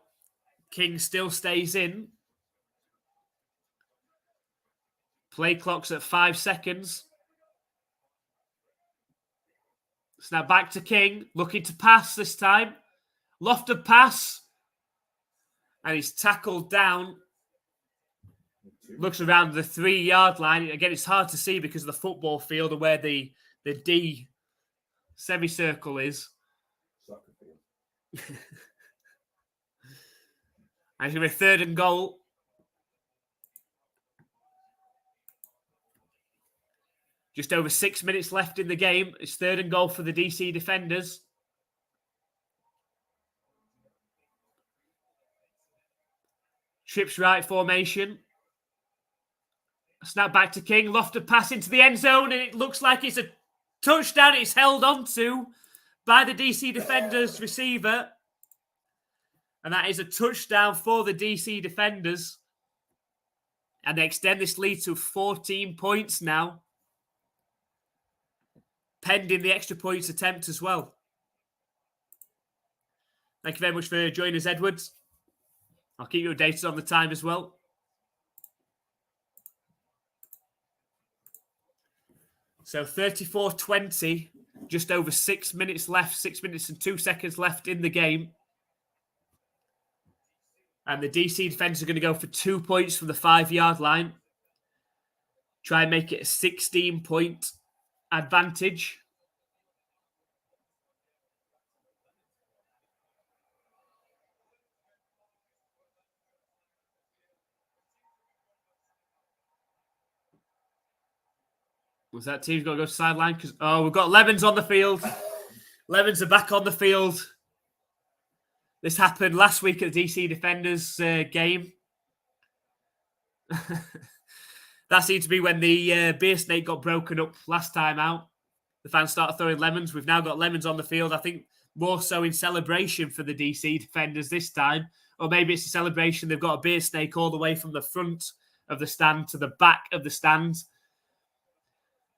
King still stays in. Play clock's at 5 seconds. Snap back to King. Looking to pass this time. Lofted pass. And he's tackled down. Looks around the 3-yard line. Again, it's hard to see because of the football field and where the D semicircle is. And it's going to be 3rd and goal Just over 6 minutes left in the game. It's 3rd and goal for the DC defenders. Trips right formation. Snap back to King. Lofted pass into the end zone, and it looks like it's a touchdown. It's held on to by the DC defenders receiver. And that is a touchdown for the DC defenders. And they extend this lead to 14 points now, pending the extra points attempt as well. Thank you very much for joining us, Edwards. I'll keep you updated on the time as well. So 34-20, just over 6 minutes left, 6 minutes and 2 seconds left in the game. And the DC defenders are going to go for 2 points from the 5-yard line. Try and make it a 16-point advantage. Was that team's got to go to sideline? Because we've got Lemons on the field. Lemons are back on the field. This happened last week at the DC Defenders game. That seemed to be when the beer snake got broken up last time out. The fans started throwing lemons. We've now got Lemons on the field. I think more so in celebration for the DC Defenders this time. Or maybe it's a celebration. They've got a beer snake all the way from the front of the stand to the back of the stand.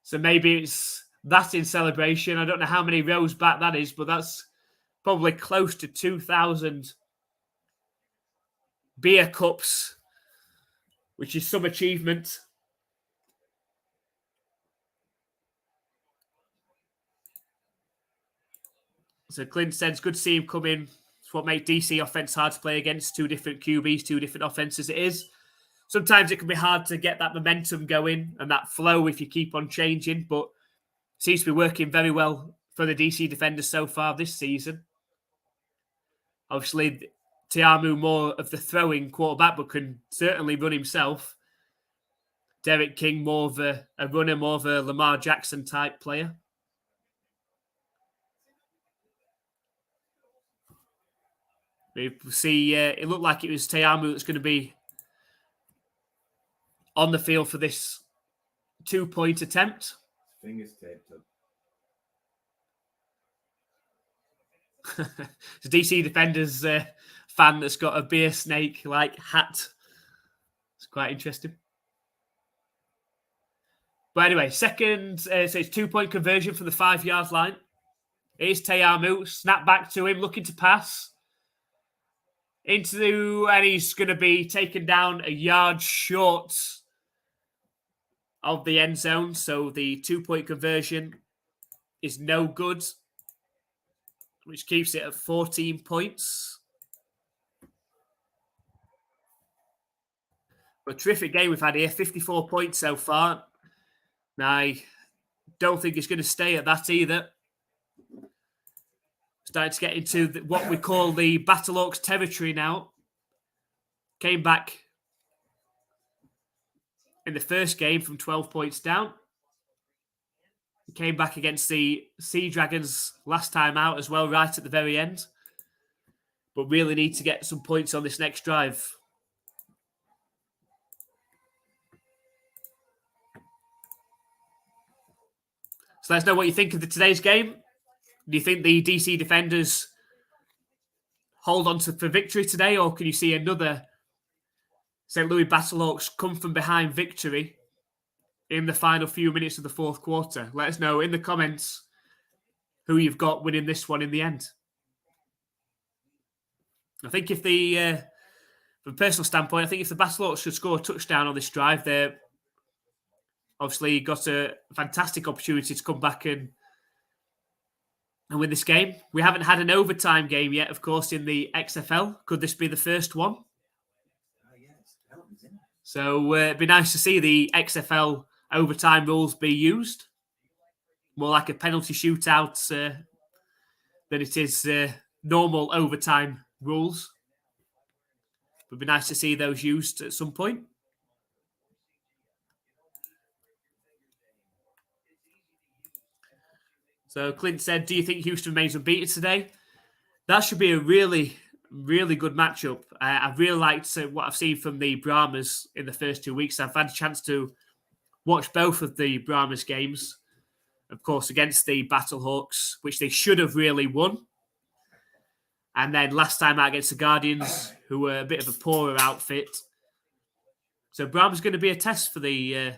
So maybe it's that in celebration. I don't know how many rows back that is, but that's probably close to 2,000 beer cups, which is some achievement. So Clint says, good to see him come in. It's what makes DC offense hard to play against. 2 different QBs, 2 different offenses it is. Sometimes it can be hard to get that momentum going and that flow if you keep on changing, but it seems to be working very well for the DC defenders so far this season. Obviously, Tiamu more of the throwing quarterback, but can certainly run himself. Derek King more of a runner, more of a Lamar Jackson type player. We see it looked like it was Tiamu that's going to be on the field for this 2-point attempt. Fingers taped up. The DC Defenders fan that's got a beer snake-like hat. It's quite interesting. But anyway, second, so it's 2-point conversion from the 5-yard line. Here's Tiamu, snap back to him, looking to pass. And he's going to be taken down a yard short of the end zone. So the 2-point conversion is no good, which keeps it at 14 points. A terrific game we've had here, 54 points so far. Now, I don't think it's going to stay at that either. Starting to get into what we call the Battlehawks territory now. Came back in the first game from 12 points down. Came back against the Sea Dragons last time out as well, right at the very end. But really need to get some points on this next drive. So let us know what you think of today's game. Do you think the DC Defenders hold on for victory today, or can you see another St Louis Battlehawks come from behind victory in the final few minutes of the fourth quarter? Let us know in the comments who you've got winning this one in the end. I think if from a personal standpoint, I think if the Battlehawks could score a touchdown on this drive, they're obviously got a fantastic opportunity to come back and win this game. We haven't had an overtime game yet, of course, in the XFL. Could this be the first one? So it'd be nice to see the XFL overtime rules be used. More like a penalty shootout than it is normal overtime rules. It would be nice to see those used at some point. So Clint said, do you think Houston remains unbeaten today? That should be a really, really good matchup. I've really liked what I've seen from the Brahmas in the first 2 weeks. I've had a chance to watch both of the Brahmas games, of course, against the Battlehawks, which they should have really won. And then last time out against the Guardians, who were a bit of a poorer outfit. So Brahma's going to be a test for the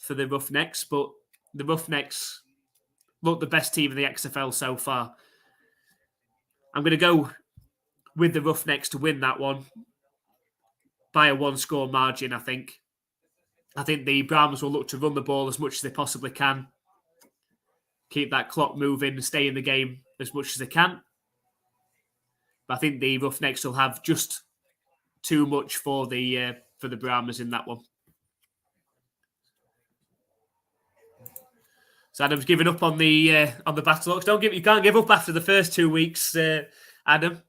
Roughnecks, but the Roughnecks look the best team in the XFL so far. I'm going to go with the Roughnecks to win that one by a one-score margin, I think. I think the Brahmas will look to run the ball as much as they possibly can, keep that clock moving and stay in the game as much as they can. But I think the Roughnecks will have just too much for the Brahmas in that one. So Adam's given up on the Battlehawks. You can't give up after the first 2 weeks, Adam.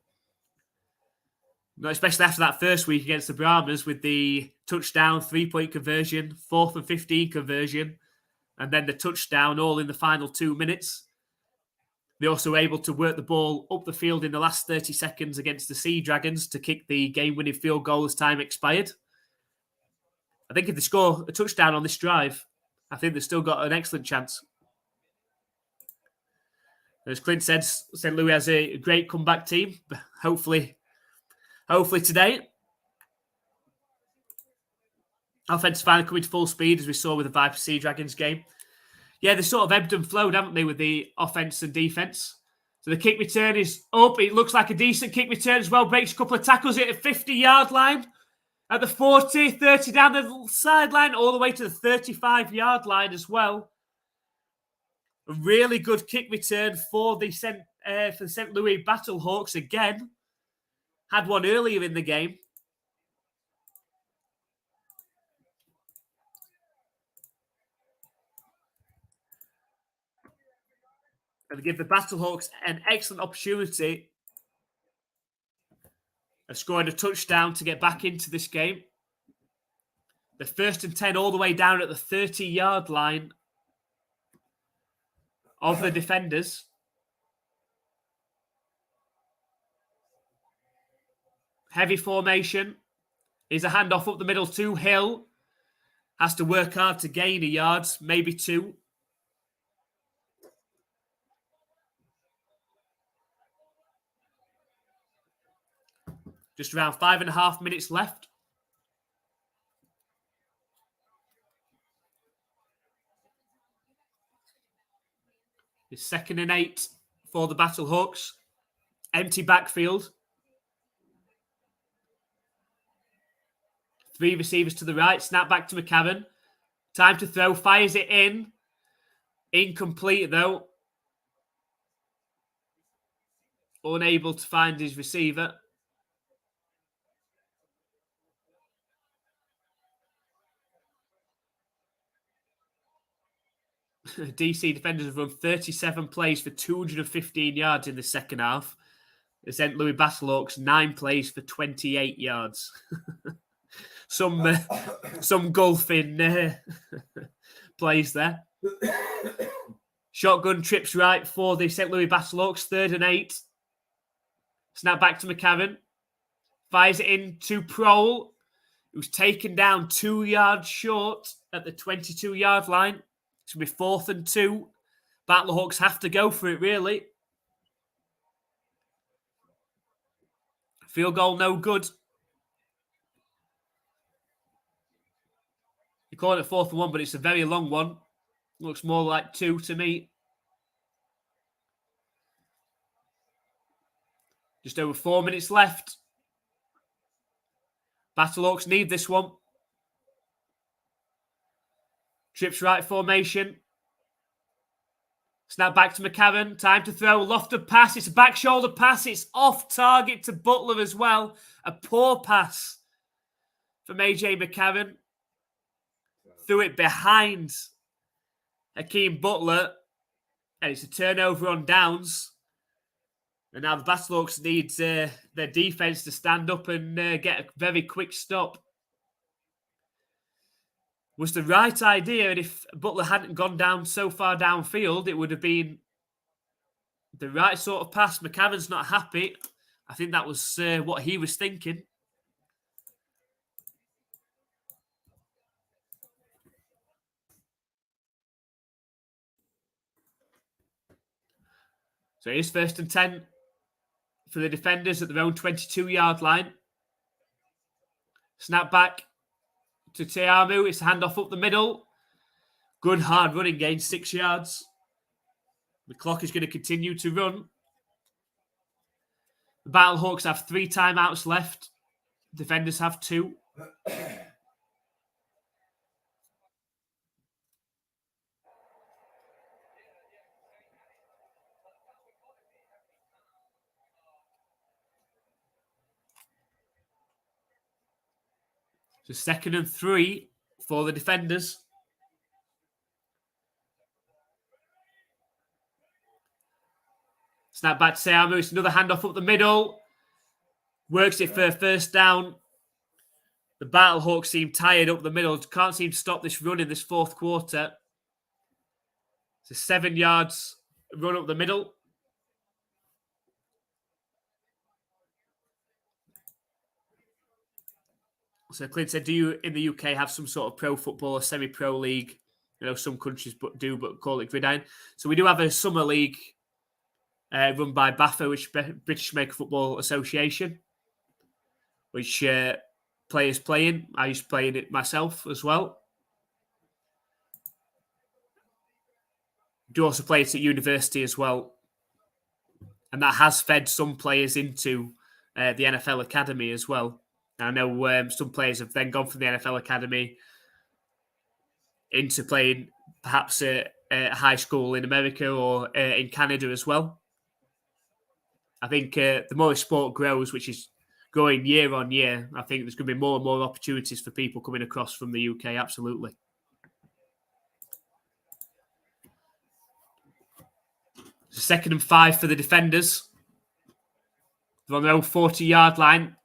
Especially after that first week against the Brahmas with the touchdown, 3-point conversion, 4th and 15 conversion, and then the touchdown all in the final 2 minutes. They're also able to work the ball up the field in the last 30 seconds against the Sea Dragons to kick the game-winning field goal as time expired. I think if they score a touchdown on this drive, I think they've still got an excellent chance. As Clint said, St. Louis has a great comeback team. Hopefully today. Offense finally coming to full speed, as we saw with the Viper Sea Dragons game. Yeah, they sort of ebbed and flowed, haven't they, with the offense and defense? So the kick return is up. It looks like a decent kick return as well. Breaks a couple of tackles at the 50-yard line. At the 40, 30 down the sideline, all the way to the 35-yard line as well. A really good kick return for the St. Louis Battlehawks again. Had one earlier in the game. And give the Battlehawks an excellent opportunity of scoring a touchdown to get back into this game. The 1st and 10 all the way down at the 30-yard line of the defenders. Heavy formation. Is a handoff up the middle to Hill. Has to work hard to gain a yard, maybe 2. Just around 5.5 minutes left. It's 2nd and 8 for the Battlehawks. Empty backfield. 3 receivers to the right. Snap back to McCarron. Time to throw. Fires it in. Incomplete, though. Unable to find his receiver. DC defenders have run 37 plays for 215 yards in the second half. The St. Louis Battlehawks, 9 plays for 28 yards. some golfing plays there. Shotgun trips right for the St. Louis Battlehawks, 3rd and 8. Snap back to McCarron. Fires it in to Prohl, who's taken down 2 yards short at the 22-yard line. It's going to be 4th and 2. Battlehawks have to go for it, really. Field goal, no good. You're calling it 4th and 1, but it's a very long one. Looks more like 2 to me. Just over 4 minutes left. Battlehawks need this one. Trips right formation. Snap back to McCarron. Time to throw. Lofted pass. It's a back shoulder pass. It's off target to Butler as well. A poor pass from AJ McCarron. Threw it behind Hakeem Butler. And it's a turnover on downs. And now the Battlehawks need their defense to stand up and get a very quick stop. Was the right idea, and if Butler hadn't gone down so far downfield, it would have been The right sort of pass. McCannon's not happy. I think that was what he was thinking. So it is 1st and 10 for the defenders at their own 22-yard line. Snap back to Tiamu. It's a handoff up the middle. Good hard running gain, 6 yards. The clock is going to continue to run. The Battlehawks have 3 timeouts left. Defenders have 2. So 2nd and 3 for the defenders. Snap back to Tiamu. It's another handoff up the middle. Works it for a 1st down. The Battlehawks seem tired up the middle. Can't seem to stop this run in this 4th quarter. It's a 7 yards run up the middle. So Clint said, do you in the UK have some sort of pro football or semi-pro league? Some countries do, but call it gridiron. So we do have a summer league run by BAFA, which is British American Football Association, which players play in. I used to play in it myself as well. Do also play it at university as well. And that has fed some players into the NFL Academy as well. I know some players have then gone from the NFL Academy into playing perhaps at high school in America or in Canada as well. I think the more the sport grows, which is growing year on year, I think there's going to be more and more opportunities for people coming across from the UK, absolutely. So 2nd and 5 for the defenders. They're on their own 40-yard line.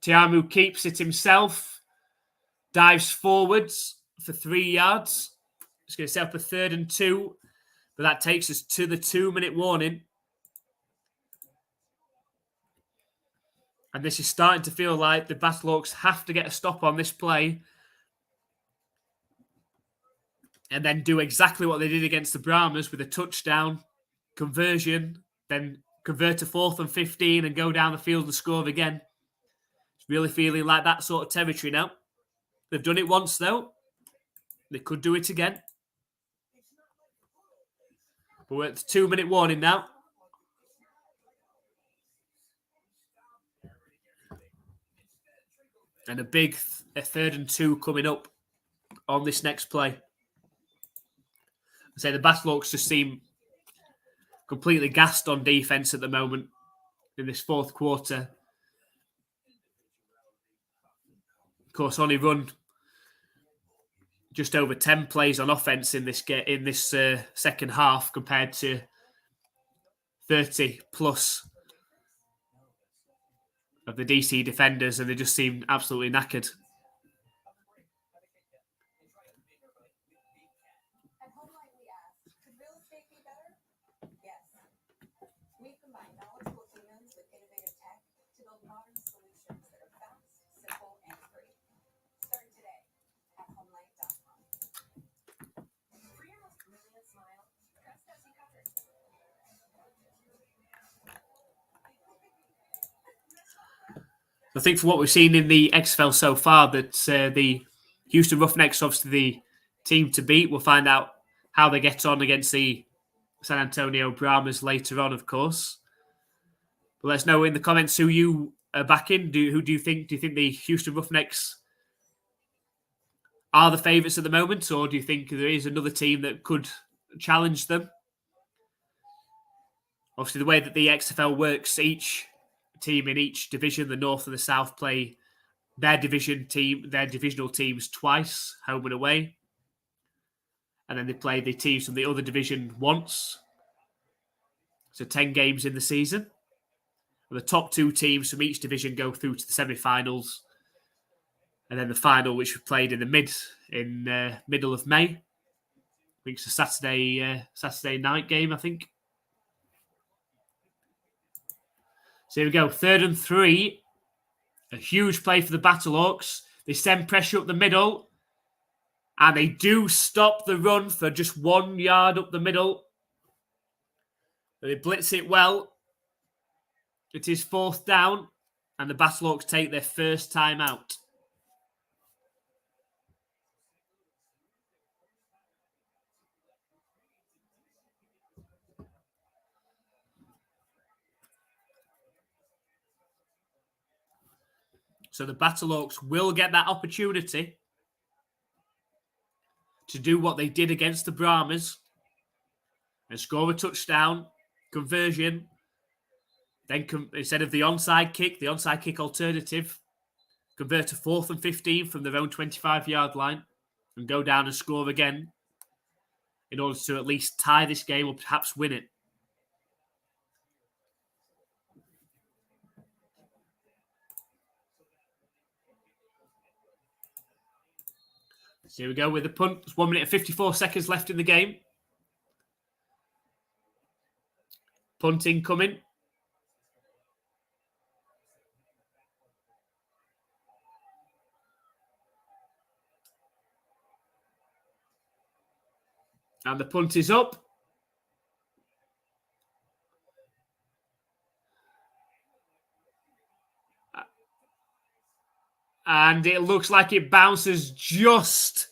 Tiamu keeps it himself, dives forwards for 3 yards. It's going to set up a 3rd and 2, but that takes us to the 2-minute warning. And this is starting to feel like the Battlehawks have to get a stop on this play and then do exactly what they did against the Brahmas with a touchdown, conversion, then convert to 4th and 15 and go down the field and score again. It's really feeling like that sort of territory now. They've done it once, though. They could do it again. But we're at the 2-minute warning now. And a big 3rd and 2 coming up on this next play. I say the Battlehawks just seem completely gassed on defense at the moment in this 4th quarter. Of course, only run just over 10 plays on offense in this second half compared to 30 plus of the DC defenders, and they just seem absolutely knackered. I think for what we've seen in the XFL so far, that the Houston Roughnecks, obviously the team to beat. We'll find out how they get on against the San Antonio Brahmas later on, of course. But let us know in the comments who you are backing. Who do you think? Do you think the Houston Roughnecks are the favourites at the moment, or do you think there is another team that could challenge them? Obviously, the way that the XFL works, each team in each division, the North and the South, play their divisional teams twice, home and away. And then they play the teams from the other division once. So 10 games in the season. And the top 2 teams from each division go through to the semi-finals. And then the final, which we played in the middle of May. I think it's a Saturday night game, I think. So here we go. 3rd and 3. A huge play for the Battlehawks. They send pressure up the middle. And they do stop the run for just 1 yard up the middle. They blitz it well. It is 4th down. And the Battlehawks take their first time out. So the Battlehawks will get that opportunity to do what they did against the Brahmas and score a touchdown conversion. Then instead of the onside kick alternative, convert to 4th and 15 from their own 25-yard line and go down and score again in order to at least tie this game or perhaps win it. So here we go with the punt. There's 1 minute and 54 seconds left in the game. Punting coming. And the punt is up. And it looks like it bounces just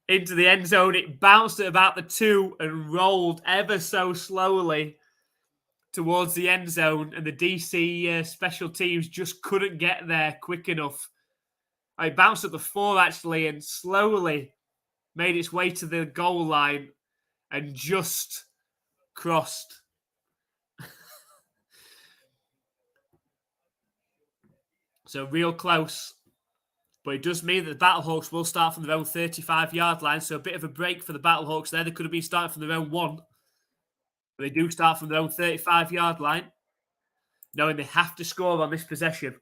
into the end zone. It bounced at about the 2 and rolled ever so slowly towards the end zone. And the DC special teams just couldn't get there quick enough. It bounced at the 4, actually, and slowly made its way to the goal line and just crossed. So real close. But it does mean that the Battlehawks will start from their own 35-yard line. So a bit of a break for the Battlehawks there. They could have been starting from their own 1. But they do start from their own 35-yard line, knowing they have to score on this possession.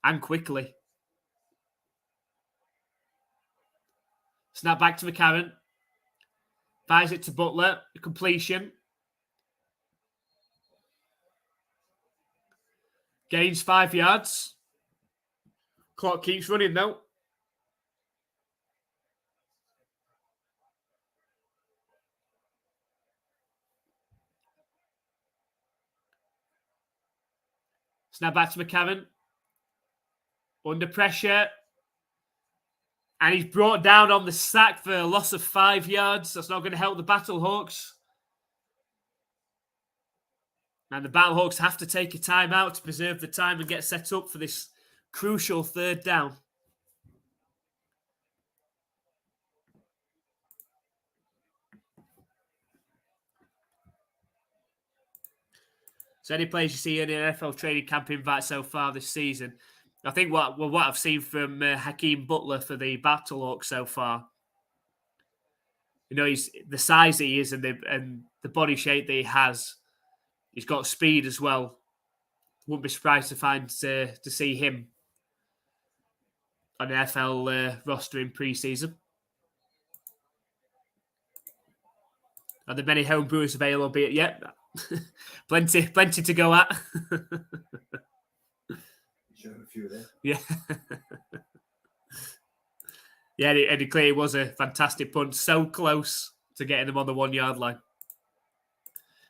And quickly. Snap back to McCarron. Fires it to Butler. Completion. Gains 5 yards. Clock keeps running though. Snap back to McCarron. Under pressure. And he's brought down on the sack for a loss of 5 yards. That's not going to help the Battlehawks. And the Battlehawks have to take a timeout to preserve the time and get set up for this crucial 3rd down. So any players you see in the NFL training camp invite so far this season, I think what I've seen from Hakeem Butler for the Battlehawks so far, you know, he's the size he is and the body shape that he has. He's got speed as well. Wouldn't be surprised to see him on the NFL roster in pre-season. Are there many home brewers available? Yep, plenty to go at. Showing a few there. Yeah. Yeah, and it clearly was a fantastic punt. So close to getting them on the 1 yard line.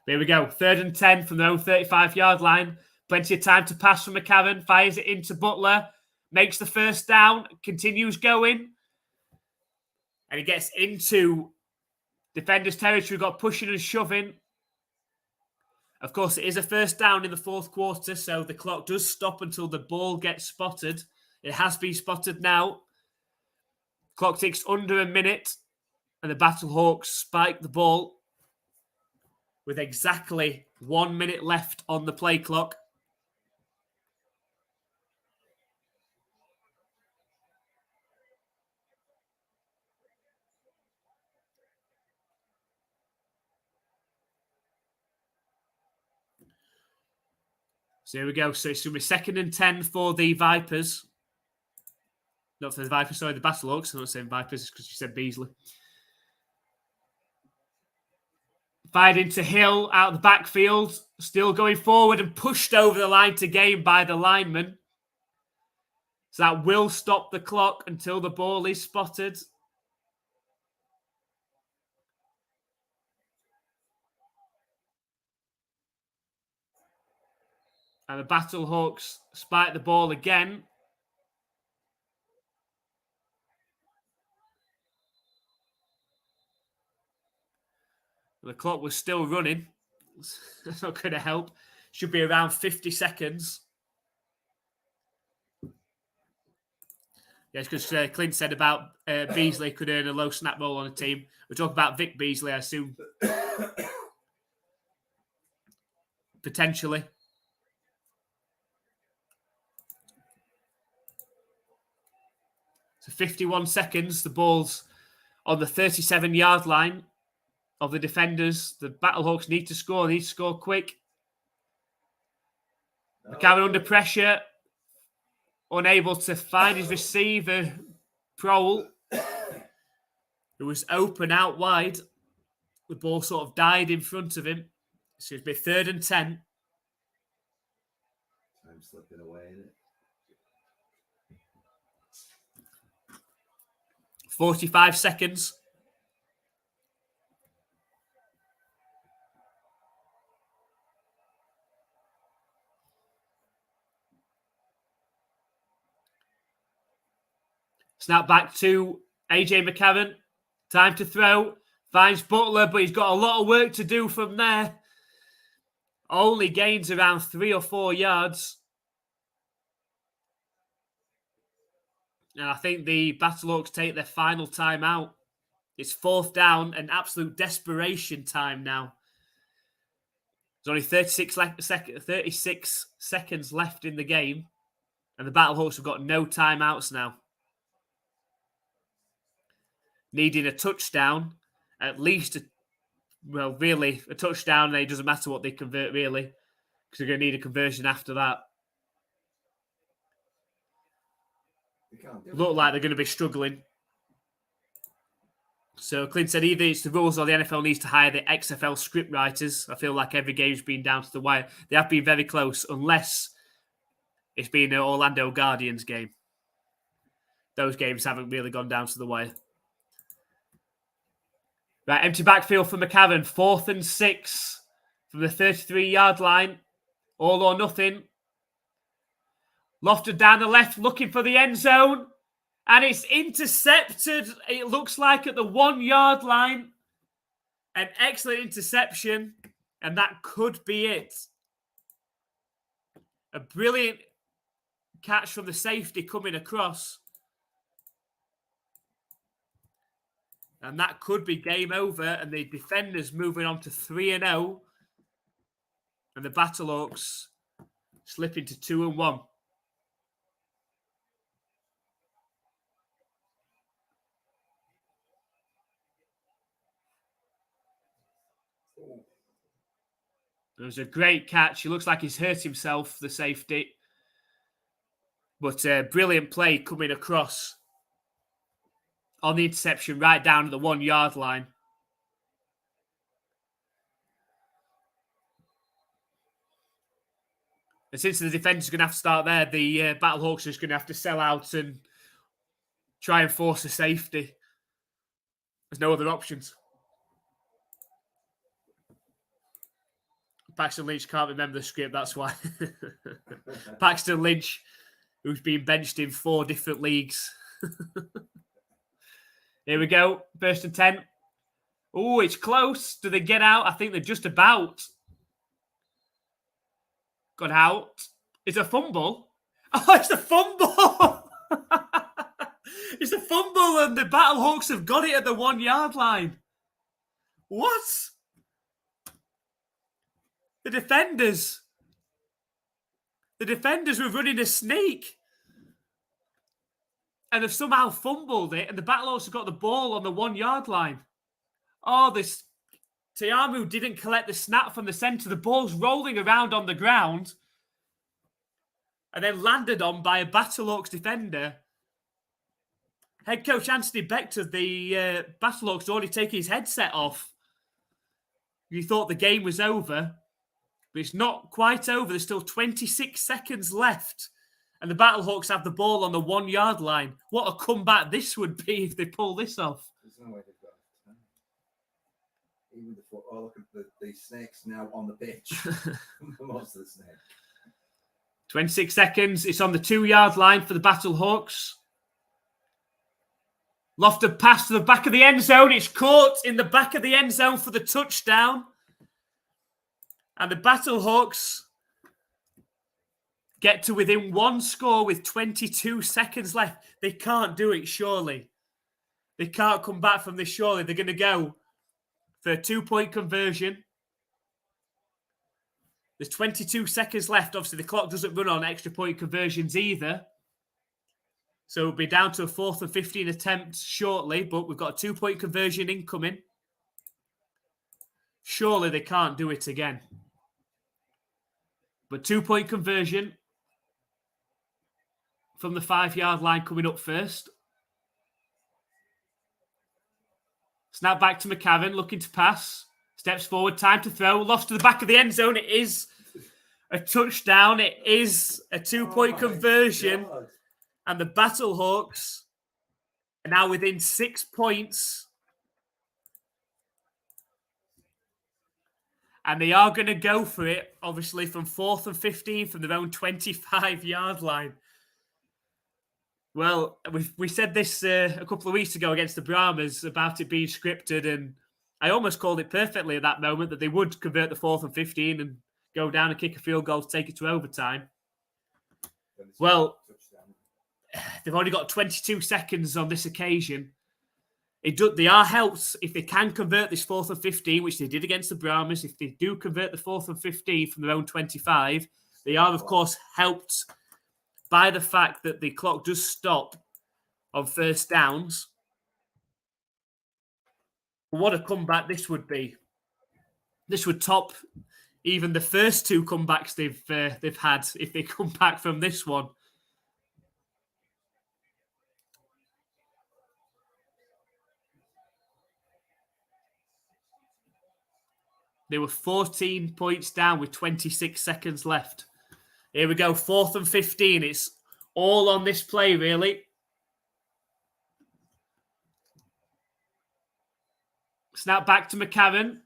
Here we go. 3rd and 10 from their own 35-yard line. Plenty of time to pass from McCarron. Fires it into Butler. Makes the 1st down. Continues going. And he gets into defenders' territory. Got pushing and shoving. Of course, it is a 1st down in the 4th quarter, so the clock does stop until the ball gets spotted. It has been spotted now. Clock ticks under a minute, and the Battlehawks spike the ball with exactly 1 minute left on the play clock. So here we go. So it's going to be 2nd and 10 for the Vipers. Not for the Vipers, sorry, the Battlehawks. I'm not saying Vipers because you said Beasley. Fired into Hill out of the backfield. Still going forward and pushed over the line to gain by the lineman. So that will stop the clock until the ball is spotted. And the Battlehawks spike the ball again. The clock was still running. That's not going to help. Should be around 50 seconds. Yes, because Clint said about Beasley could earn a low snap roll on a team. We're talking about Vic Beasley, I assume. Potentially. So 51 seconds. The ball's on the 37-yard line of the defenders. The Battlehawks need to score. They need to score quick. McCarron under pressure. Unable to find his receiver, Prohl, who was open out wide. The ball sort of died in front of him. So it'd be 3rd and 10. I'm slipping away in it. 45 seconds. Snap back to AJ McCarron. Time to throw. Finds Butler, but he's got a lot of work to do from there. Only gains around 3 or 4 yards. And I think the Battlehawks take their final time out. It's 4th down, an absolute desperation time now. There's only 36 seconds left in the game. And the Battlehawks have got no timeouts now. Needing a touchdown, at least, really, a touchdown, and it doesn't matter what they convert, really, because they're going to need a conversion after that. Look like they're going to be struggling. So Clint said either it's the rules or the NFL needs to hire the XFL script writers. I feel like every game's been down to the wire. They have been very close, unless it's been an Orlando Guardians game. Those games haven't really gone down to the wire. Right, empty backfield for McCarron. 4th and 6 from the 33-yard line. All or nothing. Lofted down the left, looking for the end zone. And it's intercepted, it looks like, at the 1-yard line. An excellent interception. And that could be it. A brilliant catch from the safety coming across. And that could be game over. And the defenders moving on to 3-0. And the Battlehawks slipping to 2-1. It was a great catch. He looks like he's hurt himself, the safety. But a brilliant play coming across on the interception right down to the 1-yard line. And since the defenders are going to have to start there, the Battlehawks are just going to have to sell out and try and force a safety. There's no other options. Paxton Lynch can't remember the script, that's why. Paxton Lynch, who's been benched in 4 different leagues. Here we go. 1st and 10. Oh, it's close. Do they get out? I think they're just about. Got out. It's a fumble. Oh, it's a fumble. It's a fumble and the Battlehawks have got it at the 1-yard line. What? The defenders were running a sneak and have somehow fumbled it, and the Battlehawks have got the ball on the 1-yard line. Oh, this Tiamu didn't collect the snap from the centre. The ball's rolling around on the ground and then landed on by a Battlehawks defender. Head coach Anthony Becht of the Battlehawks already taken his headset off. You thought the game was over, but it's not quite over. There's still 26 seconds left. And the Battlehawks have the ball on the 1 yard line. What a comeback this would be if they pull this off. There's no way they've got time. Even the foot. Oh, look at the snakes now on the pitch. Most of the snakes. 26 seconds. It's on the 2 yard line for the Battlehawks. Lofted pass to the back of the end zone. It's caught in the back of the end zone for the touchdown. And the Battlehawks get to within 1 score with 22 seconds left. They can't do it, surely. They can't come back from this, surely. They're going to go for a 2-point conversion. There's 22 seconds left. Obviously, the clock doesn't run on extra point conversions either. So it'll be down to a 4th and 15 attempt shortly, but we've got a 2-point conversion incoming. Surely they can't do it again. But 2-point conversion from the 5 yard line coming up first. Snap back to McCarron, looking to pass. Steps forward, time to throw. Lost to the back of the end zone. It is a touchdown. It is a 2-point conversion. God. And the Battlehawks are now within 6 points. And they are going to go for it, obviously, from 4th and 15 from their own 25 yard line. Well, we said this a couple of weeks ago against the Brahmas about it being scripted, and I almost called it perfectly at that moment that they would convert the 4th and 15 and go down and kick a field goal to take it to overtime. Well, they've only got 22 seconds on this occasion. They are helped if they can convert this 4th and 15, which they did against the Brahmas. If they do convert the 4th and 15 from their own 25, they are, of course, helped by the fact that the clock does stop on first downs. What a comeback this would be. This would top even the first 2 comebacks they've had if they come back from this one. They were 14 points down with 26 seconds left. Here we go, 4th and 15. It's all on this play, really. Snap back to McCarron.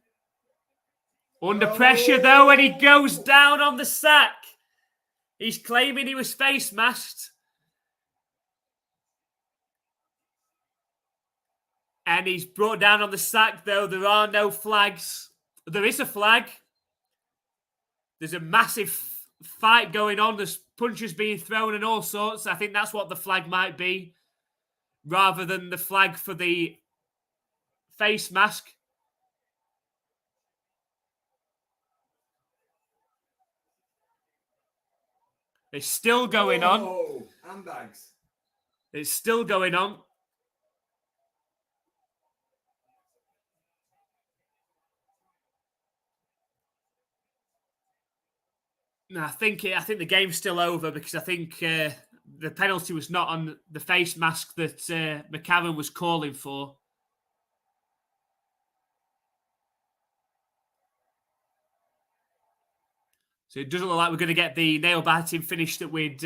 Under pressure, though, and he goes down on the sack. He's claiming he was face masked. And he's brought down on the sack, though. There are no flags. There is a flag. There's a massive fight going on. There's punches being thrown and all sorts. I think that's what the flag might be, rather than the flag for the face mask. It's still going on. Handbags. It's still going on. No, I think the game's still over because I think the penalty was not on the face mask that McCarron was calling for. So it doesn't look like we're going to get the nail-biting finish that we'd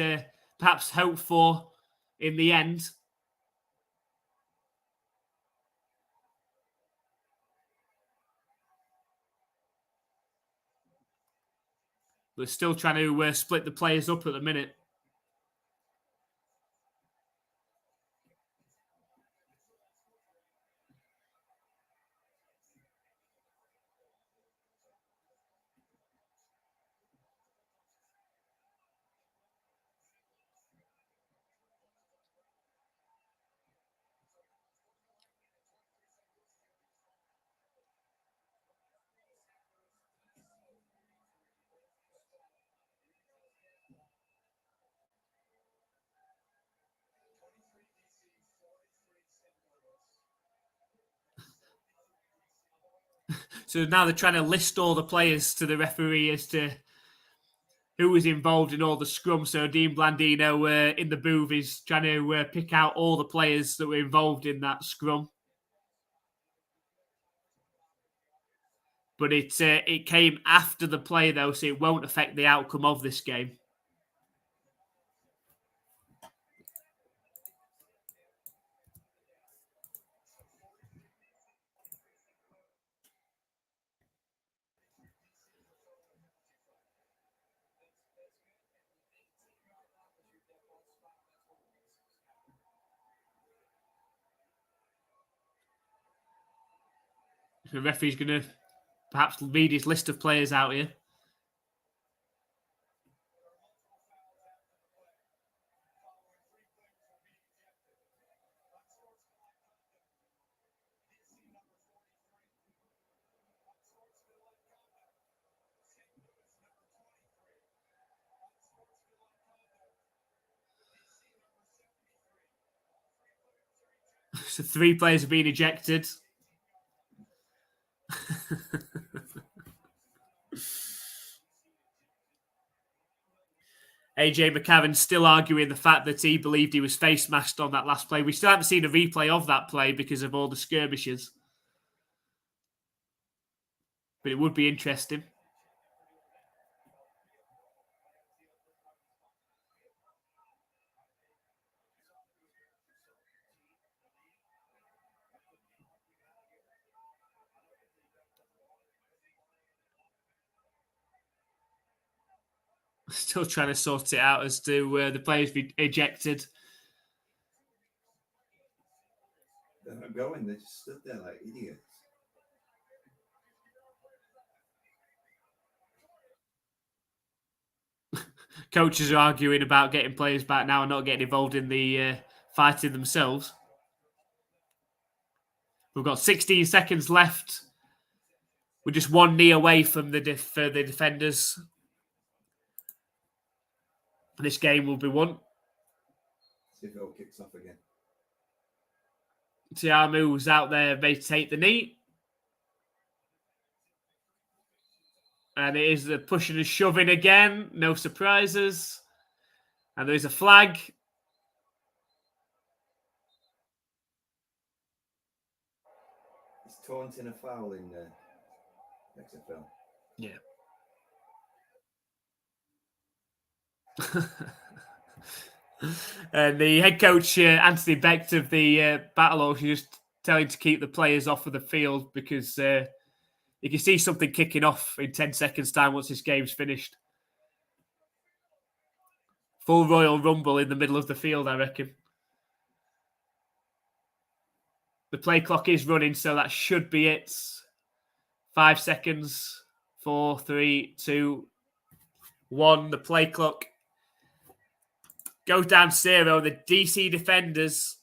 perhaps hoped for in the end. We're still trying to split the players up at the minute. So now they're trying to list all the players to the referee as to who was involved in all the scrum. So Dean Blandino in the booth is trying to pick out all the players that were involved in that scrum. But it came after the play, though, so it won't affect the outcome of this game. The referee's going to perhaps read his list of players out here. So 3 players have been ejected. AJ McCarron still arguing the fact that he believed he was face masked on that last play. We still haven't seen a replay of that play because of all the skirmishes. But it would be interesting. Still trying to sort it out as to the players be ejected. They're not going. They just stood there like idiots. Coaches are arguing about getting players back now and not getting involved in the fighting themselves. We've got 16 seconds left. We're just 1 knee away from the defenders. This game will be won. See if it all kicks off again. Tiamu's out there, may take the knee. And it is the pushing and shoving again. No surprises. And there is a flag. It's taunting a foul in XFL. Yeah. And the head coach, Anthony Becht of the Battlehawks, is just telling to keep the players off of the field because you can see something kicking off in 10 seconds' time once this game's finished. Full Royal Rumble in the middle of the field, I reckon. The play clock is running, so that should be it. 5 seconds. 4, 3, 2, 1. The play clock goes down 0. The DC defenders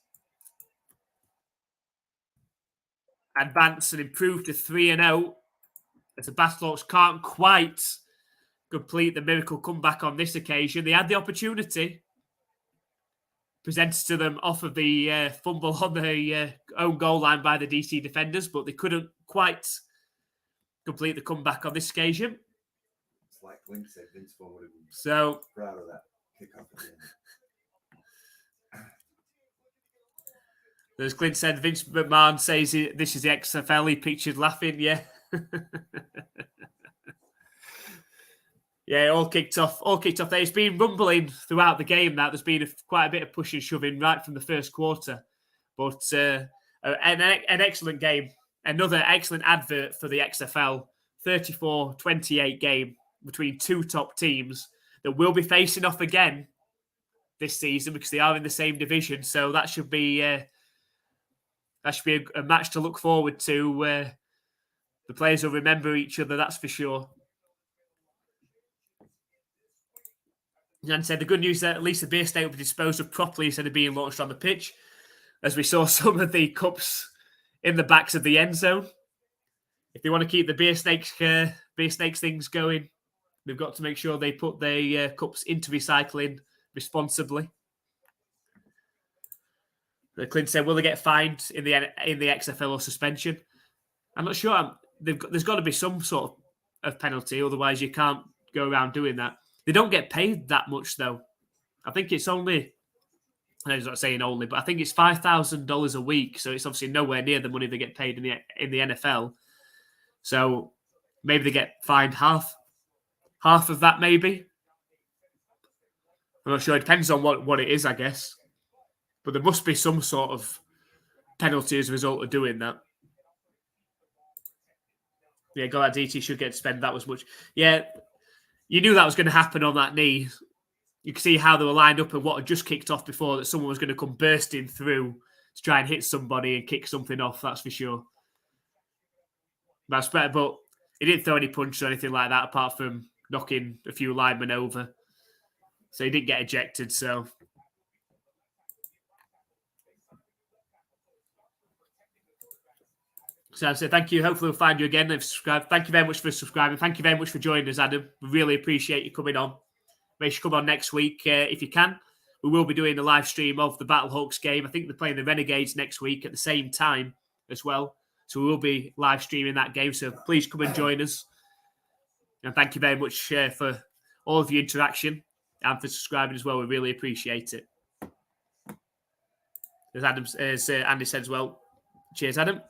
advance and improve to 3-0. As the Battlehawks can't quite complete the miracle comeback on this occasion. They had the opportunity presented to them off of the fumble on the own goal line by the DC defenders, but they couldn't quite complete the comeback on this occasion. It's like Clint said, Vince Vaughn would have been so proud of that kick-off at the end. As Clint said, Vince McMahon says this is the XFL. He pictured laughing, yeah. Yeah, all kicked off there. It's been rumbling throughout the game now. There's been quite a bit of push and shoving right from the first quarter. But an excellent game. Another excellent advert for the XFL. 34-28 game between 2 top teams that will be facing off again this season because they are in the same division. So that should be a match to look forward to. The players will remember each other, that's for sure. And said the good news that at least the beer snake will be disposed of properly instead of being launched on the pitch, as we saw some of the cups in the backs of the end zone. If they want to keep the beer snakes things going, they've got to make sure they put their cups into recycling responsibly. Clint said, "Will they get fined in the XFL or suspension?" I'm not sure. There's got to be some sort of penalty, otherwise you can't go around doing that. They don't get paid that much, though. I think it's only, I'm not saying only, but I think it's $5,000 a week. So it's obviously nowhere near the money they get paid in the NFL. So maybe they get fined half of that, maybe. I'm not sure. It depends on what it is, I guess. But there must be some sort of penalty as a result of doing that. Yeah, go at DT should get to spend that much. Yeah, you knew that was going to happen on that knee. You can see how they were lined up and what had just kicked off before, that someone was going to come bursting through to try and hit somebody and kick something off, that's for sure. That's better, but he didn't throw any punches or anything like that apart from knocking a few linemen over. So he didn't get ejected, so... So I say thank you. Hopefully we'll find you again and subscribe. Thank you very much for subscribing. Thank you very much for joining us, Adam. We really appreciate you coming on. Make sure you come on next week if you can. We will be doing a live stream of the Battlehawks game. I think they're playing the Renegades next week at the same time as well. So we will be live streaming that game. So please come and join us. And thank you very much for all of your interaction and for subscribing as well. We really appreciate it. As Andy said as well. Cheers, Adam.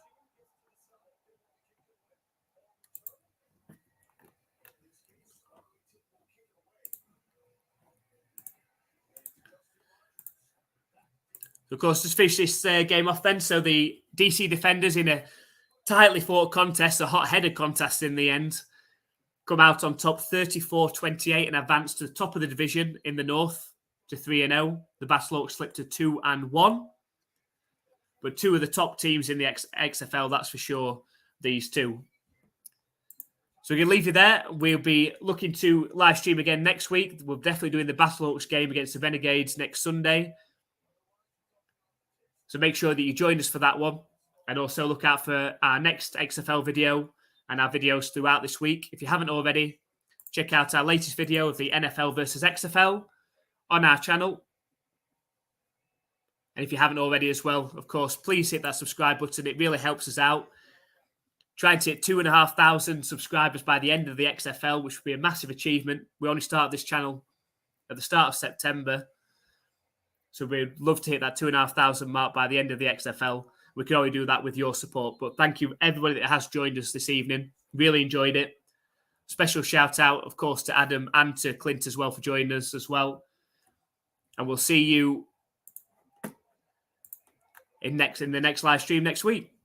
Of course, just finish this game off then. So the DC Defenders, in a tightly fought contest, a hot-headed contest in the end, come out on top 34-28 and advance to the top of the division in the North to 3-0. The Battlehawks slipped to 2-1. But two of the top teams in the XFL, that's for sure, these two. So we can leave you there. We'll be looking to live stream again next week. We're definitely doing the Battlehawks game against the Renegades next Sunday. So make sure that you join us for that one. And also look out for our next XFL video and our videos throughout this week. If you haven't already, check out our latest video of the NFL versus XFL on our channel. And if you haven't already as well, of course, please hit that subscribe button. It really helps us out. Trying to hit 2,500 subscribers by the end of the XFL, which would be a massive achievement. We only started this channel at the start of September. So we'd love to hit that 2,500 mark by the end of the XFL. We can only do that with your support. But thank you, everybody that has joined us this evening. Really enjoyed it. Special shout out, of course, to Adam and to Clint as well for joining us as well. And we'll see you in the next live stream next week.